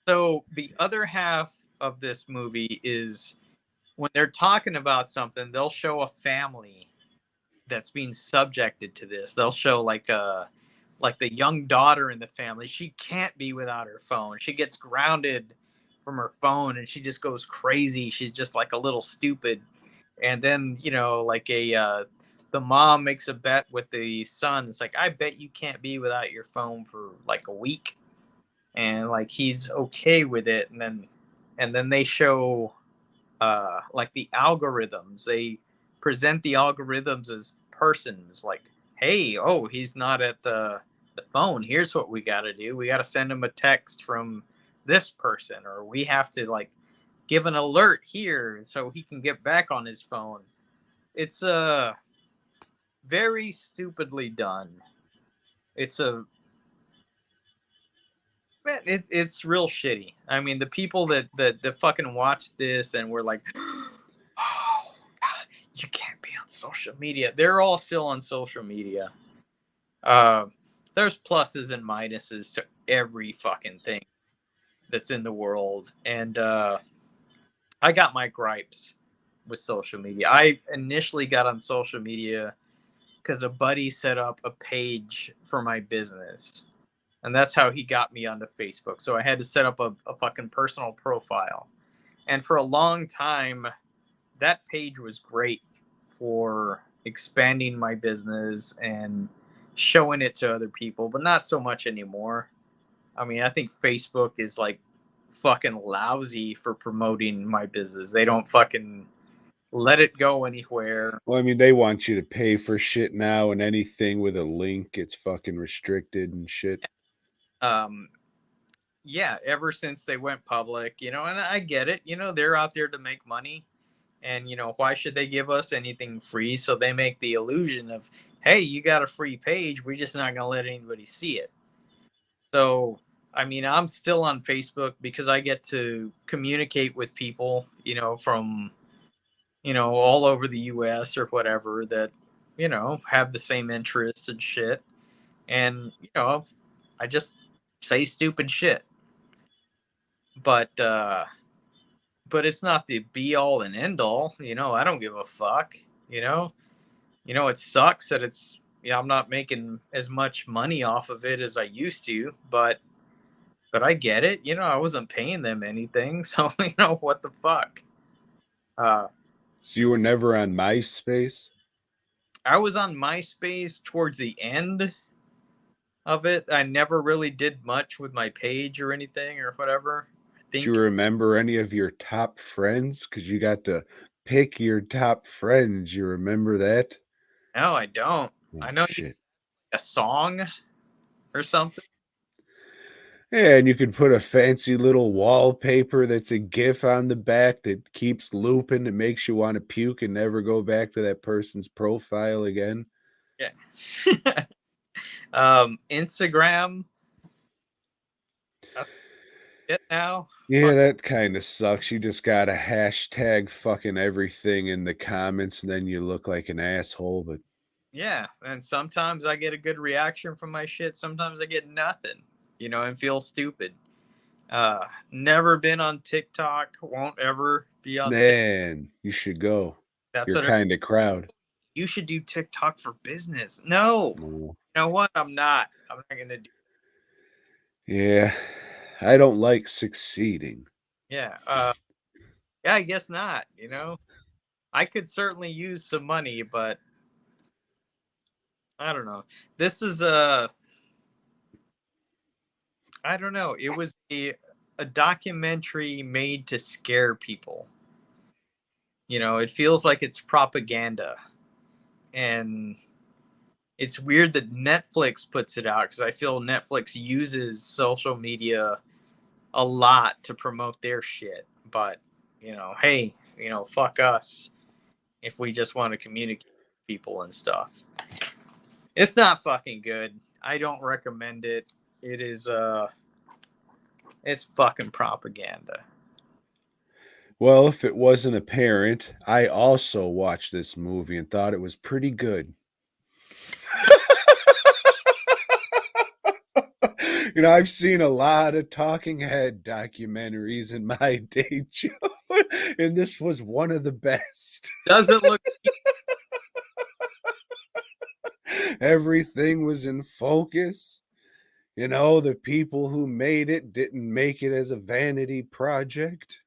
So the other half of this movie is when they're talking about something, they'll show a family that's being subjected to this. They'll show like the young daughter in the family. She can't be without her phone. She gets grounded from her phone and she just goes crazy. She's just like a little stupid. And then, like the mom makes a bet with the son. It's like, I bet you can't be without your phone for like a week. And like he's okay with it. And then they show like the algorithms. They present the algorithms as persons. Like, hey, oh, he's not at the phone. Here's what we got to do. We got to send him a text from this person, or we have to like give an alert here so he can get back on his phone. It's very stupidly done. It's a it's real shitty. I mean, the people that fucking watched this and were like, "Oh God, you can't be on social media." They're all still on social media. Uh, there's pluses and minuses to every fucking thing that's in the world, and I got my gripes with social media. I initially got on social media because a buddy set up a page for my business, and that's how he got me onto Facebook. So I had to set up a fucking personal profile. And for a long time, that page was great for expanding my business and showing it to other people, but not so much anymore. I mean, I think Facebook is like fucking lousy for promoting my business. They don't fucking let it go anywhere. Well, I mean, they want you to pay for shit now, and anything with a link, it's fucking restricted and shit. Um, yeah, ever since they went public, and I get it, they're out there to make money. And, why should they give us anything free? So they make the illusion of, hey, you got a free page. We're just not going to let anybody see it. So, I mean, I'm still on Facebook because I get to communicate with people, from, all over the US or whatever that, have the same interests and shit. And, I just say stupid shit. But it's not the be all and end all. I don't give a fuck. It sucks that I'm not making as much money off of it as I used to, but I get it. I wasn't paying them anything, so what the fuck. Uh, So you were never on MySpace? I was on MySpace towards the end of it. I never really did much with my page or anything or whatever. I Do you think remember any of your top friends? Because you got to pick your top friends. You remember that? no, I don't. Oh, I know you shit. a song or something. Yeah, and you could put a fancy little wallpaper that's a GIF on the back that keeps looping. It makes you want to puke and never go back to that person's profile again. Yeah. Instagram. That's it now. Yeah, Fuck. that kind of sucks. You just got to hashtag fucking everything in the comments, and then you look like an asshole. But Yeah, and sometimes I get a good reaction from my shit. Sometimes I get nothing, and feel stupid. Never been on TikTok. Won't ever be on TikTok. man, you should go. That's Your what kind of crowd. you should do TikTok for business. No, Oh, you know what? I'm not. I'm not gonna do. yeah, I don't like succeeding. Yeah. Yeah. I guess not. I could certainly use some money, but I don't know. This is I don't know. It was a documentary made to scare people. It feels like it's propaganda. And it's weird that Netflix puts it out because I feel Netflix uses social media a lot to promote their shit. But, hey, fuck us if we just want to communicate with people and stuff. It's not fucking good. I don't recommend it. It is it's fucking propaganda. Well, if it wasn't apparent, I also watched this movie and thought it was pretty good. I've seen a lot of talking head documentaries in my day, Joe, and this was one of the best. Doesn't look Everything was in focus. The people who made it didn't make it as a vanity project.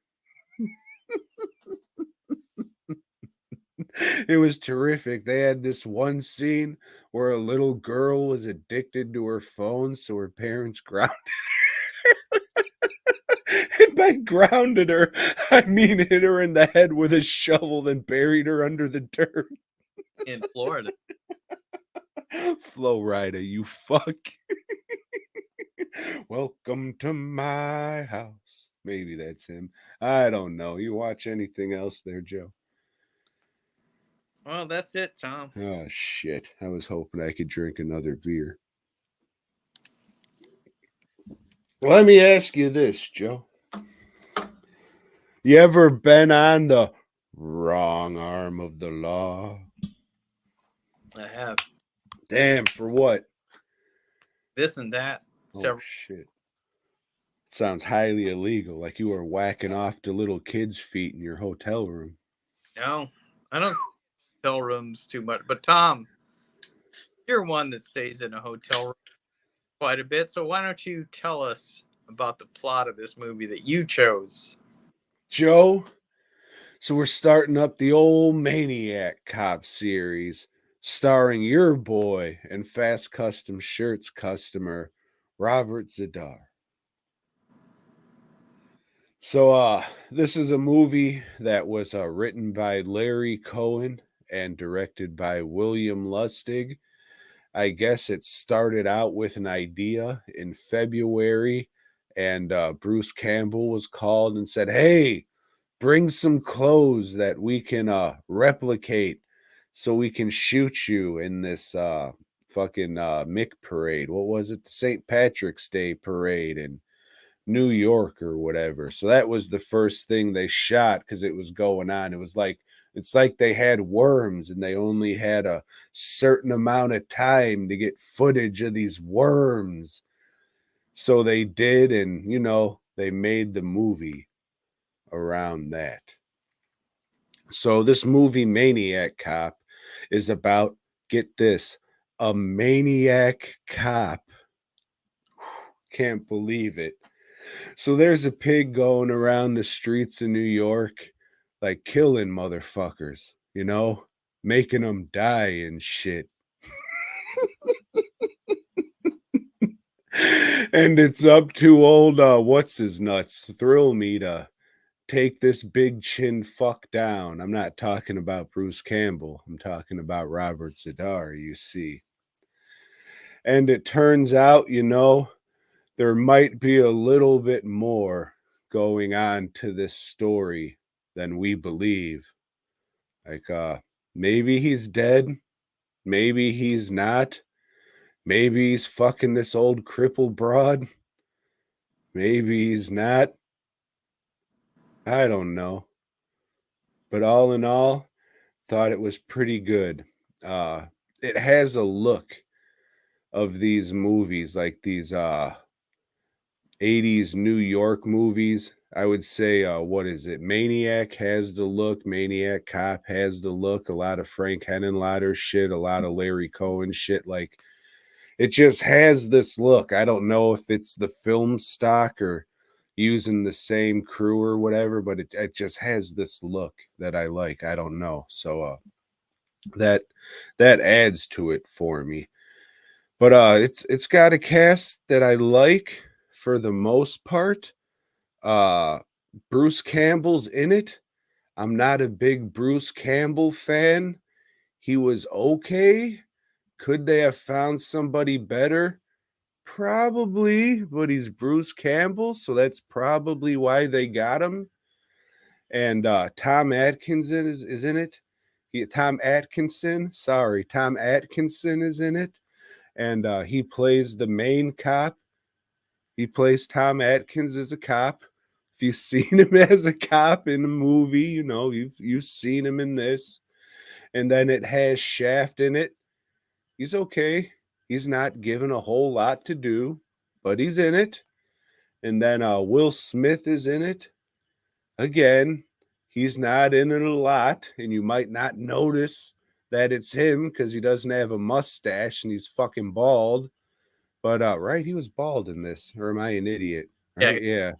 It was terrific. They had this one scene where a little girl was addicted to her phone, so her parents grounded and by grounded her, I mean hit her in the head with a shovel, then buried her under the dirt. in Florida. Flow Rider, you fuck. Welcome to my house. Maybe that's him. I don't know. You watch anything else there, Joe? Well, that's it, Tom. Oh, shit. I was hoping I could drink another beer. Let me ask you this, Joe. You ever been on the wrong arm of the law? I have Damn, for what? this and that. Oh, Several. shit. Sounds highly illegal, like you were whacking off to little kids' feet in your hotel room. No, I don't hotel rooms too much. But Tom, you're one that stays in a hotel room quite a bit. So why don't you tell us about the plot of this movie that you chose? Joe, so we're starting up the old Maniac Cop series, starring your boy and Fast Custom Shirts customer, Robert Zadar. So this is a movie that was written by Larry Cohen and directed by William Lustig. I guess it started out with an idea in February, and Bruce Campbell was called and said, "Hey, bring some clothes that we can replicate so we can shoot you in this fucking Mick parade. What was it? The St. Patrick's Day parade in New York or whatever." So that was the first thing they shot because it was going on. It's like they had worms and they only had a certain amount of time to get footage of these worms. So they did, and they made the movie around that. So this movie, Maniac Cop, is about, get this, a maniac cop. Can't believe it. So there's a pig going around the streets of New York, like killing motherfuckers, making them die and shit. And it's up to old, what's his nuts, Thrill Me to take this big chin fuck down. I'm not talking about Bruce Campbell. I'm talking about Robert Zadar, you see. And it turns out, there might be a little bit more going on to this story than we believe. Like, maybe he's dead. Maybe he's not. Maybe he's fucking this old cripple broad. Maybe he's not. I don't know. But all in all, thought it was pretty good. It has a look of these movies, like these 80s New York movies. I would say, what is it? Maniac has the look. Maniac Cop has the look. A lot of Frank Henenlotter shit, a lot of Larry Cohen shit. Like, it just has this look. I don't know if it's the film stock or using the same crew or whatever, but it just has this look that I like. I don't know. So that adds to it for me. But it's got a cast that I like for the most part. Uh Bruce Campbell's in it. I'm not a big Bruce Campbell fan. He was okay. Could they have found somebody better? Probably, but he's Bruce Campbell, so that's probably why they got him. And Tom Atkins is in it. Tom Atkinson. Sorry, Tom Atkinson is in it, and he plays the main cop. He plays Tom Atkins as a cop. If you've seen him as a cop in a movie, you know you've seen him in this. And then it has Shaft in it. He's okay. He's not given a whole lot to do, but he's in it. And then Will Smith is in it. Again, he's not in it a lot, and you might not notice that it's him because he doesn't have a mustache and he's fucking bald. But right, he was bald in this, or am I an idiot? Yeah. Right, yeah.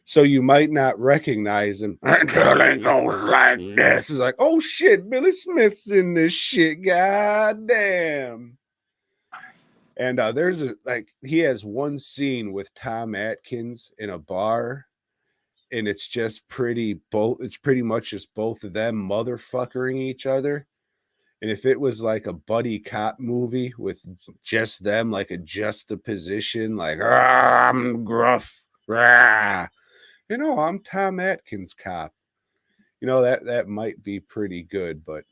So you might not recognize him until it goes like this. It's like, oh shit, Billy Smith's in this shit. God damn. And there's he has one scene with Tom Atkins in a bar, and it's pretty much just both of them motherfuckering each other. And if it was like a buddy cop movie with just them, like a juxtaposition, like I'm gruff, I'm Tom Atkins cop. That might be pretty good, but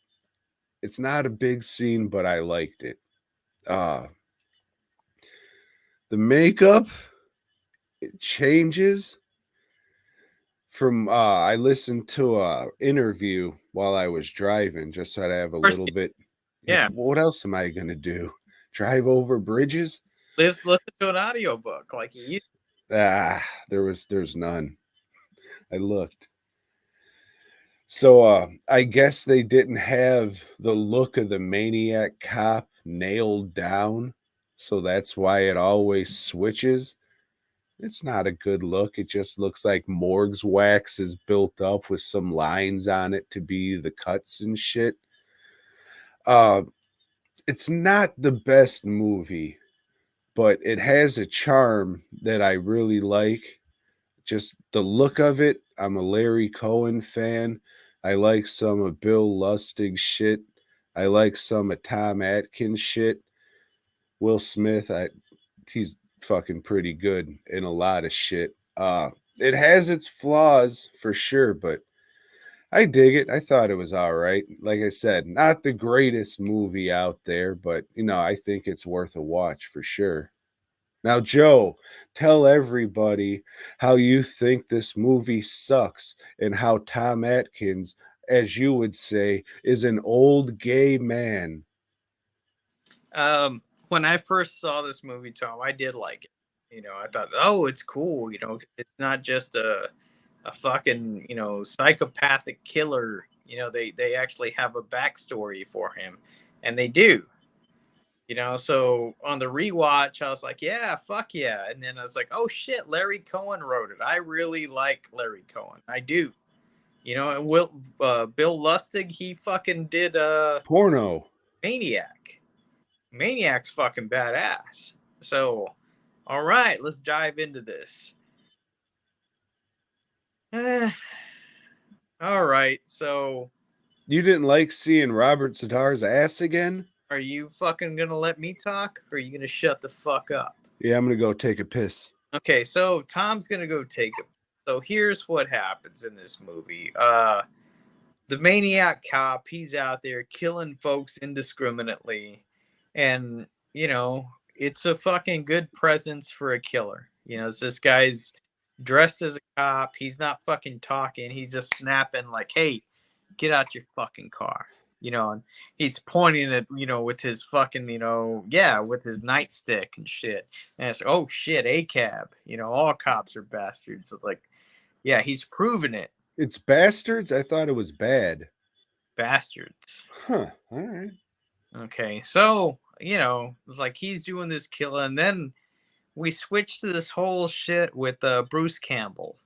it's not a big scene, but I liked it. The makeup, it changes from I listened to a interview while I was driving just so I have a Of course, little bit. yeah. What else am I gonna do? Drive over bridges? Listen to an audiobook like you used. There's none. I looked. So I guess they didn't have the look of the Maniac Cop nailed down. So that's why it always switches. It's not a good look. It just looks like Morg's wax is built up with some lines on it to be the cuts and shit. Uh it's not the best movie, but it has a charm that I really like. Just the look of it. I'm a Larry Cohen fan. I like some of Bill Lustig shit. I like some of Tom Atkins shit. Will Smith, he's fucking pretty good in a lot of shit. It has its flaws for sure, but I dig it. I thought it was all right. Like I said, not the greatest movie out there, but I think it's worth a watch for sure. Now, Joe, tell everybody how you think this movie sucks and how Tom Atkins, as you would say, is an old gay man. When I first saw this movie, Tom, I did like it. I thought, oh, it's cool. It's not just a fucking psychopathic killer. They actually have a backstory for him, and they do. So on the rewatch, I was like, yeah, fuck yeah. And then I was like, oh shit, Larry Cohen wrote it. I really like Larry Cohen. I do. And Bill Lustig, he fucking did Porno. Maniac. Maniac's fucking badass. So, all right, let's dive into this. All right, so You didn't like seeing Robert Zadar's ass again? are you fucking gonna let me talk, or are you gonna shut the fuck up? Yeah, I'm gonna go take a piss. Okay, so Tom's gonna go take a. So here's what happens in this movie. The maniac cop, he's out there killing folks indiscriminately, and it's a fucking good presence for a killer. This guy's dressed as a cop. He's not fucking talking. He's just snapping like, "Hey, get out your fucking car." And he's pointing at, with his fucking, yeah, with his nightstick and shit. And it's like, oh shit, a cab. All cops are bastards. It's like, yeah, he's proving it. It's bastards? I thought it was bad. Bastards. Huh. All right. Okay, so it's like he's doing this killer, and then we switch to this whole shit with Bruce Campbell,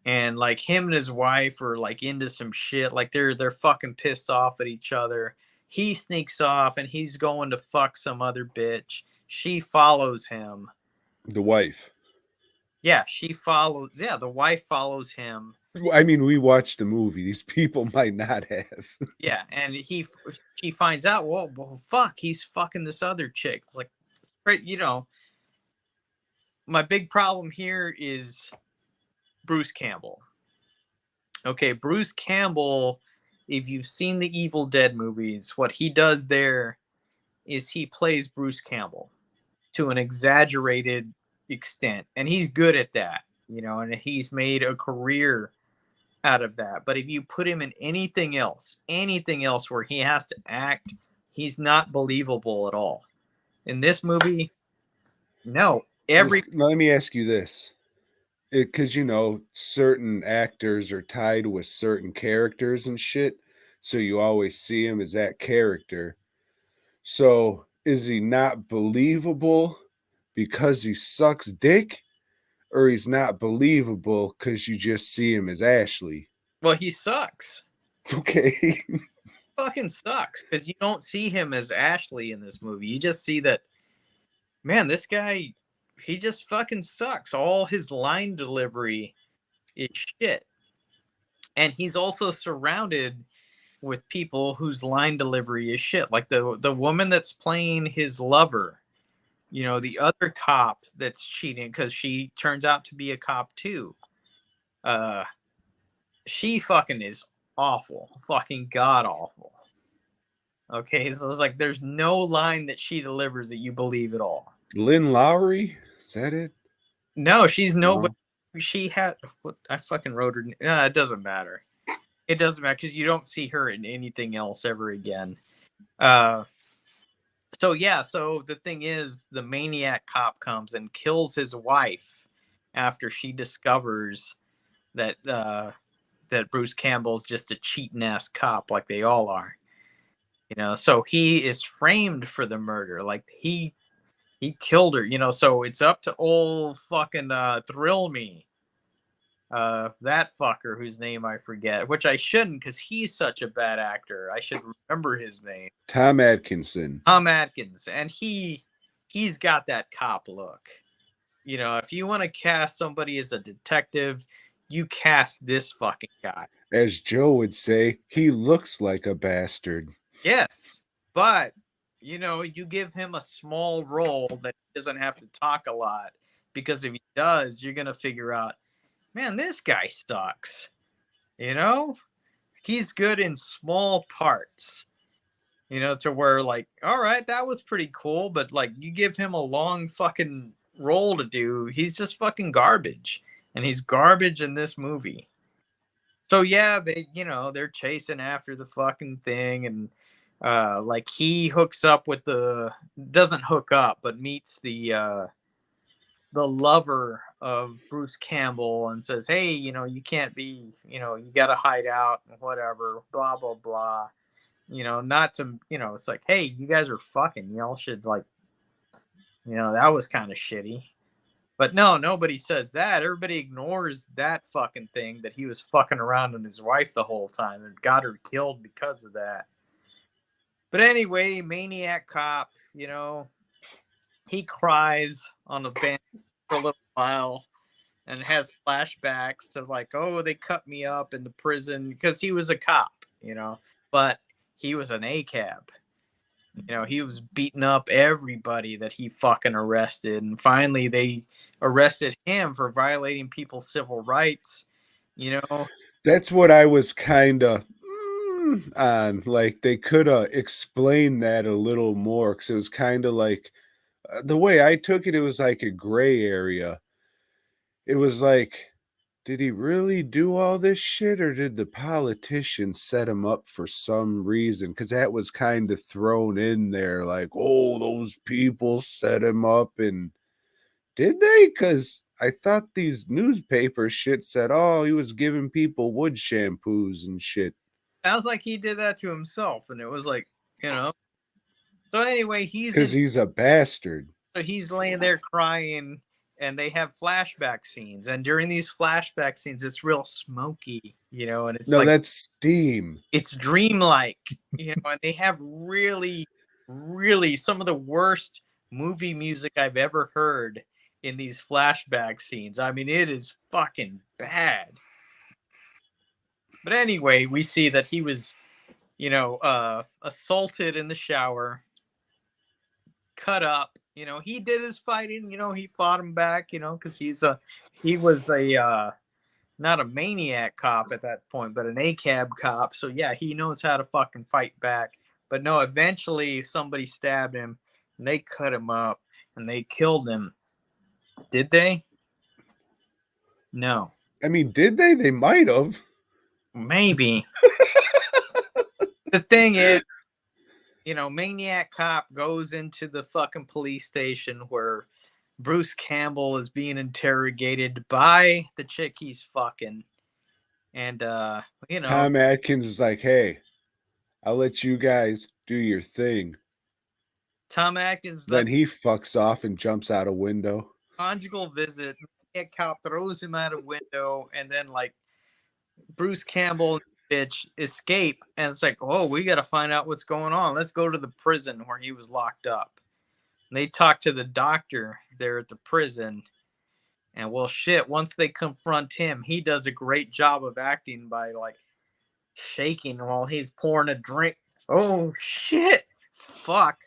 and like him and his wife are like into some shit, like they're fucking pissed off at each other. He sneaks off, and he's going to fuck some other bitch. She follows him. The wife. Yeah, she follows. Yeah, the wife follows him. I mean, we watched the movie. These people might not have. Yeah, and she finds out. Well, fuck, he's fucking this other chick. It's like, right, my big problem here is Bruce Campbell. Okay, Bruce Campbell if you've seen the Evil Dead movies, what he does there is he plays Bruce Campbell to an exaggerated extent, and he's good at that, and he's made a career out of that. But if you put him in anything else where he has to act, he's not believable at all. In this movie, no. Let me ask you this. Because, certain actors are tied with certain characters and shit. So you always see him as that character. So is he not believable because he sucks dick? Or he's not believable because you just see him as Ashley? Well, he sucks. Okay. Fucking sucks because you don't see him as Ashley in this movie. You just see that, man, this guy, he just fucking sucks. All his line delivery is shit. And he's also surrounded with people whose line delivery is shit. Like the woman that's playing his lover, the other cop that's cheating because she turns out to be a cop too. She fucking is awful, fucking god awful. Okay, so it's like there's no line that she delivers that you believe at all. Lynn Lowry? Is that it? No, she's nobody. No. She had what I fucking wrote her. It doesn't matter. It doesn't matter because you don't see her in anything else ever again. So yeah, so the thing is, the Maniac Cop comes and kills his wife after she discovers that that Bruce Campbell's just a cheating ass cop, like they all are. So he is framed for the murder. Like he killed her. So it's up to old fucking Thrill Me. That fucker whose name I forget, which I shouldn't because he's such a bad actor. I should remember his name. Tom Atkinson. Tom Atkins, and he's got that cop look. If you want to cast somebody as a detective, you cast this fucking guy. As Joe would say, he looks like a bastard. Yes, but you give him a small role that doesn't have to talk a lot, because if he does, you're gonna figure out, man, this guy sucks. He's good in small parts. To where like, all right, that was pretty cool, but like you give him a long fucking role to do, he's just fucking garbage. And he's garbage in this movie. So yeah, they're chasing after the fucking thing, and like he hooks up with doesn't hook up, but meets the lover of Bruce Campbell and says, hey, you can't be, you got to hide out and whatever, blah, blah, blah. Not to, it's like, hey, you guys are fucking, y'all should like, that was kind of shitty. But no, nobody says that. Everybody ignores that fucking thing, that he was fucking around with his wife the whole time and got her killed because of that. But anyway, Maniac Cop, he cries on the bench for a little while and has flashbacks to like, oh, they cut me up in the prison because he was a cop, but he was an ACAB. He was beating up everybody that he fucking arrested. And finally, they arrested him for violating people's civil rights. That's what I was kind of on. Like, they could have explained that a little more, because it was kind of like the way I took it, it was like a gray area. It was like, did he really do all this shit, or did the politicians set him up for some reason? Because that was kind of thrown in there, like, oh, those people set him up. And did they? Because I thought these newspaper shit said, oh, he was giving people wood shampoos and shit. Sounds like he did that to himself. And it was like, So anyway, Because he's a bastard. So he's laying there crying, and they have flashback scenes. And during these flashback scenes, it's real smoky, and it's like, that's steam. It's dreamlike, and they have really, really some of the worst movie music I've ever heard in these flashback scenes. I mean, it is fucking bad. But anyway, we see that he was, assaulted in the shower, cut up. He did his fighting. He fought him back. Because he was a not a maniac cop at that point, but an ACAB cop. So yeah, he knows how to fucking fight back. But no, eventually somebody stabbed him and they cut him up and they killed him. Did they? No. I mean, did they? They might have. Maybe. The thing is, Maniac Cop goes into the fucking police station where Bruce Campbell is being interrogated by the chick he's fucking. And Tom Atkins was like, hey, I'll let you guys do your thing. Tom Atkins, Then that's he fucks off and jumps out a window. conjugal visit. Maniac Cop throws him out a window, and then like Bruce Campbell and the bitch escape, and it's like, oh, we got to find out what's going on. Let's go to the prison where he was locked up. And they talk to the doctor there at the prison, and well, shit. Once they confront him, he does a great job of acting by like shaking while he's pouring a drink. Oh shit! Fuck!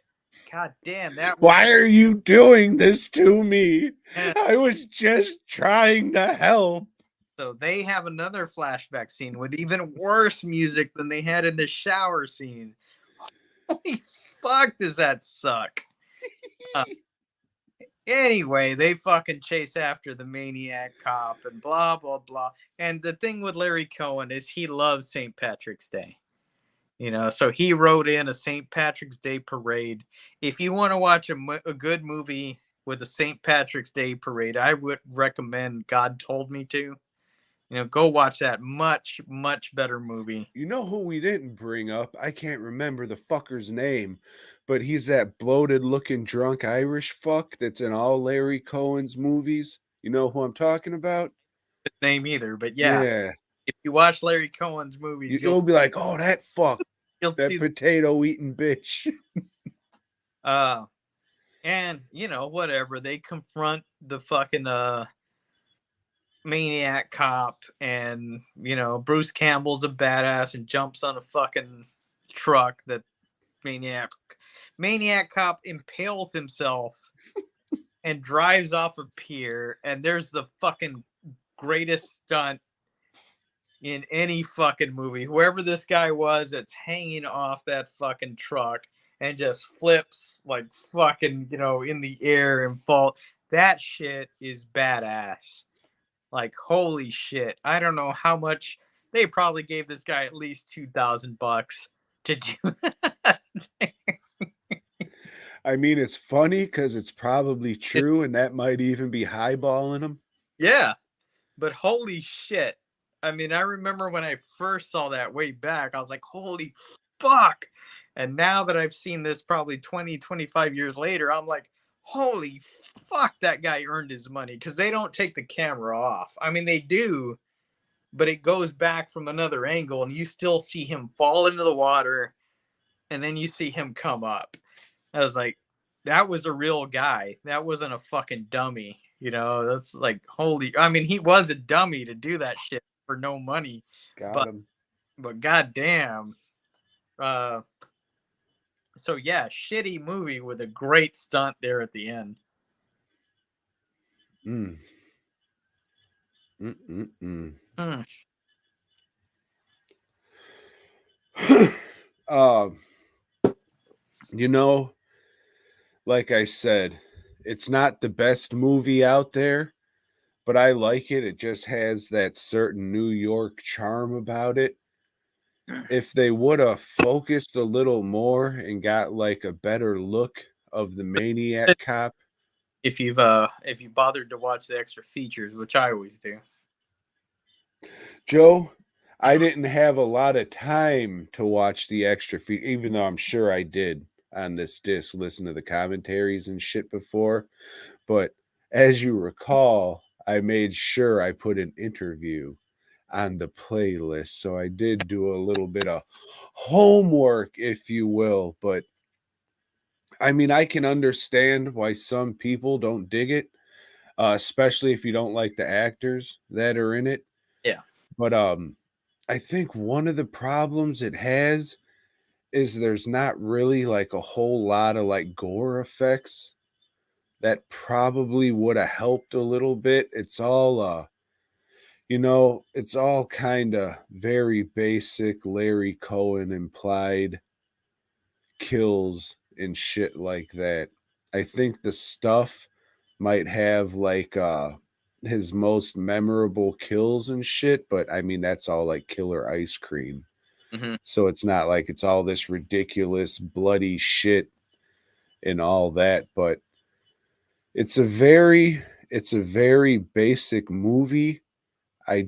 God damn that! Why are you doing this to me? And I was just trying to help. so they have another flashback scene with even worse music than they had in the shower scene. Holy fuck, does that suck? Anyway, they fucking chase after the maniac cop and blah, blah, blah. And the thing with Larry Cohen is he loves St. Patrick's Day. So he wrote in a St. Patrick's Day parade. If you want to watch a good movie with a St. Patrick's Day parade, I would recommend God Told Me To. Go watch that. Much, much better movie. You know who we didn't bring up? I can't remember the fucker's name, but he's that bloated looking drunk Irish fuck that's in all Larry Cohen's movies. You know who I'm talking about? His name either, but yeah, Yeah. if you watch Larry Cohen's movies, You'll be like, oh, that fuck, you'll that see. potato eating bitch. And whatever, they confront the fucking maniac cop, and Bruce Campbell's a badass and jumps on a fucking truck that maniac cop impales himself and drives off a pier, and there's the fucking greatest stunt in any fucking movie. Whoever this guy was that's hanging off that fucking truck and just flips like fucking in the air and fall. That shit is badass. Like, holy shit. I don't know how much they probably gave this guy at least $2,000 to do that. I mean, it's funny because it's probably true, and that might even be highballing him. Yeah, but holy shit. I mean, I remember when I first saw that way back, I was like, holy fuck. And now that I've seen this probably 20, 25 years later, I'm like, holy fuck, that guy earned his money, because they don't take the camera off. I mean, they do, but it goes back from another angle, and you still see him fall into the water, and then you see him come up. I was like, that was a real guy. That wasn't a fucking dummy. That's like, holy. I mean, he was a dummy to do that shit for no money. Got him. But goddamn. So yeah, shitty movie with a great stunt there at the end. Mm. Mm-mm-mm. Mm. Like I said, it's not the best movie out there, but I like it. It just has that certain New York charm about it. If they would have focused a little more and got like a better look of the Maniac Cop. If you bothered to watch the extra features, which I always do. Joe, I didn't have a lot of time to watch the extra feature, even though I'm sure I did on this disc, listen to the commentaries and shit before. But as you recall, I made sure I put an interview on the playlist. So I did do a little bit of homework, if you will. But I mean, I can understand why some people don't dig it, especially if you don't like the actors that are in it. Yeah. But I think one of the problems it has is there's not really like a whole lot of like gore effects that probably would have helped a little bit. It's all You know, it's all kind of very basic Larry Cohen implied kills and shit like that. I think the stuff might have like his most memorable kills and shit, but I mean that's all like killer ice cream. Hmm. So it's not like it's all this ridiculous bloody shit and all that, but it's a very basic movie. I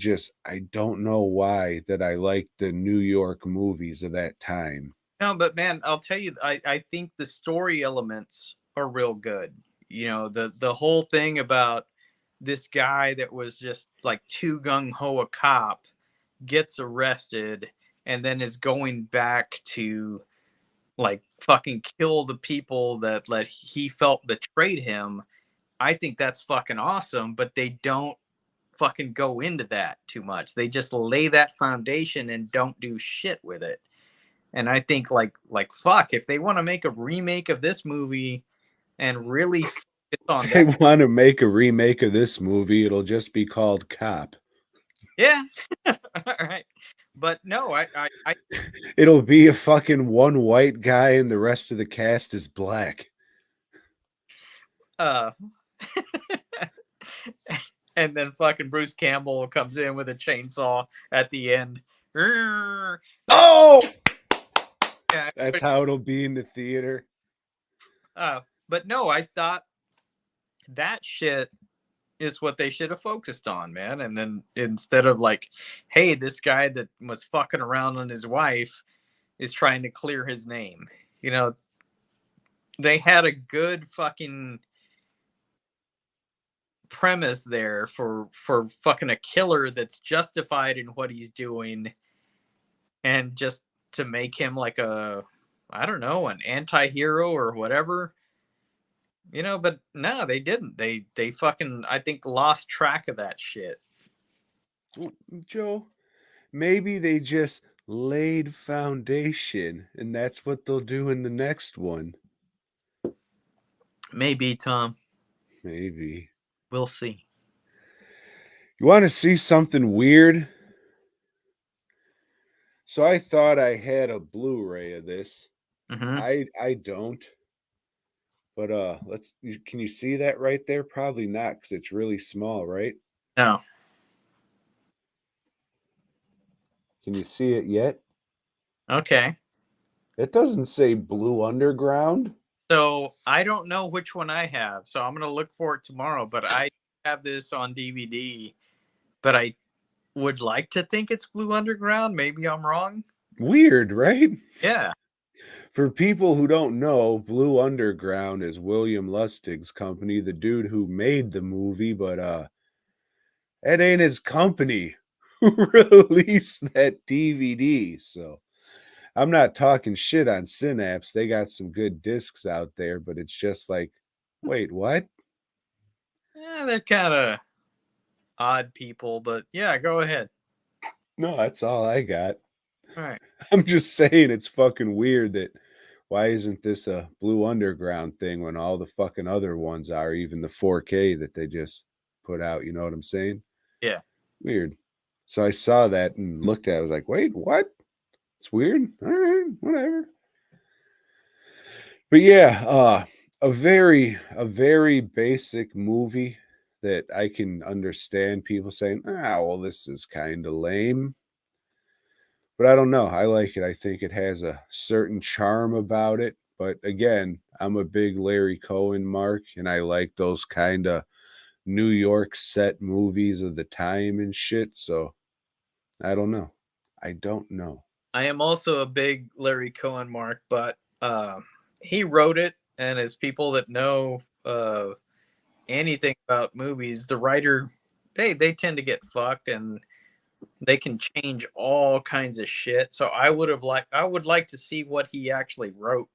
don't know why that I like the New York movies of that time. No, but man, I'll tell you, I think the story elements are real good. You know, the whole thing about this guy that was just like too gung ho a cop gets arrested and then is going back to like fucking kill the people that he felt betrayed him. I think that's fucking awesome, but they don't fucking go into that too much. They just lay that foundation and don't do shit with it. And I think like fuck, if they want to make a remake of this movie and really focus on They that, want to make a remake of this movie, it'll just be called Cop. yeah, all right. But no, I It'll be a fucking one white guy and the rest of the cast is black. uh, and then fucking Bruce Campbell comes in with a chainsaw at the end. Oh, Yeah, that's how it'll be in the theater. uh, but no, I thought that shit is what they should have focused on, man. And then instead of like, hey, this guy that was fucking around on his wife is trying to clear his name. You know, they had a good fucking premise there for fucking a killer that's justified in what he's doing, and just to make him like a, I don't know, an anti-hero or whatever. You know, but no, they didn't. They fucking, I think, lost track of that shit. Joe, maybe they just laid foundation and that's what they'll do in the next one. Maybe, Tom. Maybe. We'll see. You want to see something weird? So I thought I had a Blu-ray of this. Mm-hmm. I don't. But can you see that right there? Probably not cuz it's really small, right? No. Can you see it yet? Okay. It doesn't say Blue Underground. So I don't know which one I have. So I'm gonna look for it tomorrow. But I have this on DVD. But I would like to think it's Blue Underground. Maybe I'm wrong. Weird, right? Yeah. For people who don't know, Blue Underground is William Lustig's company, the dude who made the movie, but that ain't his company who released that DVD. So I'm not talking shit on Synapse. They got some good discs out there, but it's just like, wait, what? Yeah, they're kind of odd people. But yeah, go ahead. No, that's all I got. All right. I'm just saying it's fucking weird that why isn't this a Blue Underground thing when all the fucking other ones are, even the 4K that they just put out, you know what I'm saying? Yeah. Weird. So I saw that and looked at it. I was like, wait, what? It's weird. All right, whatever. But yeah, a very basic movie that I can understand people saying, well, this is kind of lame. But I don't know. I like it. I think it has a certain charm about it. But again, I'm a big Larry Cohen mark, and I like those kind of New York set movies of the time and shit. So I don't know. I don't know. I am also a big Larry Cohen mark, but he wrote it, and as people that know anything about movies, the writer, they tend to get fucked, and they can change all kinds of shit. So I would like to see what he actually wrote.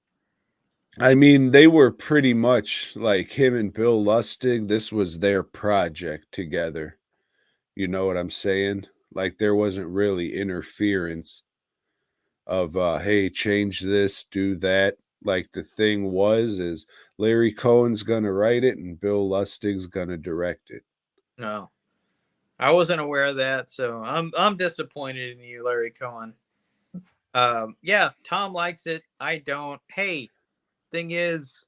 I mean, they were pretty much like him and Bill Lustig. This was their project together. You know what I'm saying? Like there wasn't really interference of hey, change this, do that. Like the thing was is Larry Cohen's gonna write it and Bill Lustig's gonna direct it. No, I wasn't aware of that, so I'm disappointed in you, Larry Cohen. Yeah, Tom likes it. I don't. Hey, thing is,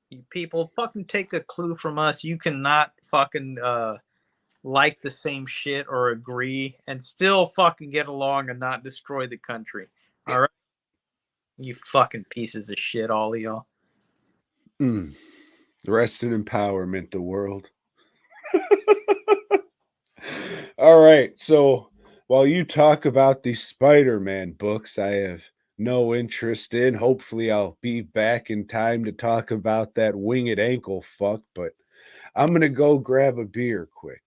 you people fucking take a clue from us. You cannot fucking like the same shit or agree and still fucking get along and not destroy the country. All right, you fucking pieces of shit, all of y'all. Rest in empowerment, the world. All right. So while you talk about the Spider-Man books, I have no interest in. Hopefully, I'll be back in time to talk about that winged ankle fuck, but I'm going to go grab a beer quick.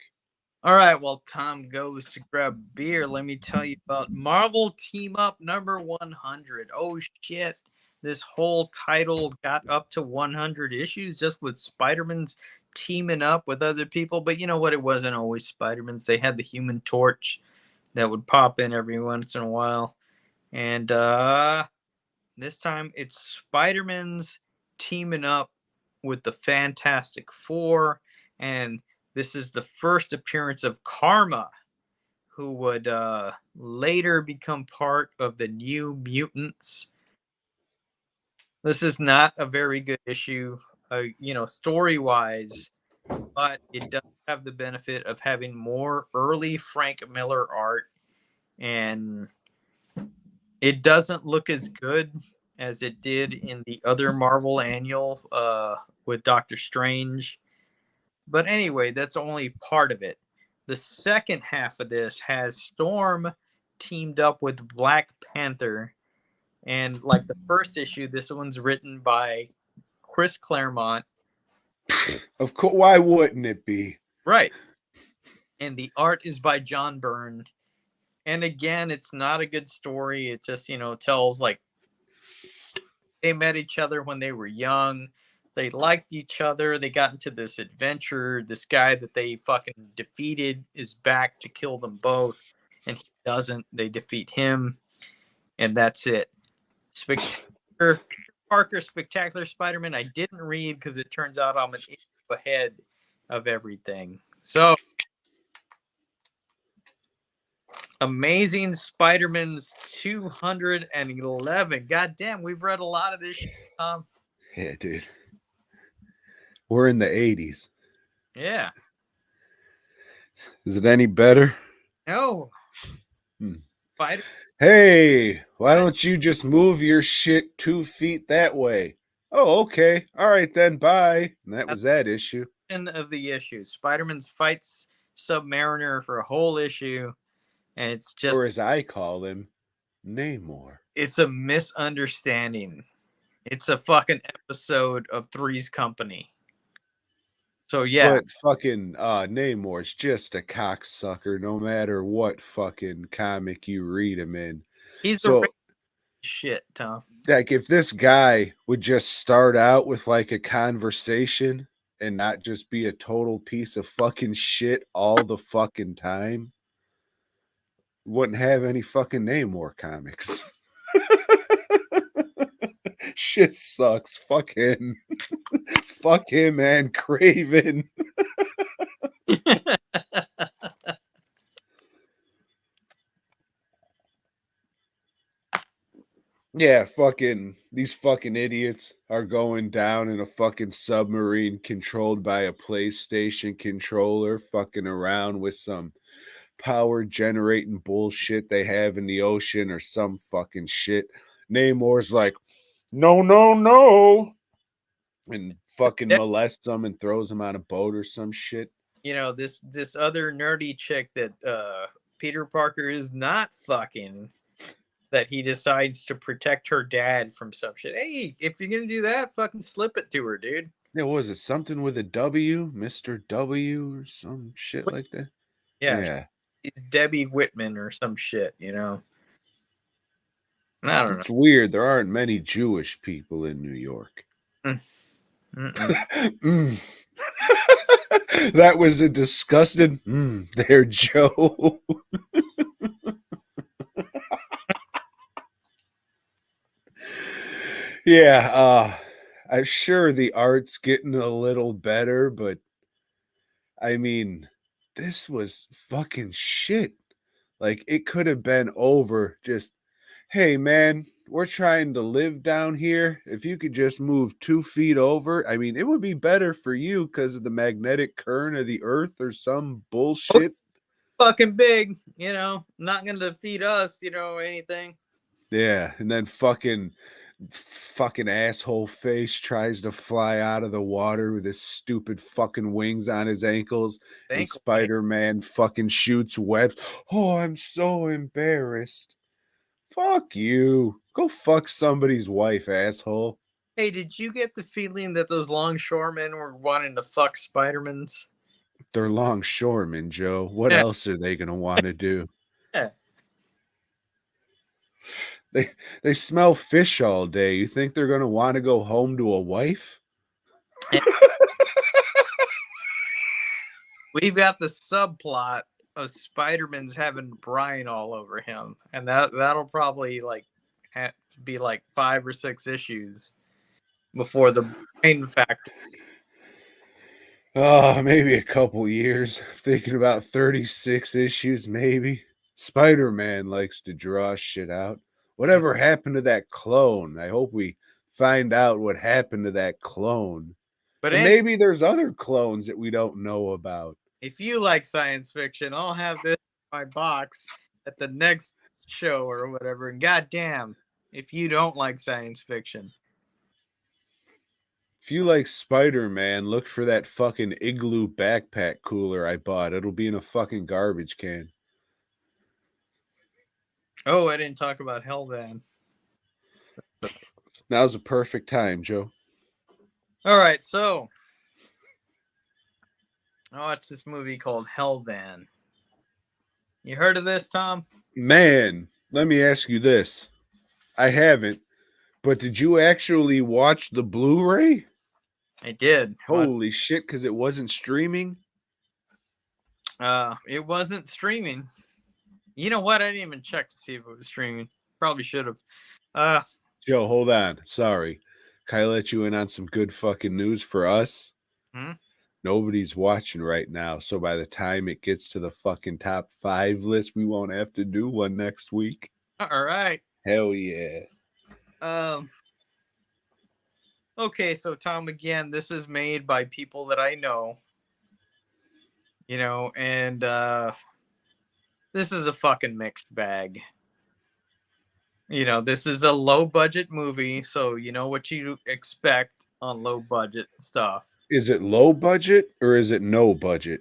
All right, well, Tom goes to grab beer. Let me tell you about Marvel Team Up number 100. Oh, shit. This whole title got up to 100 issues just with Spider-Man's teaming up with other people. But you know what? It wasn't always Spider-Man's. They had the Human Torch that would pop in every once in a while. And this time it's Spider-Man's teaming up with the Fantastic Four. And this is the first appearance of Karma, who would later become part of the New Mutants. This is not a very good issue, story wise, but it does have the benefit of having more early Frank Miller art, and it doesn't look as good as it did in the other Marvel annual with Doctor Strange. But anyway, that's only part of it. The second half of this has Storm teamed up with Black Panther. And like the first issue, this one's written by Chris Claremont. Of course, why wouldn't it be? Right. And the art is by John Byrne. And again, it's not a good story. It just, tells like they met each other when they were young. They liked each other. They got into this adventure. This guy that they fucking defeated is back to kill them both. And he doesn't. They defeat him. And that's it. Spectacular Parker, Spectacular Spider-Man. I didn't read because it turns out I'm an issue ahead of everything. So, Amazing Spider-Man's 211. God damn, we've read a lot of this shit, Tom. Yeah, dude. We're in the 80s. Yeah. Is it any better? No. Spider. Hey, why don't you just move your shit 2 feet that way? Oh, okay. All right then. Bye. And that was that issue. Of the issue. Spider-Man's fights Submariner for a whole issue, and it's just, Or as I call him, Namor. it's a misunderstanding. It's a fucking episode of Three's Company. So yeah, But fucking Namor's just a cocksucker no matter what fucking comic you read him in. he's the So shit, Tom. like if this guy would just start out with like a conversation and not just be a total piece of fucking shit all the fucking time, wouldn't have any fucking Namor comics. Shit sucks. Fuck him. Fuck him and Craven. Yeah, fucking these fucking idiots are going down in a fucking submarine controlled by a PlayStation controller, fucking around with some power generating bullshit they have in the ocean or some fucking shit. Namor's like, no, no, no. And fucking molests them and throws them on a boat or some shit. This other nerdy chick that Peter Parker is not fucking, that he decides to protect her dad from some shit. Hey, if you're gonna do that, fucking slip it to her, dude. Yeah, what was it? Something with a W, Mr. W, or some shit like that. Yeah. She's Debbie Whitman or some shit, I don't know. It's weird. There aren't many Jewish people in New York. Mm. That was a disgusting there, Joe. Yeah, I'm sure the art's getting a little better, but I mean, this was fucking shit. Like, it could have been over just, hey, man, we're trying to live down here. If you could just move 2 feet over, I mean, it would be better for you because of the magnetic current of the earth or some bullshit. Fucking big, not gonna defeat us, anything. Yeah. And then fucking asshole face tries to fly out of the water with his stupid fucking wings on his ankles, and Ankle bite. Spider-Man fucking shoots webs. Oh, I'm so embarrassed. Fuck you. Go fuck somebody's wife, asshole. Hey, did you get the feeling that those longshoremen were wanting to fuck Spider-Mans? They're longshoremen, Joe. What Yeah, else are they gonna want to do? yeah. They they smell fish all day. You think they're gonna want to go home to a wife? And we've got the subplot of Spider-Man's having brine all over him, and that'll probably be like 5 or 6 issues before the brine factor. Oh, maybe a couple years. Thinking about 36 issues, maybe. Spider-Man likes to draw shit out. Whatever happened to that clone? I hope we find out what happened to that clone. But And maybe there's other clones that we don't know about. if you like science fiction, I'll have this in my box at the next show or whatever. And goddamn, if you don't like science fiction. If you like Spider-Man, look for that fucking igloo backpack cooler I bought. It'll be in a fucking garbage can. Oh, I didn't talk about Hell then. Now's the perfect time, Joe. All right, so I watched this movie called Hellvan. You heard of this, Tom? Man, let me ask you this. I haven't, but did you actually watch the Blu-ray? I did. Holy shit, because it wasn't streaming? It wasn't streaming. You know what? I didn't even check to see if it was streaming. Probably should have. Joe, hold on. Sorry. Can I let you in on some good fucking news for us? Hmm? Nobody's watching right now, so by the time it gets to the fucking top 5 list, we won't have to do one next week. All right. Hell yeah. Okay, so Tom, again, this is made by people that I know. And this is a fucking mixed bag. This is a low budget movie, so you know what you expect on low budget stuff. Is it low budget or is it no budget?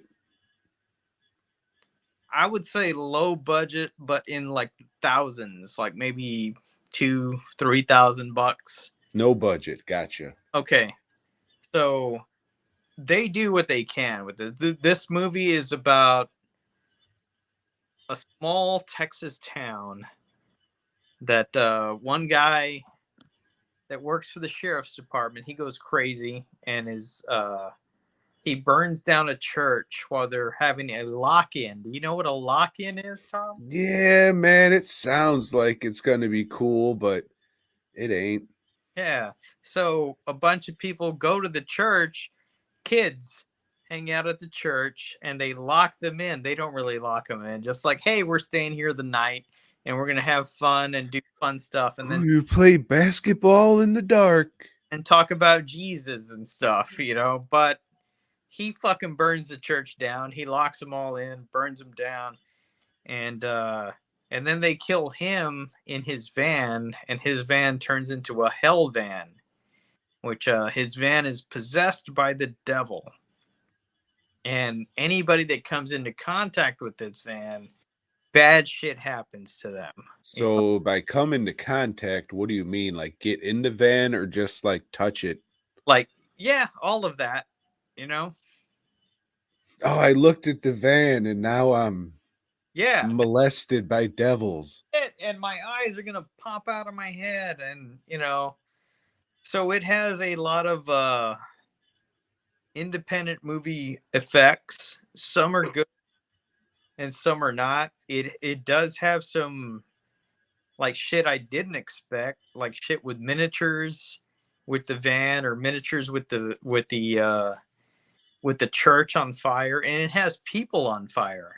I would say low budget, but in like thousands, like maybe $2,000-3,000. No budget. Gotcha. Okay, so they do what they can with it. This movie is about a small Texas town that one guy that works for the sheriff's department, he goes crazy and he burns down a church while they're having a lock-in. Do you know what a lock-in is, Tom? Yeah, man, it sounds like it's going to be cool, but it ain't. Yeah. So a bunch of people go to the church, kids hang out at the church, and they lock them in. They don't really lock them in. Just like, hey, we're staying here the night and we're going to have fun and do fun stuff. And then You play basketball in the dark. and talk about Jesus and stuff, but he fucking burns the church down. He locks them all in, burns them down, and then they kill him in his van, and his van turns into a hell van, which his van is possessed by the devil. And anybody that comes into contact with this van, bad shit happens to them. So by come into contact, what do you mean? Like get in the van or just like touch it? Like, yeah, all of that, Oh, I looked at the van and now I'm Yeah. molested by devils. And my eyes are gonna pop out of my head, and so it has a lot of independent movie effects. Some are good and some are not. It does have some like shit I didn't expect, like shit with miniatures with the van, or miniatures with the with the church on fire, and it has people on fire,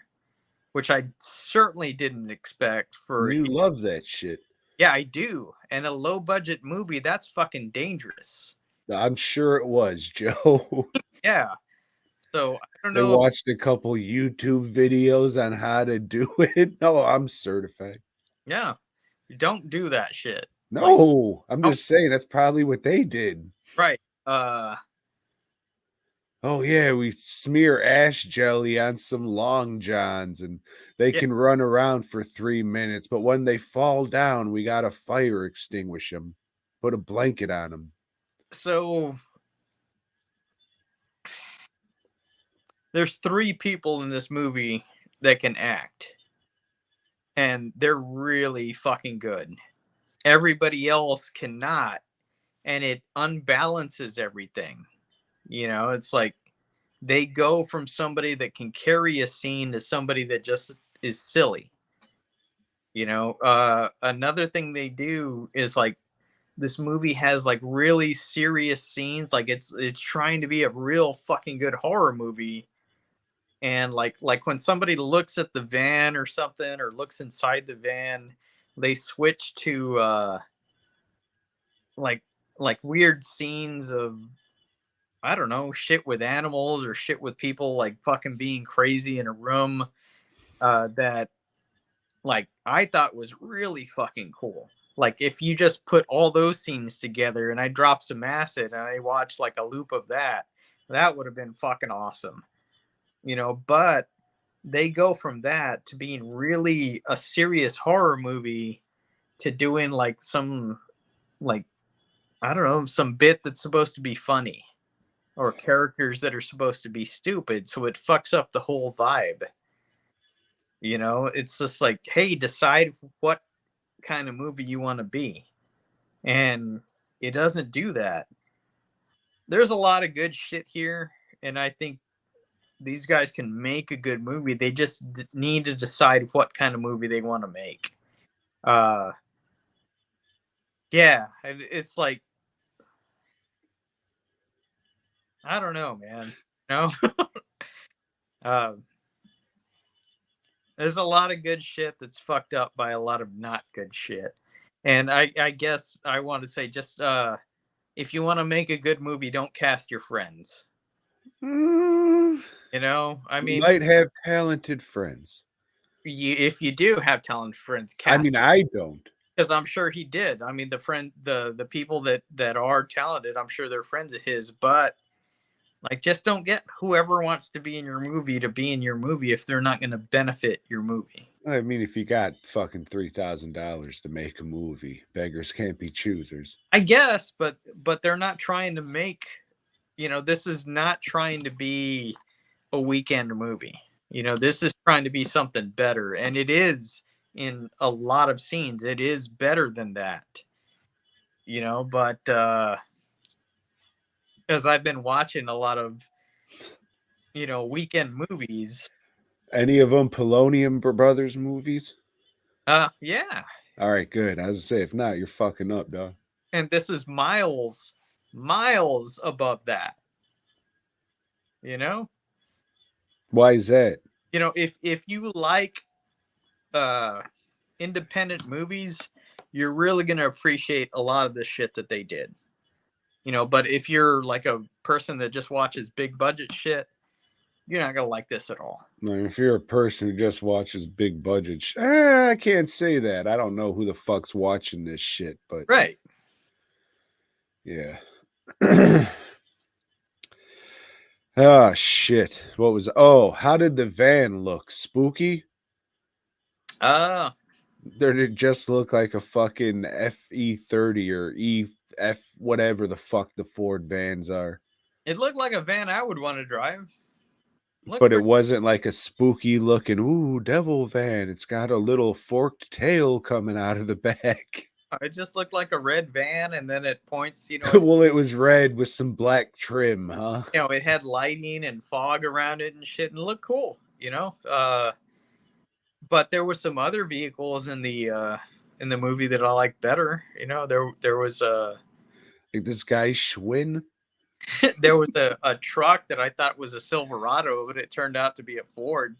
which I certainly didn't expect for. You love that shit. Yeah, I do. And a low budget movie, that's fucking dangerous. I'm sure it was, Joe. Yeah. So I don't They know. watched a couple YouTube videos on how to do it. No, I'm certified. Yeah. Don't do that shit. Like, No, I'm don't, just saying that's probably what they did. right. Oh yeah, we smear ash jelly on some long johns and they Yeah. can run around for 3 minutes, but when they fall down, we gotta fire extinguish them. Put a blanket on them. So there's three people in this movie that can act, and they're really fucking good. Everybody else cannot, and it unbalances everything. It's like they go from somebody that can carry a scene to somebody that just is silly. Another thing they do is like this movie has like really serious scenes, like it's trying to be a real fucking good horror movie, and like when somebody looks at the van or something or looks inside the van, they switch to like like weird scenes of, I don't know, shit with animals or shit with people like fucking being crazy in a room, that like I thought was really fucking cool. Like if you just put all those scenes together and I dropped some acid and I watched like a loop of that, that would have been fucking awesome. But they go from that to being really a serious horror movie to doing like some, like, I don't know, some bit that's supposed to be funny or characters that are supposed to be stupid, so it fucks up the whole vibe. It's just like, hey, decide what kind of movie you want to be, and it doesn't do that. There's a lot of good shit here, and I think these guys can make a good movie. They just need to decide what kind of movie they want to make. uh yeah, it's like, I don't know, man. you know uh, there's a lot of good shit that's fucked up by a lot of not good shit. And I guess I want to say, just if you want to make a good movie, don't cast your friends. Mm, I you mean, might have talented friends. if you do have talented friends, I cast, mean, I don't. because I'm sure he did. I mean, the people that are talented, I'm sure they're friends of his. But like, just don't get whoever wants to be in your movie to be in your movie if they're not going to benefit your movie. I mean, if you got fucking $3,000 to make a movie, beggars can't be choosers. I guess, but they're not trying to make. This is not trying to be a weekend movie. This is trying to be something better, and it is in a lot of scenes. It is better than that. But as I've been watching a lot of weekend movies. Any of them Polonium Brothers movies? Yeah, All right, good. I was gonna say, if not, you're fucking up, dog. and this is miles above that. You know, Why is that? if you like uh independent movies, you're really gonna appreciate a lot of the shit that they did. But if you're like a person that just watches big budget shit, you're not gonna like this at all. I mean, if you're a person who just watches big budget, I can't say that. I don't know who the fuck's watching this shit, but Right. yeah. Ah, shit. What was? Oh, how did the van look? Spooky? Uh Did it just look like a fucking FE30 or EF whatever the fuck the Ford vans are? it looked like a van I would want to drive. Look But it pretty. wasn't like a spooky looking, ooh, devil van. It's got a little forked tail coming out of the back. It just looked like a red van, and then it points. Well, it was red with some black trim, huh? It had lighting and fog around it and shit, and it looked cool. But there were some other vehicles in the movie that I liked better. There was Like this guy Schwinn. there was a truck that I thought was a Silverado, but it turned out to be a Ford.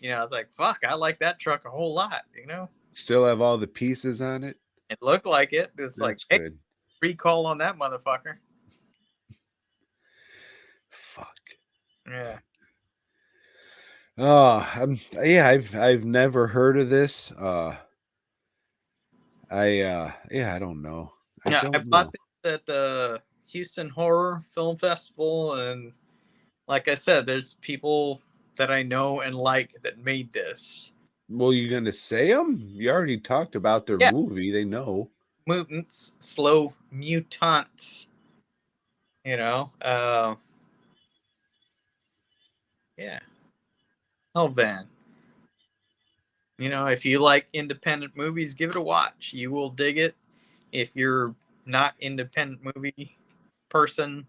I was like, fuck, I like that truck a whole lot. Still have all the pieces on it? It looked like it. It's like, That's hey, good. recall on that motherfucker. Fuck. Yeah. Oh, yeah, I've never heard of this. I don't know. I Yeah, I don't bought know. this at the Houston Horror Film Festival, and like I said, there's people that I know and like that made this. Well, you gonna say them? You already talked about their Yeah, movie. They know. mutants, slow mutants. You know, yeah, Hellband. If you like independent movies, give it a watch. You will dig it. If you're not independent movie person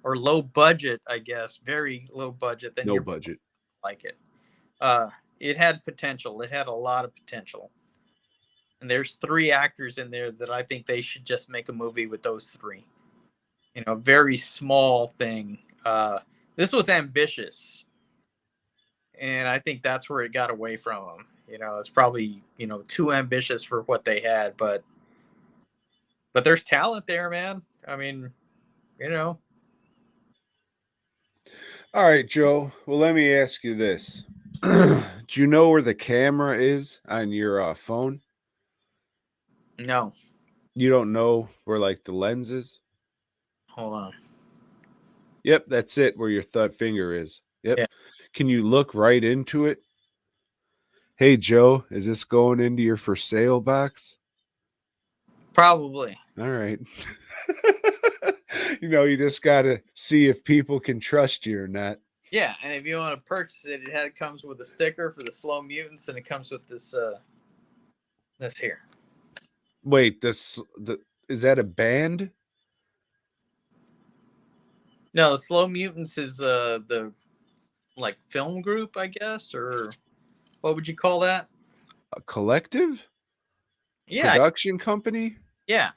or low budget, I guess, very low budget, then No you're budget. like it. Uh, it had potential. It had a lot of potential. And there's 3 actors in there that I think they should just make a movie with those 3. Very small thing. This was ambitious, and I think that's where it got away from them. It's probably too ambitious for what they had, but there's talent there, man. I mean, you know, All right, Joe. Well, let me ask you this. Do you know where the camera is on your phone? no, You don't know where like the lens is? hold on. Yep, that's it, where your third finger is. Yep. Yeah, Can you look right into it? Hey, Joe, is this going into your for sale box? probably. All right. You just got to see if people can trust you or not. Yeah, and if you want to purchase it, it comes with a sticker for the slow mutants, and it comes with this here. Wait, is that a band? No, the slow mutants is the like film group, I guess, or what would you call that? A collective? Yeah, Production company? yeah,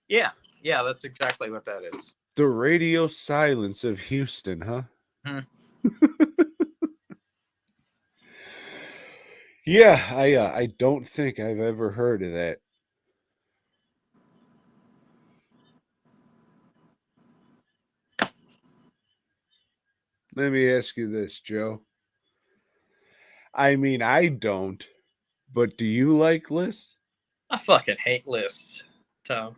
yeah, yeah. That's exactly what that is. The radio silence of Houston, huh? Hmm. Yeah, I don't think I've ever heard of that. Let me ask you this, Joe. I mean, I don't, but do you like lists? I fucking hate lists, Tom.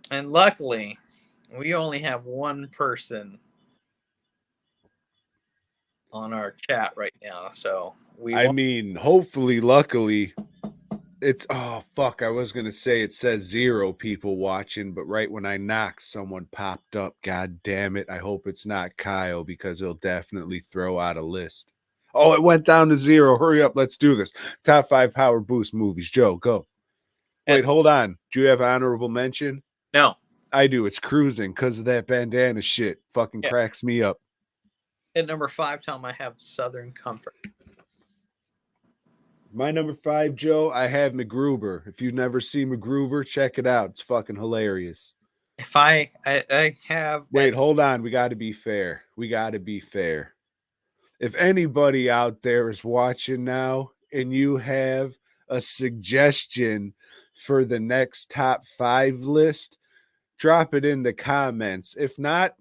And luckily, we only have one person on our chat right now, so we I won't. mean, hopefully, luckily, it's oh fuck, I was gonna say it says 0 people watching, but right when I knocked, someone popped up. God damn it. I hope it's not Kyle because he'll definitely throw out a list. Oh, it went down to 0. Hurry up, let's do this. Top 5 Power Boost movies. Joe, go. Wait, And hold on. Do you have honorable mention? no, I do. It's Cruising because of that bandana shit. Fucking yeah. cracks me up. At number 5, Tom, I have Southern Comfort. My number 5, Joe, I have MacGruber. If you've never seen MacGruber, check it out. It's fucking hilarious. If I have Wait, hold on. We got to be fair. We got to be fair. If anybody out there is watching now and you have a suggestion for the next top 5 list, drop it in the comments. If not,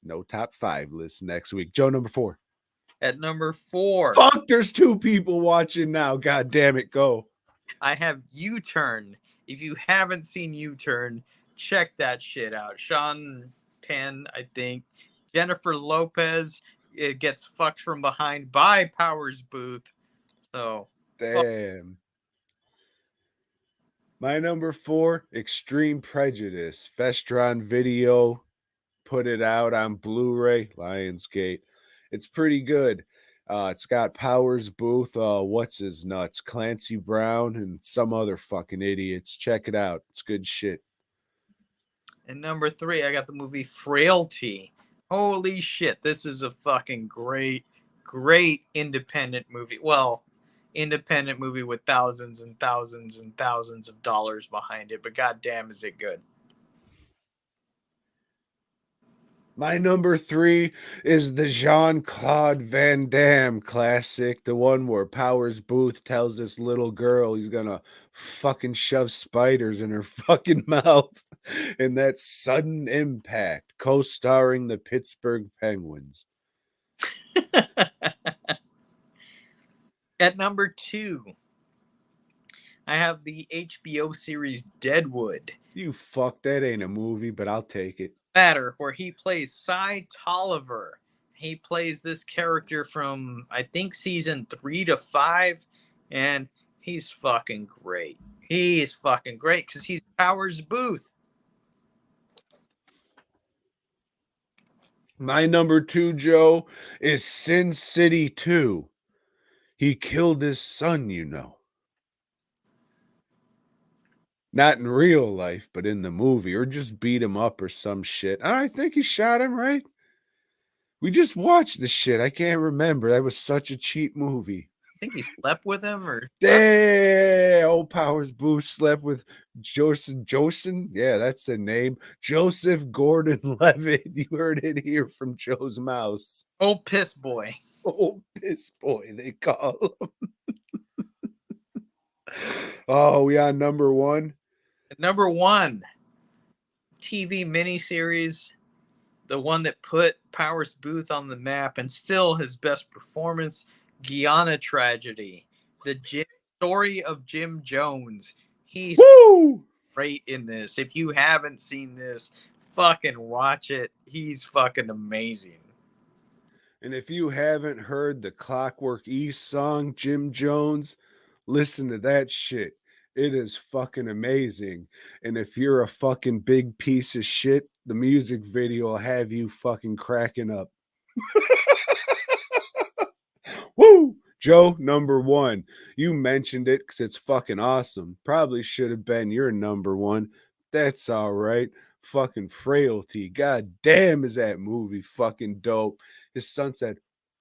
no top 5 list next week. Joe, number 4. at number 4, Fuck, there's 2 people watching now. God damn it, go. I have U-Turn. If you haven't seen U-Turn, check that shit out. Sean Penn, I think. Jennifer Lopez, it gets fucked from behind by Powers Booth. So, Damn. My number 4, Extreme Prejudice. Vestron Video put it out on Blu-ray, Lionsgate. It's pretty good. It's got Powers Booth, what's his nuts, Clancy Brown, and some other fucking idiots. Check it out. It's good shit. and number 3, I got the movie Frailty. Holy shit, this is a fucking great independent movie. Well, independent movie with thousands and thousands and thousands of dollars behind it, but goddamn, is it good. My number 3 is the Jean-Claude Van Damme classic, the one where Powers Booth tells this little girl he's gonna fucking shove spiders in her fucking mouth. And that Sudden Impact, co-starring the Pittsburgh Penguins. At number 2, I have the HBO series Deadwood. You fuck, that ain't a movie, but I'll take it. Matter, where he plays Cy Tolliver. He plays this character from, I think, season 3 to 5, and he's fucking great. He is fucking great because he's Powers Booth. My number 2, Joe, is Sin City 2. He killed his son, you know. Not in real life, but in the movie, or just beat him up or some shit. I think he shot him, right? We just watched the shit. I can't remember. That was such a cheap movie. I think he slept with him, or Damn, old Powers Booth slept with Joseph. Yeah, that's the name. Joseph Gordon-Levitt. You heard it here from Joe's mouse. old piss boy. Old piss boy, they call him. Oh, we on number 1? At number 1, TV miniseries, the one that put Powers Booth on the map and still his best performance, Guyana Tragedy, the story of Jim Jones. He's great in this. If you haven't seen this, fucking watch it. He's fucking amazing. And if you haven't heard the Clockwork East song, Jim Jones, listen to that shit. It is fucking amazing. And if you're a fucking big piece of shit, the music video will have you fucking cracking up. Woo! Joe, number 1. You mentioned it because it's fucking awesome. Probably should have been your number 1. That's all right. Fucking Frailty. God damn, is that movie fucking dope. His son said,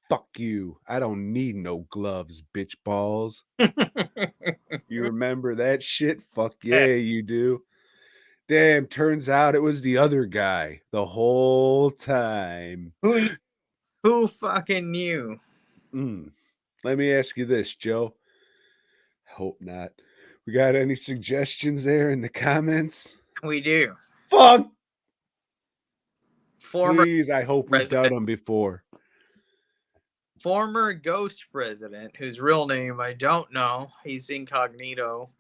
fuck you. I don't need no gloves, bitch balls. You remember that shit? Fuck yeah, you do. Damn, turns out it was the other guy the whole time. Who fucking knew? Let me ask you this, Joe. Hope not. We got any suggestions there in the comments? We do. Fuck! Former Please, I hope we've done them before. Former Ghost President, whose real name I don't know, he's incognito,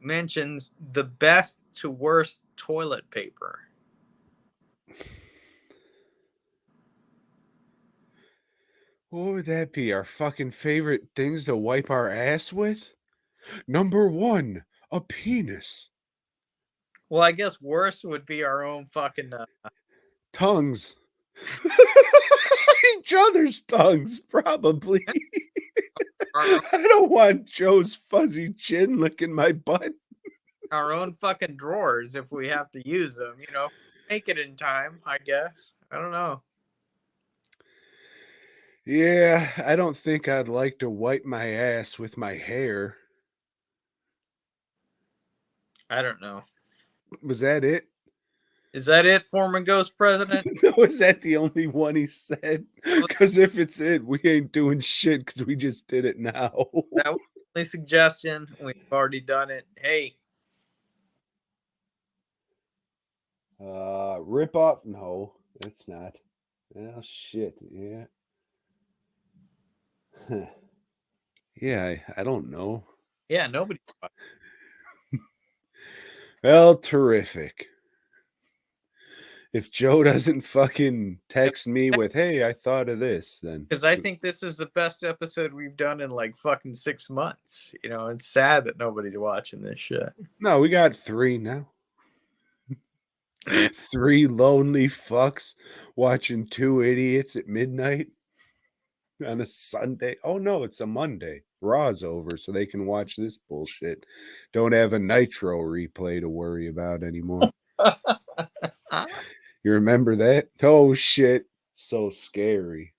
mentions the best to worst toilet paper. What would that be? Our fucking favorite things to wipe our ass with? Number 1, a penis. Well, I guess worst would be our own fucking tongues. Each other's tongues, probably. I don't want Joe's fuzzy chin licking my butt. Our own fucking drawers if we have to use them, you know. Make it in time, I guess. I don't know. Yeah, I don't think I'd like to wipe my ass with my hair. I don't know. Was that it? Is that it, former Ghost President? Was that the only one he said? Because if it's it, we ain't doing shit because we just did it now. That was the only suggestion. We've already done it. Hey. Rip off? No, that's not. Oh, shit. Yeah. Huh. Yeah, I don't know. Yeah, nobody. Well, terrific. If Joe doesn't fucking text me with, hey, I thought of this, then. Because I think this is the best episode we've done in like fucking 6 months. You know, it's sad that nobody's watching this shit. No, we got 3 now. 3 lonely fucks watching 2 idiots at midnight on a Sunday. Oh, no, it's a Monday. Raw's over, so they can watch this bullshit. Don't have a Nitro replay to worry about anymore. You remember that? Oh, shit. So scary.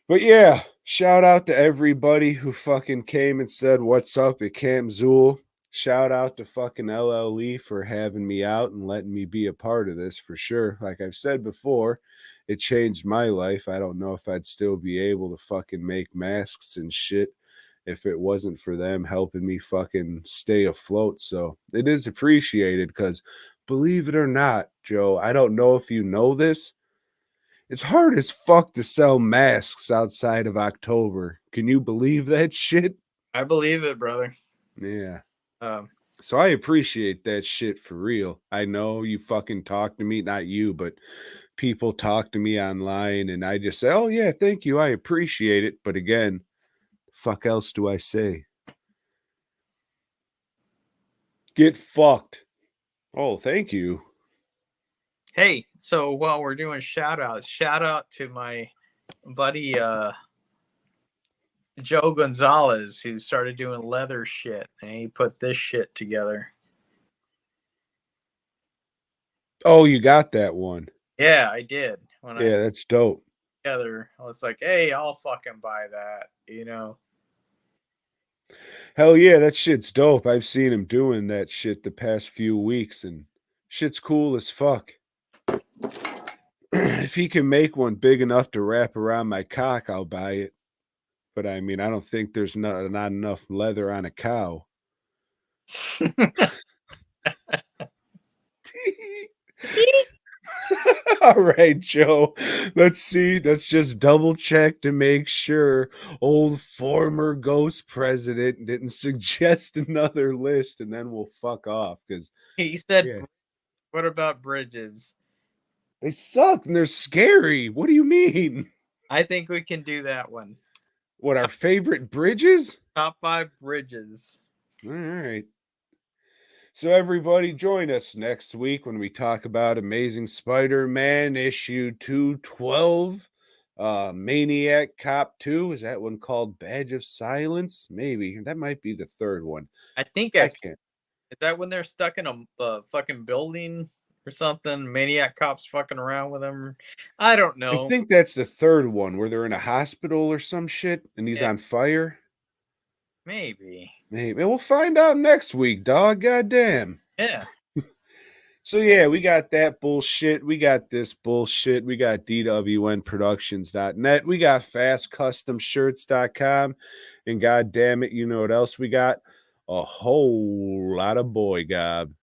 But yeah, Shout out to everybody who fucking came and said what's up at Camp Zool. Shout out to fucking LLE for having me out and letting me be a part of this for sure. Like I've said before, it changed my life. I don't know if I'd still be able to fucking make masks and shit if it wasn't for them helping me fucking stay afloat. So it is appreciated because believe it or not, Joe, I don't know if you know this. It's hard as fuck to sell masks outside of October. Can you believe that shit? I believe it, brother. Yeah. Um, So I appreciate that shit for real. I know you fucking talk to me, not you, but people talk to me online and I just say, "Oh yeah, thank you. I appreciate it." But again, fuck else do I say? Get fucked. Oh, thank you. hey, so while we're doing shout outs, shout out to my buddy Joe Gonzalez, who started doing leather shit, and he put this shit together. Oh, you got that one. Yeah, I did. When I Yeah, saw that's dope. it together, I was like, hey, I'll fucking buy that, you know. Hell yeah, that shit's dope. I've seen him doing that shit the past few weeks and shit's cool as fuck. If he can make one big enough to wrap around my cock, I'll buy it. But I mean, I don't think there's not enough leather on a cow. All right, Joe. Let's see. Let's just double check to make sure old former ghost president didn't suggest another list and then we'll fuck off because, He said, yeah, what about bridges? they suck and they're scary. What do you mean? I think we can do that one. What, our favorite bridges? Top 5 bridges. All right. So, everybody, join us next week when we talk about Amazing Spider Man issue 212. Maniac Cop 2. Is that one called Badge of Silence? Maybe. That might be the third one. I think I I've can't. is that when they're stuck in a fucking building or something? Maniac cops fucking around with them. I don't I know. think that's the third one where they're in a hospital or some shit and he's Yeah, on fire. maybe. Maybe. We'll find out next week, dog. Goddamn. Yeah. So yeah, we got that bullshit. We got this bullshit. We got dwnproductions.net. We got fastcustomshirts.com. And god damn it, you know what else we got? A whole lot of boy gob.